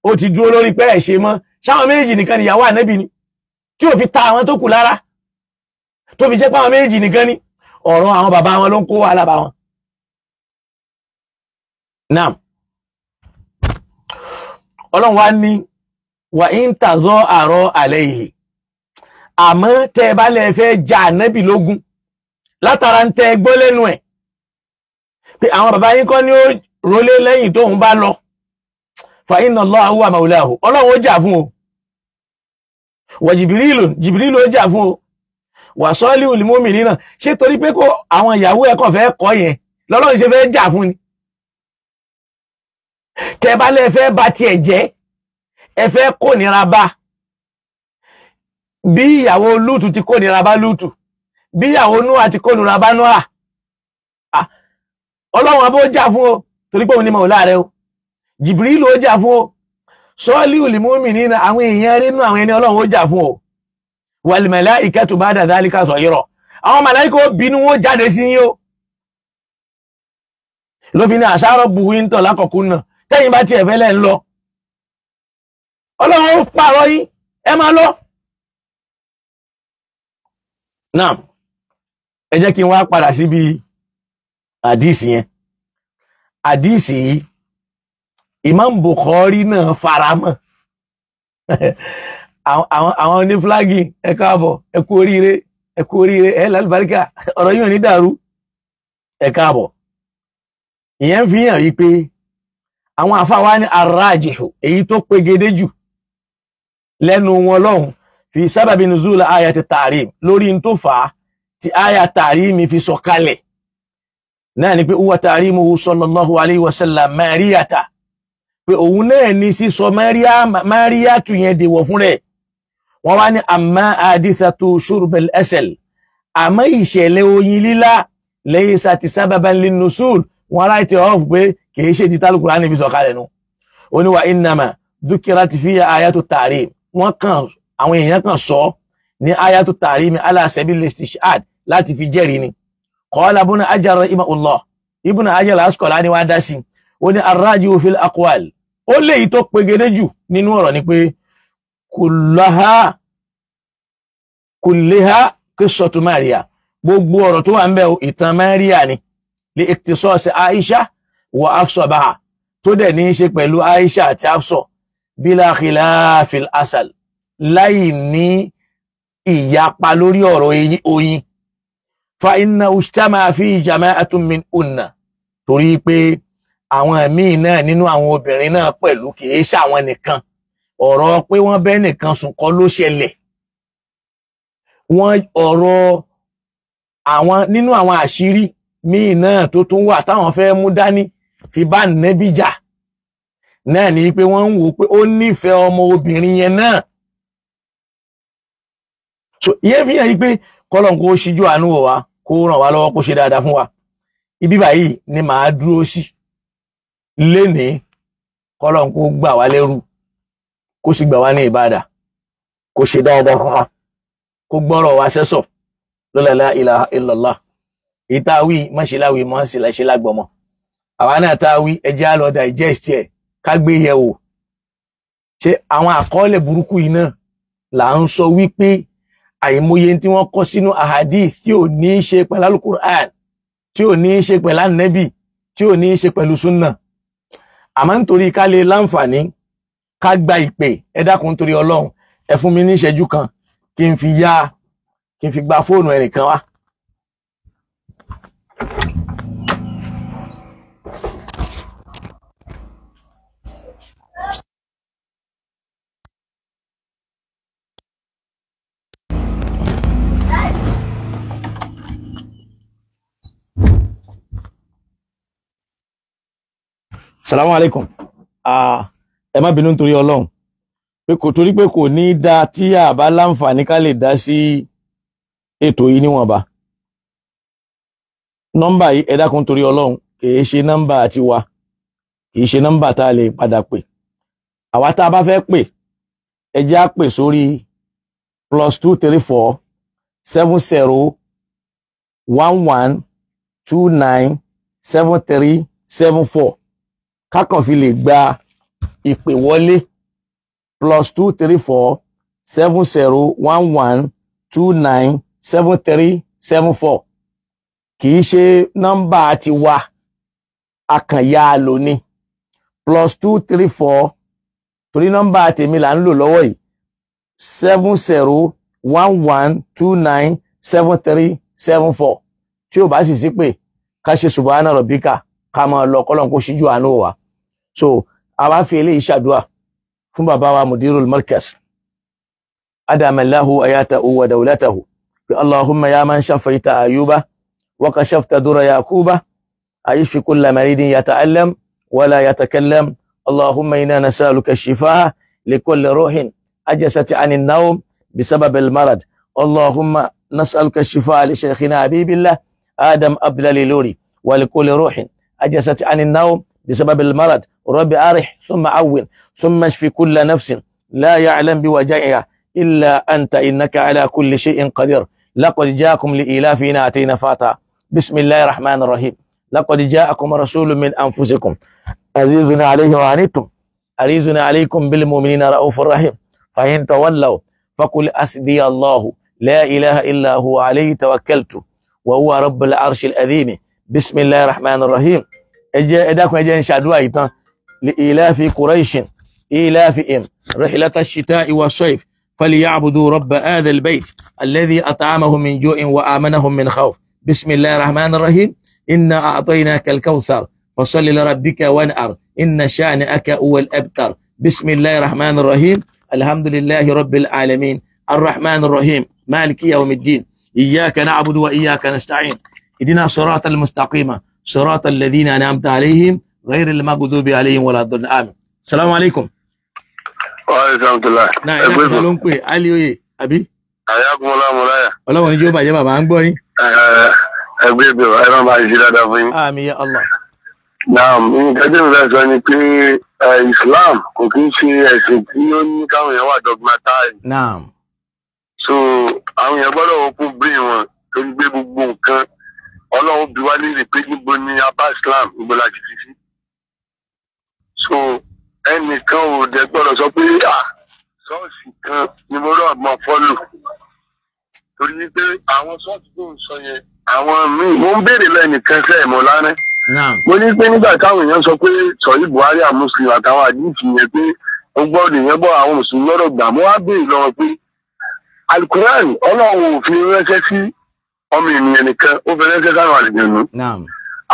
ó ti dúró lórí pé ẹ̀ ṣe mọ́. Ṣáwọn méjèèjì nìkan ni ìyàwó Ànábì ni, tí ò fi ta àwọn tó kù lára, tó fi jẹ́ pé àwọn méjèèjì nìkan ni, ọ̀rọ̀ àwọn bàbá wọn ló ń kó wàhálà bá wọn. Naam, Ọlọ́run wá ní wà in tazọ́ àrọ́ alayhi, àmọ́ tẹ́ bá lè fẹ́ ja Ànábì lógún látara ń tẹ́ gbọ́ lẹ́nu ẹ̀ pé àwọn bàbá yín kọ́ ni ó rólé lẹ́yìn tó ń bá lọ, fa inna Allaha huwa maulahu, Ọlọ́run ó jà fún o, wà Jibrilu ó jà fún o, wà salihul mu'minina. Ṣé torí pé kó àwọn ìyàwó ẹ̀kọ́ fẹ́ kọ́ yẹn lọ́lọ́run ṣe fẹ́ jà fún ni? Tẹ́ bá lè fẹ́ bá tiẹ̀ jẹ́, ẹ fẹ́ kó nira bá, bí ìyàwó Lútù ti kó nira bá Lútù, bí ìyàwó Núà ti kó nira bá Núà, Ọlọ́run abó jà fún o, torí pé òun ni màúlá rẹ o. Jibrilu ó jà fún o, salihul mu'minina, àwọn èèyàn rínú àwọn ẹni Ọlọ́run ó jà fún o. Wal malaikatu ba'da dhalika zahira, àwọn màláíkà ó bínú wọn jáde sí yín o. Ló fi ní àṣàrọ̀ buhu ń tọ̀ lákọ̀ọ́kún náà, tẹ́yìn bá tiẹ̀ fẹ́lẹ̀ ń lọ, Ọlọ́run ó pààrọ̀ yín, ẹ máa lọ. Náà, ẹ jẹ́ kí n wá padà síbi àdíìsì yẹn. Àdíìsì yìí Imam Bukhari náà faramọ́. Àwọn ní flagi, ẹ káàbọ̀, ẹ kú oríire, ẹ lálùbáríkà, ọ̀rọ̀ yìí ò ní dàrú, ẹ káàbọ̀. Ìyẹn fi hàn wípé àwọn àfáwá ní arrajihu, èyí tó pegedé jù lẹ́nu wọn lọ́hùn, fi sábàbí nuzul ayati tahrim, lórí n tó fà á tí aya tahrim fi sọ̀kalẹ̀ náà ni pé huwa tahrimuhu sallallahu alayhi wa sallam Mariyata, pé òun náà ní sísọ Mariyatu yẹn dèwọ̀ fún rẹ̀. Wọ́n wá ní amma hadithatu shurbal asal, àmọ́ ìṣẹ̀lẹ̀ oyin lílá laysat sababan linnusul, wọ́n ráìtì ọ̀f pé kìí ṣe di tálùkùrá níbi sọ̀kalẹ̀ nù. Ó ní wa innama dhukirat fiha ayatu tahrim, wọ́n kàn àwọn èèyàn kan sọ ní ayatu tahrim ala sabil istishhad, láti fi jẹ́rìí ni. Qala Ibn Hajar rahimahullah, Ibn Hajar al-Asqalani wá dá sí, ó ní arrajihu fil aqwal, ó léyìí tó pegedé jù nínú ọ̀rọ̀ ni pé kullaha qissatu Mariya, gbogbo ọ̀rọ̀ tó wà ń bẹ ìtàn Mariya ni, li ikhtisas Aisha wa Hafsa baha, tó dẹ̀ ní í ṣe pẹ̀lú Aisha àti Hafsa, bila khilafil asal, láì ní ìyapa lórí ọ̀rọ̀ oyin. Fa inna ijtama fi jama'atun min unna, torí pé àwọn míì náà nínú àwọn obìnrin náà pẹ̀lú kì í ṣàwọn nìkan ọ̀rọ̀ pé wọ́n bẹ́ nìkan sùn kọ́ ló ṣẹlẹ̀ wọ́n ọ̀rọ̀ àwọn nínú àwọn àṣírí míì náà tó tún wà táwọn fẹ́ mú dání fi bá Nábì jà náà ni pé wọ́n ń wò pé ó nífẹ̀ẹ́ ọmọ obìnrin yẹn náà so ìyẹn fi hàn yí pé kọ́lọ́n kó ṣíjú àánú wò wá kó ràn wá lọ́wọ́ kó ṣe dáadáa fún wa ibi báyìí ni màá dúró sí lénìí kọ́lọ́n kó gbà wá lẹ́rú kó sì gbà wá ní ìbádà kó ṣe dáadáa fún wa kó gbọ́rọ̀ wá sẹ́sọ̀ lọ́la la ilaha illallah ìtawí mọ́ṣíláwí mọ́ṣíláṣí lágbọ̀mọ́ àwa náà táwí ẹjẹ́ á lọ digest ẹ̀ ká gbé yẹ̀ wò ṣé àwọn àkọọ́lẹ̀ burúkú yìí náà là ń sọ wípé àìmọye tí wọ́n kọ sínú ahadith tí ò ní í ṣe pẹ̀lú alukur'an tí ò ní í ṣe pẹ̀lú anabi tí ò ní í ṣe pẹ̀lú sunna àmọ́ nítorí ká lè láǹfààní ká gba ìpè ẹ dákun nítorí Ọlọ́run ẹ fún mi ní ìṣẹ́jú kan kí n fi gba fóònù ẹnìkan wá. Salamu alaikum. Ẹ má bínú nítorí Ọlọ́run pé kò torí pé kò ní dá tí a bá láǹfààní ká lè dá sí ètò yìí níwọ̀nba. Nọ́mbà yìí ẹ dákun nítorí Ọlọ́run kìí ṣe nọ́mbà àti wa kìí ṣe nọ́mbà tá a lè padà pè. Àwa tá a bá fẹ́ pè ẹ jẹ́ á pè sórí +234 70 11 29 73 74 kákan fi lè gba ìpè wọlé +234 70 11 29 73 74 kìí ṣe nọ́mbà ti wa akànyà lóní +234 torí nọ́mbà tèmi là ń lò lọ́wọ́ yìí 70 11 29 73 74 tí ó bá sì sí pé ká ṣe subhana rabbika ká máa lọ kọ́lọ́n kó ṣíjú àánú wa so a bá fi eléyìí ṣàdúà fún bàbá wa mudirul markaz adamallahu ayatahu wa dawlatahu bi allahumma ya man shafaita ayuba wa kashafta dura yaquba ayishfi kulla maridin yata'allam wa la yatakallam allahumma inna nas'aluka ash-shifaa likulli ruhin ajasat 'ani an-nawm bisabab al-marad allahumma nas'aluka ash-shifaa li shaykhina habibillah adam abdulali lori wa likulli ruhin ajasat 'ani an-nawm بسبب المرض رب أرح ثم عون ثم اشف كل نفس لا يعلم بوجعها إلا أنت إنك على كل شيء قدير لقد جاءكم لإلافنا أتينا فاتا بسم الله الرحمن الرحيم لقد جاءكم رسول من أنفسكم عزيز عليه وعنتم عزيز عليكم بالمؤمنين رؤوف رحيم فإن تولوا فقل أسدي الله لا إله إلا هو عليه توكلت وهو رب العرش العظيم بسم الله الرحمن الرحيم ẹ dákun ẹ jẹ́ n ṣàdúà yìí tán لإلاف قريش إلافهم رحلة الشتاء والصيف فليعبدوا رب هذا البيت الذي أطعمهم من جوع وآمنهم من خوف بسم الله الرحمن الرحيم إنا أعطيناك الكوثر فصل لربك وانحر إن شانئك هو الأبتر بسم الله الرحمن الرحيم الحمد لله رب العالمين الرحمن الرحيم مالك يوم الدين إياك نعبد وإياك نستعين اهدنا الصراط المستقيم صراط الذين أنعمت عليهم غير المغضوب عليهم ولا الضالين آمين. السلام عليكم. wàhálà ìsàmùtòlá. náà ẹ dákun ló ń pè Ali Oye àbí. àyàkùnmọ́lá mọ́láyà. ọlọ́wọ́n ní jọba jẹ́ bàbá ń gbọ́ yín. ẹgbẹ́ ìbẹ̀rù ẹ máa bá ṣe dáadáa fún yín. àmín ya Allah. naam nǹkan tí mo fẹ́ sọ ni pé Islam kò kí ń ṣe ẹ̀sìn tí ó ní káwọn èèyàn wà dogmatized. naam. so àwọn èèyàn gbọ́dọ̀ wọ́n kún bí wọn tó ń gbé gbogbo nǹkan Ọlọ́run bí wá léèrè pé níbo ni abá Islam níbo la ti fi sí. so ẹnìkan ò dẹ̀ gbọ́dọ̀ sọ pé ṣọ́ọ̀ṣì kan ni mo rọ̀ mọ́ fọ́lù torí wípé àwọn ṣọ́ọ̀ṣì tó ń sọ yẹn àwọn míì mo ń béèrè lẹ́nìkan sẹ́ẹ̀ mọ́ lánàá. mo ní pé nígbà táwọn èèyàn sọ pé sọ̀yí Buhari àmúṣe àtàwọn àdìsí yẹn pé ó gbọ́dọ̀ yẹn bọ́ àwọn mùsùlùmí lọ́dọ̀ gbà mo wá béèrè lọ́wọ́ pé alukuran Ọlọ́run ò fi ránṣẹ́ sí ọmọ ènìyàn nìkan ó fi ránṣẹ́ sáwọn àlùjànnú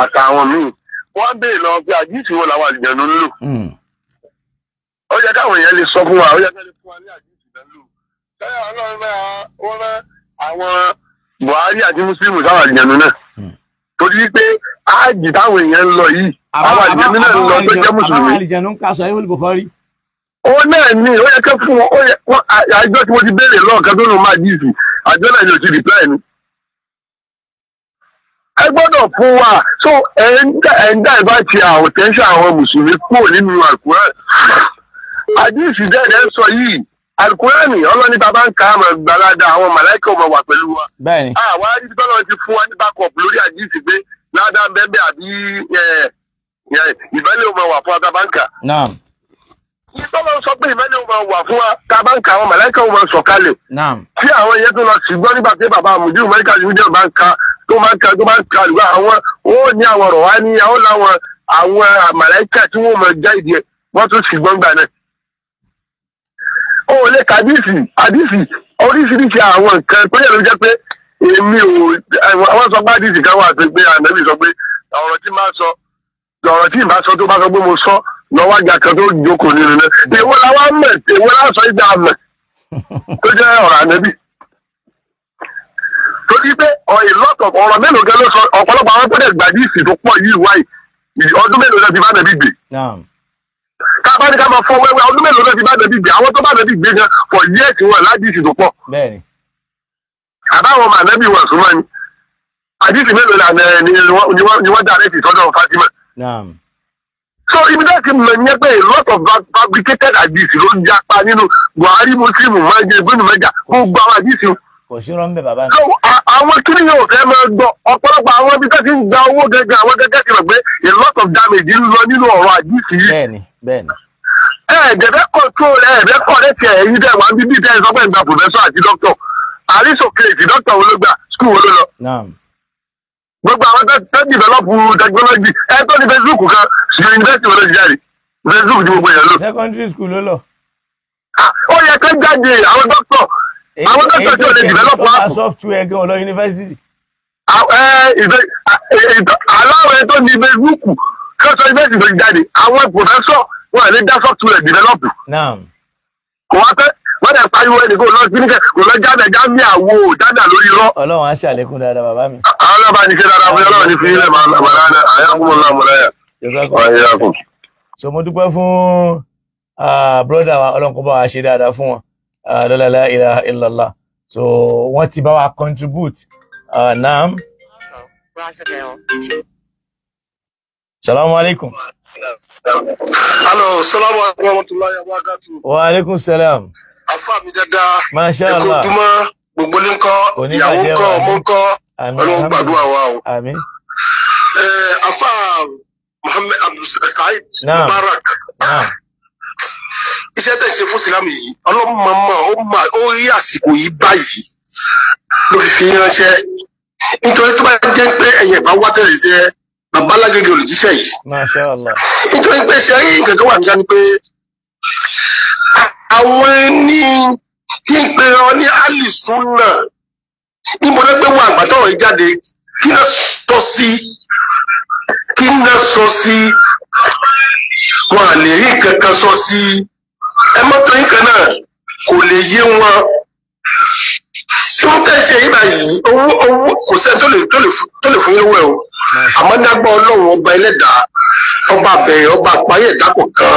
àtàwọn míì wọ́n béèrè lọ pé àdìsí wo làwọn àlùjànnú ń lò. Ó yẹ káwọn èèyàn lè sọ fún wa, ó yẹ ká lè fún wa ní àdìsí náà lò. Lẹ́yìn ọlọ́run náà wọ́n rán àwọn Buhari àti Muslim sáwọn àlùjànnú náà. Torí pé áàjì táwọn èèyàn ń lọ yìí, àwọn àlùjànnú náà ń lọ tó jẹ́ Mùsùlùmí. Àwọn àlùjànnú ń ka Sahih Bukhari. Ó náà ní ó yẹ ká fún wọn, àjọ tí mo ti béèrè lọ́ọ̀kan tó lò máa dìísì, àjọ náà ni ò ti reply ni. Ẹ gbọ́dọ̀ fún wa, so ẹ̀ńdá ìbá ti àwọn tẹ́ńṣà àwọn Mùsùlùmí kúrò nínú Al-Qur'an. Àdìísì dẹ́ẹ̀dẹ́ sọ yìí, Al-Qur'an ọlọ́ni bàbá ń ka àmọ̀ gbàládà àwọn màláìkà ọmọ wà pẹ̀lú wa. Bẹ́ẹ̀ni. Àwọn àdìsí tọ́lọ́ ti fún wa ní backup lórí àdìísì pé ládàá bẹ́ẹ̀ àbí ìbẹ́lẹ̀ ọmọ wà fún Atabáńkà. Naam. Ìtọ́lọ́ sọ pé ìmẹ́lẹ̀ ọmọ wà fún wa Atabáńkà àwọn màláìkà ọmọ sọ̀kalẹ̀. Naam. Tí àwọn ìyẹn tó lọ sí gbọ́ nígbà pé bàbá àmùdí mẹ́ríkà ní ìjọba bá ń ka tó máa ń ka lùgbà àwọn ó ní àwọn ọ̀rọ̀ wá ní àwọn làwọn àwọn màláìkà tí wọ́n mọ̀ já ìdí ẹ̀ wọ́n tún sì gbọ́ngbà náà. Ó lè ka àdìsí oríṣiríṣi àwọn nǹkan tó yẹ ló jẹ́ pé èmi ò àwọn sọ pé àdìsí kan wà pé ànábì sọ pé ọ̀rọ̀ tí máa sọ ọ̀rọ̀ tí ìbá sọ tó bá sọ pé mo sọ lọ́wọ́ àjà kan tó jókòó nínú náà. Èwo la wá mọ̀ èwo la sọ ìgbà mọ̀ tó jẹ́ ọ̀rọ̀ ànábì. Torí pé ìlọ́tọ̀ ọ̀rọ̀ mélòó gan ló sọ ọ̀pọ̀lọpọ̀ àwọn tó dẹ̀ gbàdíìsì tó pọ̀ yìí wáyé ọdún mélòó náà ti bá nàbí gbé. Ká bá ní ká máa fọ wẹ́wẹ́ ọdún mélòó náà ti bá nàbí gbé àwọn tó bá nàbí gbé gan pọ̀ yẹ́ tí wọ́n ládìsì tó pọ̀. Àbáwọn ọmọ ànábì wọn súnmọ́ ni àdìsì mélòó ni wọ́n dàrẹ́ sí sọ́dọ̀ Fatima. So ibi náà ti mọ̀ ní pé a lot of fabricated àdìsì ló ń japa nínú Buhari Muslim mọ́jẹ ìgbónú mẹ́jà gbogbo àwọn àdìsì. Kò sí rọ́ńbẹ́ bàbá mi. Àwọn kíni yóò fẹ́ máa gbọ́ ọ̀pọ̀lọpọ̀ àwọn ibi tó ti ń gba owó gẹ́gẹ́ àwọn gẹ́gẹ́ ti rẹ̀ pé a lot of damage ń lọ nínú ọ̀rọ̀ àdìsí yìí. Bẹ́ẹ̀ni. Ẹ̀ẹ́dẹ̀fẹ́ control ẹ̀ẹ́dẹ́kọ̀ọ́rẹ́tì ẹ̀yìn tẹ̀ wá bíbí tẹ̀ sọ pé ìgbà professor àti doctor àrísòkèèjì doctor wo ló gbà school wo ló lọ. Gbogbo àwọn tó develop technology tó ní Facebook kan university wo ló ti jáde Facebook ti gbogbo èèyàn lò. Secondary school ló lọ. Ó yẹ kó jáde àwọn doctor. Àwọn dọ́kítà tí ò lè develop wá. Software gan lọ university. Aláwọ̀ tó ní Facebook kọ́sọ̀ university tó jáde àwọn professor wọn lè dá software develop. Kò wá pẹ́ wọ́n dẹ̀ pariwo ẹni kò lọ sí níkẹ́ kò lọ jáde àwo jáde lórí irọ́. Ọlọ́run á ṣàlékún dáadáa bàbá mi. Àwọn ọlọ́ba ní ṣe dáadáa fún Ọlọ́run ní fi ilẹ̀ màláyà àyàkùnmọ̀ lámùláyà. So mo dúpẹ́ fún brother wa Ọlọ́run kó bá wa ṣe dáadáa fún wọn. La ilaha illallah. So wọ́n ti bá wa contribute. Naam. Salamu alaikum. Hello, salamu alaikum warahmatullahi wabarakatuh. Wa alaikum salam. Afa mi dáadáa. Masha Allah. Ẹ kú ojúmọ́, gbogbo ní ńkọ́, ìyàwó ńkọ́, ọmọ ńkọ́, Ọlọ́run gbàdúrà wa o. Àmín. Afa Muhammad Abdul Said Mubarak. Iṣẹ́ tẹ̀ ṣe fún Sílámù yìí, ọlọ́mọ ó rí àsìkò yìí báyìí ló fi ránṣẹ́. Nítorí tó bá jẹ́ pé ẹ̀yẹ̀ bá wá tẹ̀lé ṣe bàbá alágége olùjíṣẹ́ yìí. Masha Allah. Nítorí pé ṣe rí nǹkan kan wà nígbà ni pé àwọn ẹni tí ń pe ọ ní Alìsúnà níbo ló gbé wọn àgbàtọ̀ rẹ̀ jáde kí náà sọ sí wọn à lè rí kankan sọ sí ẹ mọ́tò yín kan náà kò lè yé wọn. Tó ń tẹ̀sẹ̀ yìí báyìí owó kò sẹ́ni tó lè fún yín owó ẹ̀ o. Àmọ́ dágbà Ọlọ́run ọba ẹlẹ́dàá ọba àbẹ̀yẹ ọba àpáyé ẹ̀dá kọ̀ọ̀kan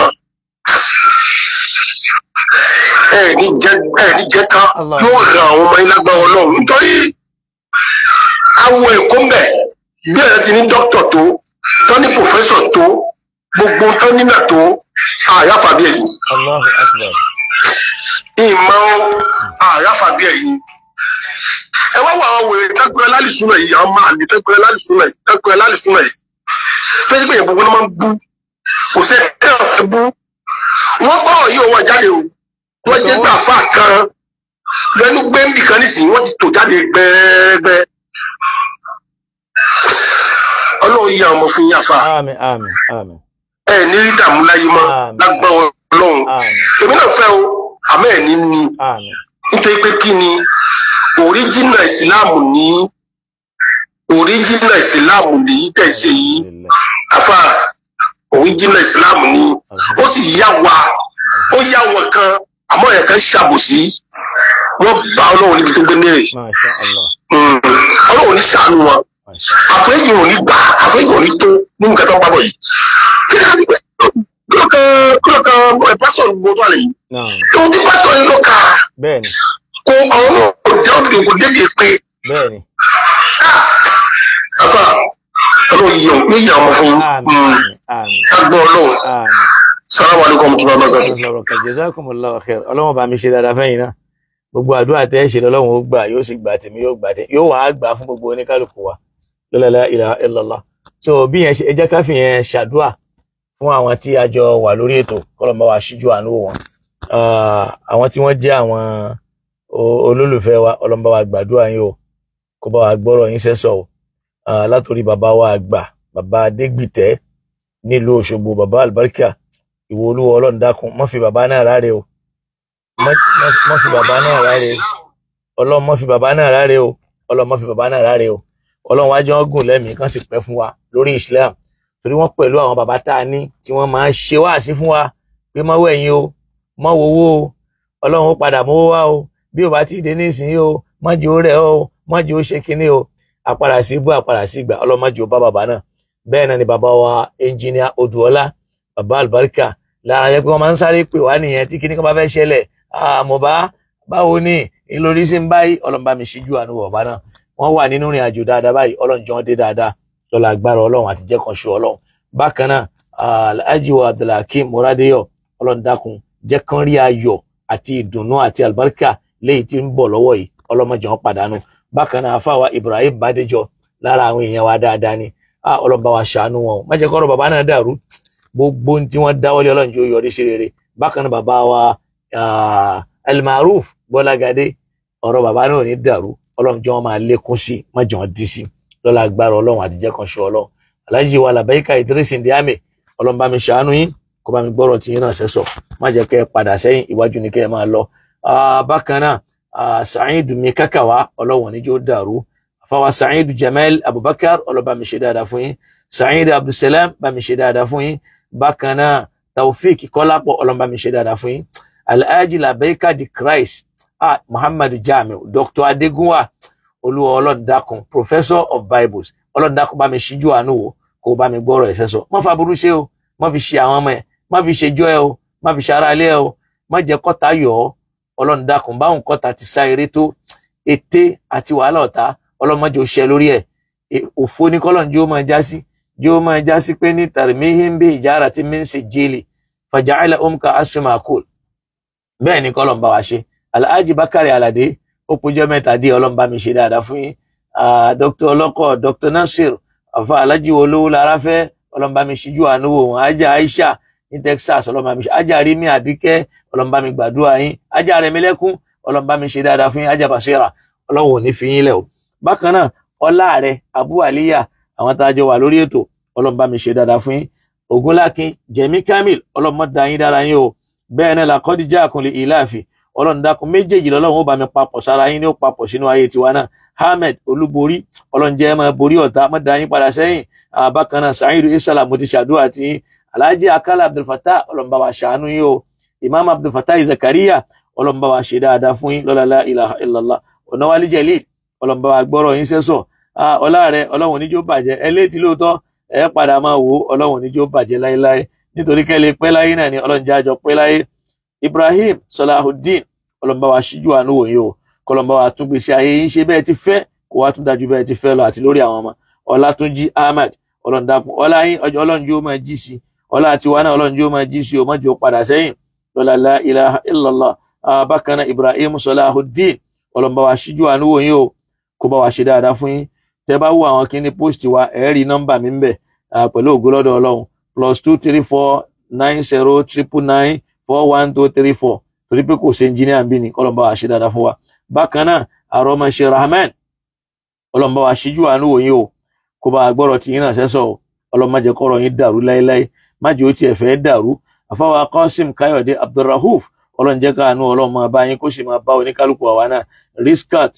ẹ̀ẹ́dì jẹ́ tán yóò ran àwọn ọmọ ilágbá Ọlọ́run nítorí àwọn ẹ̀kọ́ ń bẹ̀ bí ẹ̀rẹ́ ti ní dókítà tó tán ní pòfẹ́sọ̀ tó gbogbo tán nínà tó àyàfàbí ẹ̀yìn. Allahu Akbar. Ìmọ̀ àyàfàbí ẹ̀yìn. Ẹ wá wà àwọn wèrè tẹ́gbẹ̀rẹ́ lálìsúnà yìí àwọn máa ní tẹ́gbẹ̀rẹ́ lálìsúnà yìí tó ti pé ìbùkún ló máa ń bú kò sí ẹ̀ka ọ̀fẹ́ bú. Wọ́n bọ̀ yóò wọ́n jáde o wọ́n jẹ́ gbà fà kan lẹ́nu gbé nìkan nísìnyí wọ́n ti tò jáde gbẹ́ẹ́gbẹ́. Ọlọ́run yí àwọn ọmọ fún yín àfà. Àmín àmín àmín. Ẹ ní rí dààmú láyé mọ́ lágbá Ọlọ́run. Èmi náà fẹ́ o àmọ́ ẹ̀ ní ní. Nítorí pé kí ni oríjìnà ìsìláàmù ní tẹ̀sẹ̀ yìí àfa original Islam ni ó sì yá wa ó yá wọn kan àmọ́ ẹ̀ kan ṣàbòsí wọ́n bá Ọlọ́run níbi tó gbé ní rè Ọlọ́run ní ṣàánú wọn àforíjì ò ní gbà àforíjì ò ní tó nínú kẹta ń bá bọ̀ yìí kí ni a ti pẹ́ kílọ̀kan pásítọ̀ gbogbo àlẹ́ yìí ohun tí pásítọ̀ yìí ló ka kó àwọn náà kò jẹ́ òbí kò dédé pé àfa Ọlọ́run yìí yà ọmọ fún ṣàgbọ́ Ọlọ́run. Assalamu alaikum tó bá bá gbàgbé. Jazakumullahu khair. Ọlọ́run bá mi ṣe dáadáa fẹ́yìn náà. Gbogbo àdúrà tẹ́ ṣe lọ́lọ́run ó gbà yóò sì gbà tèmi yóò gbà tẹ́ yóò wá gbà fún gbogbo oníkálukú wa. La ilaha illallah. So bí yẹn ṣe ẹ jẹ́ ká fi yẹn ṣàdúà fún àwọn tí a jọ wà lórí ètò kọ́lọ́n bá wa ṣíjú àánú wọn. Àwọn tí wọ́n jẹ́ àwọn olólùfẹ́ wa Ọlọ́run bá wa gbàdúrà yín o. Kó bá wa gbọ́rọ̀ yín sẹ́sọ̀ o. Látòrí bàbá wa àgbà, bàbá Adégbìtẹ́ nílùú Òṣogbo, bàbá Àlùbáríkà. Ìwọ Olúwa Ọlọ́run dákun má fi bàbá náà ráre o má fi bàbá náà ráre Ọlọ́run má fi bàbá náà ráre o Ọlọ́run má fi bàbá náà ráre o Ọlọ́run wá jẹ́ wọ́n gùn lẹ́mìí kan sì pẹ́ fún wa lórí Islam torí wọ́n pẹ̀lú àwọn bàbá tá a ní tí wọ́n máa ń ṣe wáàsí fún wa pé má wẹ̀yìn o má wowó o Ọlọ́run ó padà mówó wá o bí o bá ti dé nísìnyí o má jẹ́ ó rẹ̀ o má jẹ́ ó ṣe kinní o àpàrà sí ibú àpàrà sí ìgbà Ọlọ́run má jẹ́ ó bá bàbá náà bẹ́ẹ̀ náà ni bàbá wa ẹnjìníà Odùọlá bàbá Àlùbáríkà lára yẹ pé wọ́n máa ń sáré pè wá nìyẹn tí kíní kan bá fẹ́ ṣẹlẹ̀ àmọ̀bá báwo ni ìlórí sí ń báyìí Ọlọ́run bá mi ṣíjú àánú bàbá náà wọ́n wà nínú ìrìn àjò dáadáa báyìí Ọlọ́run jọ dé dáadáa lọ́la agbára Ọlọ́run àti jẹ́ kan ṣe Ọlọ́run bákan náà Alhaji wa Abdulhakeem Moradeyo Ọlọ́run dákun jẹ́ kán rí ayọ̀ àti ìdùnnú àti àlùbáríkà léyìí tí ń bọ̀ lọ́wọ́ yìí Ọlọ́run jọ pàdánù bákan náà àfáwà Ibrahim Bádéjọ lára àwọn èèyàn wa dáadáa ni Ọlọ́run bá wa ṣàánú wọn má jẹ́ kọ́rọ̀ bàbá náà dàrú gbogbo tí wọ́n dáwọ́lé Ọlọ́run jẹ́ ó yọrí sí rere bákan náà bàbá wa Al-Maruf Bọ́lágadé ọ̀rọ̀ bàbá náà ò ní dàrú Ọlọ́run jẹ́ wọ́n máa lékún sí má jẹ́ wọ́n dín sí lọ́la agbára Ọlọ́run àtijẹ́ kan ṣe Ọlọ́run Alhaji wa Labaika Idris Ndiame Ọlọ́run bá mi ṣàánú yín kó bá mi gbọ́rọ̀ tí yín náà sẹ́sọ̀ má jẹ́ kẹ́ padà sẹ́yìn iwájú ni kẹ́ máa lọ bákan náà Saheed mi Kakawa Ọlọ́run ní jẹ́ ó dàrú àfáwà Saheed Jamal Abubakar Ọlọ́run bá mi ṣe dáadáa fún yín Saheed Abdulsalam bá mi ṣe dáadáa fún yín bákan náà Taofik Kọ́lápọ̀ Ọlọ́run bá mi ṣe dáadáa fún yín Alhaji Labaika di Christ Muhammadu Jamiu Dr. Adegunwa Olúwa Ọlọ́run dákun Professor of Bibles Ọlọ́run dákun bá mi ṣíjú àánú wò kó bá mi gbọ́rọ̀ ẹ̀sẹ̀ sọ má fa burú ṣe o má fi ṣe àwọn ọmọ ẹ̀ má fi ṣe jọ́ ẹ o má fi ṣe ara ilé ẹ o má jẹ́ kọ́ta yọ̀ ọ́ Ọlọ́run dákun báwọn kọ́ta ti sá eré tó ète àti wàhálà ọ̀tá Ọlọ́run má jẹ́ ó ṣẹ lórí ẹ̀ òfo ní kọ́lọ́run jẹ́ ó máa já sí yóò máa já sí pé ní tarmihim bi hijarati min sijili faja'ala umka asmakul bẹ́ẹ̀ ni kọ́lọ́n bá wa ṣe Alhaji Bakari Alade ó péjọ mẹ́ta dé Ọlọ́run bá mi ṣe dáadáa fún yín Dr. Ọlọ́kọ̀ Dr. Nasir afa Alhaji olówó lára fẹ́ Ọlọ́run bá mi ṣíjú àánú wò wọn Ajá Aisha ní Texas Ọlọ́run bá mi ṣe Ajá Rimi Àbíkẹ́ Ọlọ́run bá mi gbàdúrà yín Ajá Rẹ̀mílẹ́kún Ọlọ́run bá mi ṣe dáadáa fún yín Ajá Basira Ọlọ́run ò ní fi yín lẹ̀ o bákan náà ọlá rẹ̀ Abu Aliya àwọn tá a jọ wà lórí ètò Ọlọ́run bá mi ṣe dáadáa fún yín Ògúnlákin Jẹ̀mí Kamil Ọlọ́run má dá yín dára yín o bẹ́ẹ̀ náà làkọ́díjà àkùnlé ìláàfin Ọlọ́run dákun méjèèjì lọ́lọ́run ó bá mi papọ̀ sára yín ní ó papọ̀ sínú ayé tiwa náà Ahmed Olúborí Ọlọ́run jẹ́ máa borí ọ̀tá má dá yín padà sẹ́yìn bákan náà Saheed Isala mo ti ṣàdúrà tí Alhaji Akala Abdulfatah Ọlọ́run bá wa ṣàánú yín o Imam Abdulfatah Zakaria Ọlọ́run bá wa ṣe dáadáa fún yín lọ́la la ilaha illallah Ọ̀nàwálí Jalil Ọlọ́run bá wa gbọ́rọ̀ yín sẹ́sọ̀ ọlá rẹ̀ Ọlọ́run níjó bàjẹ́ ẹlẹ́tì lóòótọ́ ẹ padà máa wò Ọlọ́run níjó bàjẹ́ láéláé nítorí kẹ́lẹ́ pẹ́ láyé náà ni Ọlọ́run jájọ pẹ́ láyé Ibrahim Salahuddin Ọlọ́run bá wa ṣíjú àánú wò yín o kọlọ́n bá wa tún gbèsè ayé yín ṣe bẹ́ẹ̀ ti fẹ́ kó wá tún dájú bẹ́ẹ̀ ti fẹ́ lọ àti lórí àwọn ọmọ Ọlátúnjí Ahmad Ọlọ́run dákun ọlá yín Ọlọ́run jó máa jí sí ọlá tiwa náà Ọlọ́run jó máa jí sí o má jẹ́ ó padà sẹ́yìn lọ́la la ilaha illallah bákan náà Ibrahim Salahuddin Ọlọ́run bá wa ṣíjú àánú wò yín o kó bá wa ṣe dáadáa fún yín tẹ́ bá wo àwọn kíní post wa ẹ rí nọ́mbà mi ńbẹ̀ pẹ̀lú ògo lọ́dọ̀ Ọlọ́run +234 90 999 torí pé kò sí engineer bí ni Ọlọ́run bá wa ṣe dáadáa fún wa bákan náà àrọ́mọṣẹ́ Rahman Ọlọ́run bá wa ṣíjú àánú wò yín o kó bá gbọ́rọ̀ tí yín náà sẹ́sọ̀ o Ọlọ́run má jẹ́ kọ́rọ̀ yín dàrú láéláé má jẹ́ ó tiẹ̀ fẹ́ dàrú àfáwà Qasim Káyọ̀dé Abdulrahuf Ọlọ́run jẹ́ káàánú Ọlọ́run máa bá yín kó sì máa bá oníkálukú àwa náà Riskat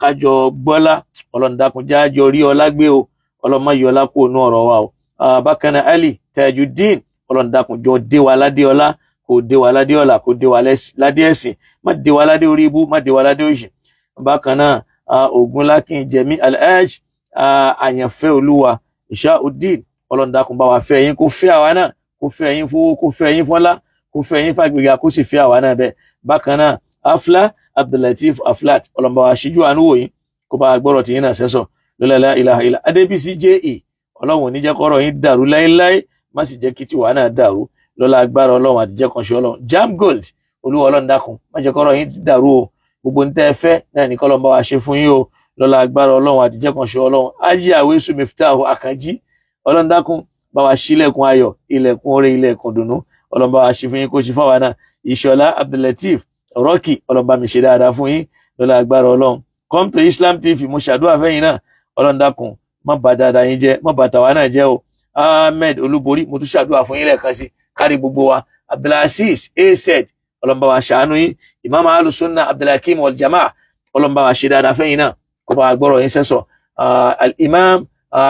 kájọ gbọ́lá Ọlọ́run dákun jájọ rí ọlá gbé o Ọlọ́run má yọ ọlá kúrò nú ọ̀rọ̀ wa o bákan náà Ali Tajuddin Ọlọ́run dákun jọ dé wa ládé ọlá, kò dé wa ládé ọlá, kò dé wa ládé ẹ̀sìn, má dé wa ládé orí ibú, má dé wa ládé òṣì. Bákan náà Ògúnlákin Jẹ̀mí Alhaj àyànfẹ́ olúwa Ishauddin Ọlọ́run dákun bá wa fẹ́ yín, kó fẹ́ àwa náà, kó fẹ́ yín fowó, kó fẹ́ yín fọ́lá, kó fẹ́ yín fàgbéga, kó sì fẹ́ àwa náà bẹ́ẹ̀. Bákan náà Afla Abdulateef Aflat Ọlọ́run bá wa ṣíjú àánú wò yín, kó bá gbọ́rọ̀ tí yín náà sẹ́sọ̀ la ilaha illa Adébísí JE Ọlọ́run ò ní jẹ́ kọ́rọ̀ yín dàrú láéláé, má sì jẹ́ kí tiwa náà dàrú lọ́lá agbára Ọlọ́run àtijẹ́ kan ṣe Ọlọ́run. Jam Gold Olúwa Ọlọ́run dákun má jẹ́ kọ́rọ̀ yín dàrú o, gbogbo ń tẹ́ fẹ́ náà ní kọ́lọ́run bá wa ṣe fún yín o lọ́lá agbára Ọlọ́run àtijẹ́ kan ṣe Ọlọ́run. Ájí Àwésù Miftahu Àkànjí Ọlọ́run dákun bá wa ṣílẹ̀kùn ayọ̀, ilẹ̀kùn oore, ilẹ̀kùn dùnú, Ọlọ́run bá wa ṣe fún yín, kó ṣe fáwa náà. Ìṣọ̀lá Abdulateef Rocky Ọlọ́run bá mi ṣe dáadáa fún yín lọ́lá agbára Ọlọ́run. Come to Islam TV mo ṣàdúrà fẹ́yìn náà, Ọlọ́run dákun má bà dáadáa yín jẹ́, má bà tàwa náà jẹ́ o. Ahmed Olúborí mo tún ṣàdúrà fún yín lẹ́ẹ̀kan sí, kárí gbogbo wa. Abdulaziz AZ Ọlọ́run bá wa ṣàánú yín. Imam Ahlus-Sunnah Abdulhakeem wal Jamaa Ọlọ́run bá wa ṣe dáadáa fẹ́yìn náà, kó bá wa gbọ́rọ̀ yín sẹ́sọ̀. Al-Imam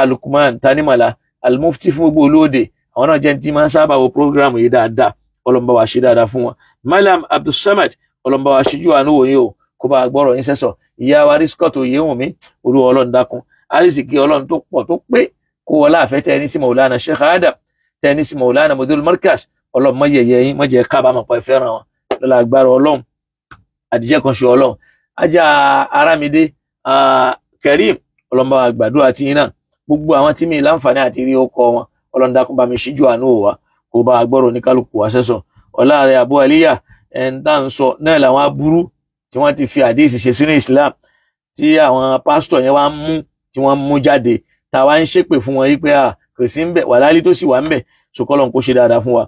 Lukman Tanimala Al-Mufti fún gbogbo olóde, àwọn náà jẹ́ tí máa ń sábà wo program yìí dáadáa, Ọlọ́run bá wa ṣe dáadáa fún wọn. Malam Abdulsamad Ọlọ́run bá wa ṣíjú àánú wò yín o, kó bá wa gbọ́rọ̀ yín sẹ́sọ̀. Ìyá wa Rizqat Oyewumi Olúwa Ọlọ́run dákun àrísìkí Ọlọ́run tó pọ̀ tó pé kó wọlá àfẹ́ tẹ́ ní sí Maulana Sheikh Adam, tẹ́ ní sí Maulana Mudirul Markaz, Ọlọ́run má yẹ̀yẹ́ yín, má jẹ́ kábàámọ̀ pé fẹ́ràn wọn lọ́lá agbára Ọlọ́run àdìjẹ́ kan ṣe Ọlọ́run. Ajá Aramide Karim Ọlọ́run bá wa gbàdúrà tí yín náà, gbogbo àwọn tí mi láǹfààní àti rí ọkọ wọn Ọlọ́run dákun bá mi ṣíjú àánú wò wá, kó bá gbọ́rọ̀ ní kálukú wa sẹ́sọ̀. Ọláàrẹ Abu Aliya ẹ̀ńtà ń sọ náà làwọn aburú tí wọ́n ti fi àdéhìsì ṣe sínú Islam, tí àwọn pásítọ̀ yẹn wá ń mú, tí wọ́n mú jáde, táwa ń ṣépè fún wọn yí pé kò sí ń bẹ̀, wàlálí tó sì wà ń bẹ̀, so kọ́lọ́n kó ṣe dáadáa fún wa.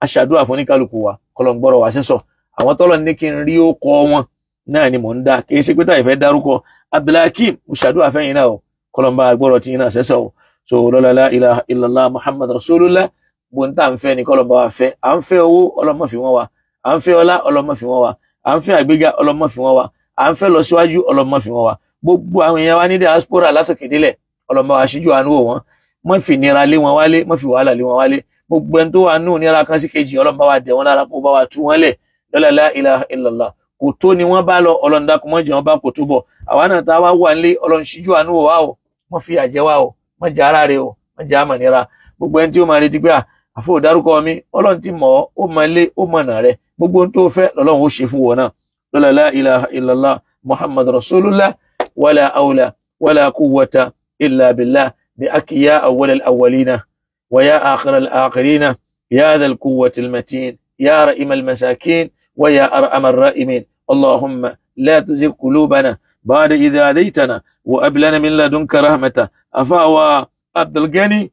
Aṣàdúrà fún oníkálukú wa, kọ́lọ́n gbọ́rọ̀ wá sẹ́sọ̀. Àwọn tọ́lọ̀ ní kí n rí ó kọ wọn náà ni mò ń dá, kì í ṣe pé táyì fẹ́ dárúkọ. Abdulhakeem mo ṣàdúrà fẹ́yìn náà o, kọ́lọ́n bá gbọ́rọ̀ tí yín náà sẹ́sọ̀ o. So la ilaha illallah Muhammad Rasulullah gbóntà ń fẹ́ ni kọ́lọ́n bá wa fẹ́. À ń fẹ́ owó Ọlọ́run má fi wọ́n wa, à ń fẹ́ ọlá Ọlọ́run má fi wọ́n wa, à ń fẹ́ àgbéga Ọlọ́run má fi wọ́n wa, à ń fẹ́ lọ síwájú Ọlọ́run má fi wọ́n wa. Gbogbo àwọn èèyàn wa ní diaspora látòkè délẹ̀ Ọlọ́run bá wa ṣíjú àánú wò wọ́n, má fi nira lé wọn wálé, má fi wàhálà lé wọn wálé. Gbogbo ẹni tó wà nù nira kan sí kejì Ọlọ́run bá wa dẹ̀ wọ́n lára, kó bá wa tú wọn lẹ̀ la ilaha illallah. Kò tó ni wọ́n bá lọ, Ọlọ́run dákun má jẹ́ wọ́n bá kò tó bọ̀. Àwa náà tá a wá wà nílé Ọlọ́run ṣíjú àánú wò wá o, má fi àjẹ́ wá o, má jẹ́ ara rẹ̀ o, má jẹ́ àmọ̀ nira. Gbogbo ẹni tí ó máa retí pé àfọ òdárúkọ mi, Ọlọ́run ti mọ̀ ọ́, ó mọ ilé, ó mọ̀nà rẹ̀, gbogbo ohun tó fẹ́ lọ́lọ́run ó ṣe fún wọn náà. La ilaha illallah Muhammad Rasulullah wala awla wala quwwata illa billah bi akiya awwal al-awwalina wa ya akhir al-akhirina ya dhal quwwati al-matin ya ra'im al-masakin wa ya arham ar-rahimin. Allahumma la tuzigh qulubana ba'da idh hadaytana wa hab lana min ladunka rahmatan. Afawa Abdul Ghani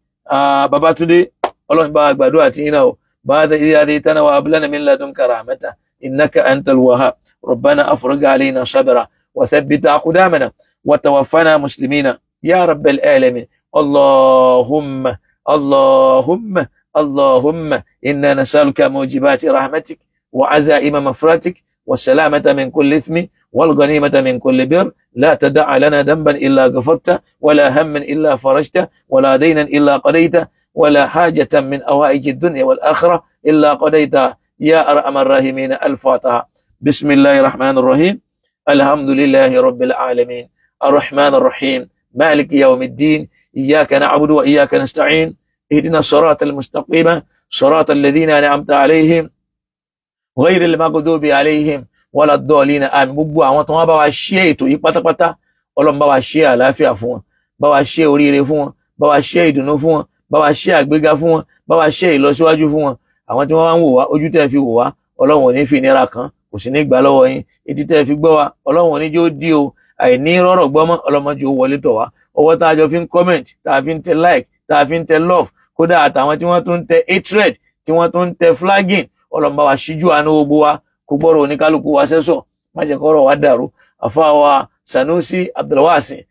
Babatunde Ọlọ́run bá gbàdúrà tí yín náà o, ba'da idh hadaytana wa hab lana min ladunka rahmatan innaka antal wahhab. ربنا أفرج علينا صبرا وثبت أقدامنا وتوفنا مسلمين يا رب العالمين. اللهم اللهم اللهم إنا نسألك موجبات رحمتك وعزائم مغفرتك والسلامة من كل إثم والغنيمة من كل بر. لا تدع لنا ذنبا إلا غفرته ولا هم إلا فرجته ولا دينا إلا قضيته ولا حاجة من أوائج الدنيا والآخرة إلا قضيتها يا أرحم الراحمين. الفاتحة. بسم الله الرحمن الرحيم. الحمد لله رب العالمين الرحمن الرحيم مالك يوم الدين إياك نعبد وإياك نستعين اهدنا الصراط المستقيم صراط الذين أنعمت عليهم غير المغضوب عليهم ولا الضالين آمين. gbogbo àwọn tó wọ́n bá wa ṣe ètò yìí pátápátá Ọlọ́run bá wa ṣe àlàáfíà fún wọn, bá wa ṣe oríire fún wọn, bá wa ṣe ìdùnnú fún wọn, bá wa ṣe àgbéga fún wọn, bá wa ṣe ìlọsíwájú fún wọn. Àwọn tí wọ́n wá ń wò wá, ojú tẹ́ fi wò wá Ọlọ́run ò ní fi nira kan, kò sí ní gbà lọ́wọ́ yín. Etí tẹ́ fi gbọ́ wa Ọlọ́run ò ní jẹ́ ó dí o, àìní rọ́rọ̀ gbọ́mọ́ ọlọ́mọdé ó wọlé tọ̀ wá. Ọwọ́ tá a jọ fi ń comment, tá a fi ń tẹ like, tá a fi ń tẹ love, kódà àtàwọn tí wọ́n tún ń tẹ hatred, tí wọ́n tún ń tẹ flagging, Ọlọ́run bá wa ṣíjú àánú gbogbo wa, kó gbọ́rọ̀ oníkálukú wa sẹ́sọ̀, má jẹ́ kọ́rọ̀ wa dàrú. Àfáà wa Sanusi Abdulwasi,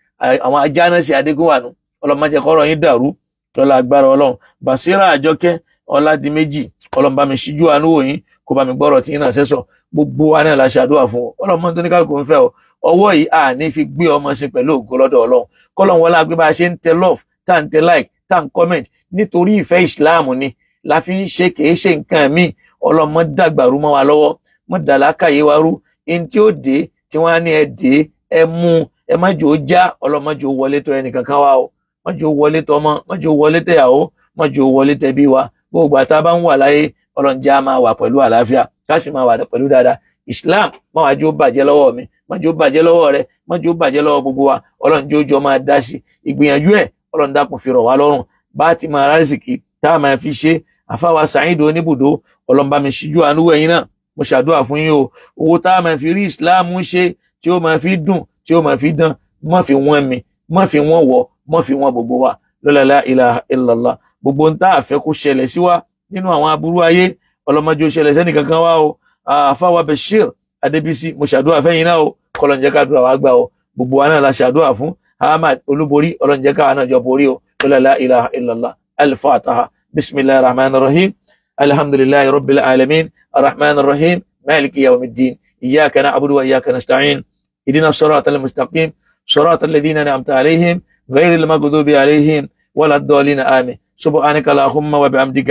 àwọn Ajánásì Adégúnwànú, Ọlọ́run má jẹ́ kọ́rọ̀ yín dàrú lọ́lá agbára Ọlọ́run. Basira Àjọkẹ́ Ọládìméjì, Ọlọ́run bá mi ṣíjú àánú wò yín, kó bá mi gbọ́rọ̀ tí yín náà sẹ́sọ̀. Gbogbo wa náà la ṣàdúrà fún Ọlọ́run tó ní kálukú ń fẹ́ o. Ọwọ́ yìí a ní fi gbé ọmọ sí pẹ̀lú ògo lọ́dọ̀ Ọlọ́run. Kọ́lọ́run wọlá pé bá a ṣe ń tẹ love, tá ń tẹ like, tan comment nítorí ìfẹ́ Islam ni la fi ń ṣe kìí ṣe nǹkan míì. Ọlọ́mọ dàgbàrú mọ́ wa lọ́wọ́ mọ́ dàlákàyé wa rú in tí ó dé tí wọ́n á ní ẹ dé ẹ mú ẹ má jò ó já ọlọ́mọ jò ó wọlé tó ẹnìkankan wa o má jò ó wọlé tọmọ má jò ó wọlé tẹyàwó má jò ó wọlé tẹbí wa gbogbo àtà bá ń wà láyé ọlọ́njẹ́ á máa wà pẹ̀lú àlàáfíà ká sì máa wà pẹ̀lú dáadáa. Islam má wàá jò ó bàjẹ́ lọ́wọ́ mi má jò ó bàjẹ́ lọ́wọ́ rẹ má jò ó bàjẹ́ lọ́wọ́ gbogbo wa ọlọ́njẹ́ ó jọ máa dá sí ìgbìyànjú ẹ̀ ọlọ́run dákun fi rọ̀ wá lọ́rùn bá ti máa rásìkì tá a máa fi ṣe. Àfáwà Saheed Oníbùdó ọlọ́run bá mi ṣíjú àánú ẹ̀yin náà mo ṣàdúrà fún yín o owó tá a máa fi rí Islam ṣe tí ó máa fi dùn tí ó máa fi dán má fi wọ́n mi má fi wọ́n wọ̀ má fi wọ́n gbogbo wa la ilaha illallah. Gbogbo ń tá a fẹ́ kó ṣẹlẹ̀ sí wa nínú àwọn aburú ayé ọlọ́mọdé ó ṣẹlẹ̀ sẹ́ni kankan wá o. Àfáwà Bashir Adébísí mo ṣàdúrà fẹ́yìn náà o kọlọ́njẹ́ ká dúrà wá gbà o gbogbo wa náà la ṣàdúrà fún. Ahmad Olúborí ọlọ́njẹ́ ká náà jọ borí o la ilaha illallah. Al-Fatiha. Bismillahir Rahmanir Rahim. Alhamdulillahi Rabbil Alamin. Ar-Rahmanir Rahim. Maliki Yawmiddin. Iyyaka na'budu wa iyyaka nasta'in. اهدنا الصراط المستقيم صراط الذين أنعمت عليهم غير المغضوب عليهم ولا الضالين آمين. سبحانك اللهم وبحمدك.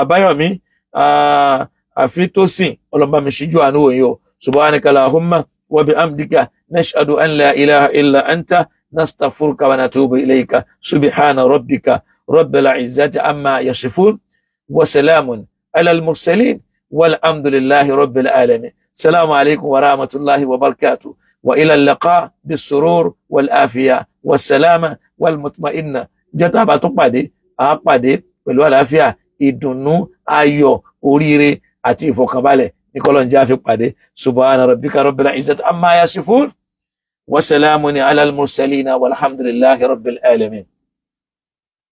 Àbáyọ̀mí Àfitòsìn ọlọ́mọba mi ṣíjú àánú wòye o. Subhanaka Allahumma wa bihamdika nashhadu an la ilaha illa anta nastaghfiruka wa natubu ilayka. Subhana rabbika rabbil izzati amma yasifun wa salamun ala al-mursalin walhamdulillahi rabbil alamin. السلام عليكم ورحمة الله وبركاته وإلى اللقاء بالسرور والآفية والسلامة والمطمئنة. جتابة تقعدي أقعدي والوالافية ìdùnnú ayọ̀ oríire àti ìfọ̀kànbalẹ̀ ní kọlọ́n jẹ́ àfipàdé. Subhana rabbika rabbil izzati amma yasifun wa salamun ala al-mursalin walhamdulillahi rabbil alamin.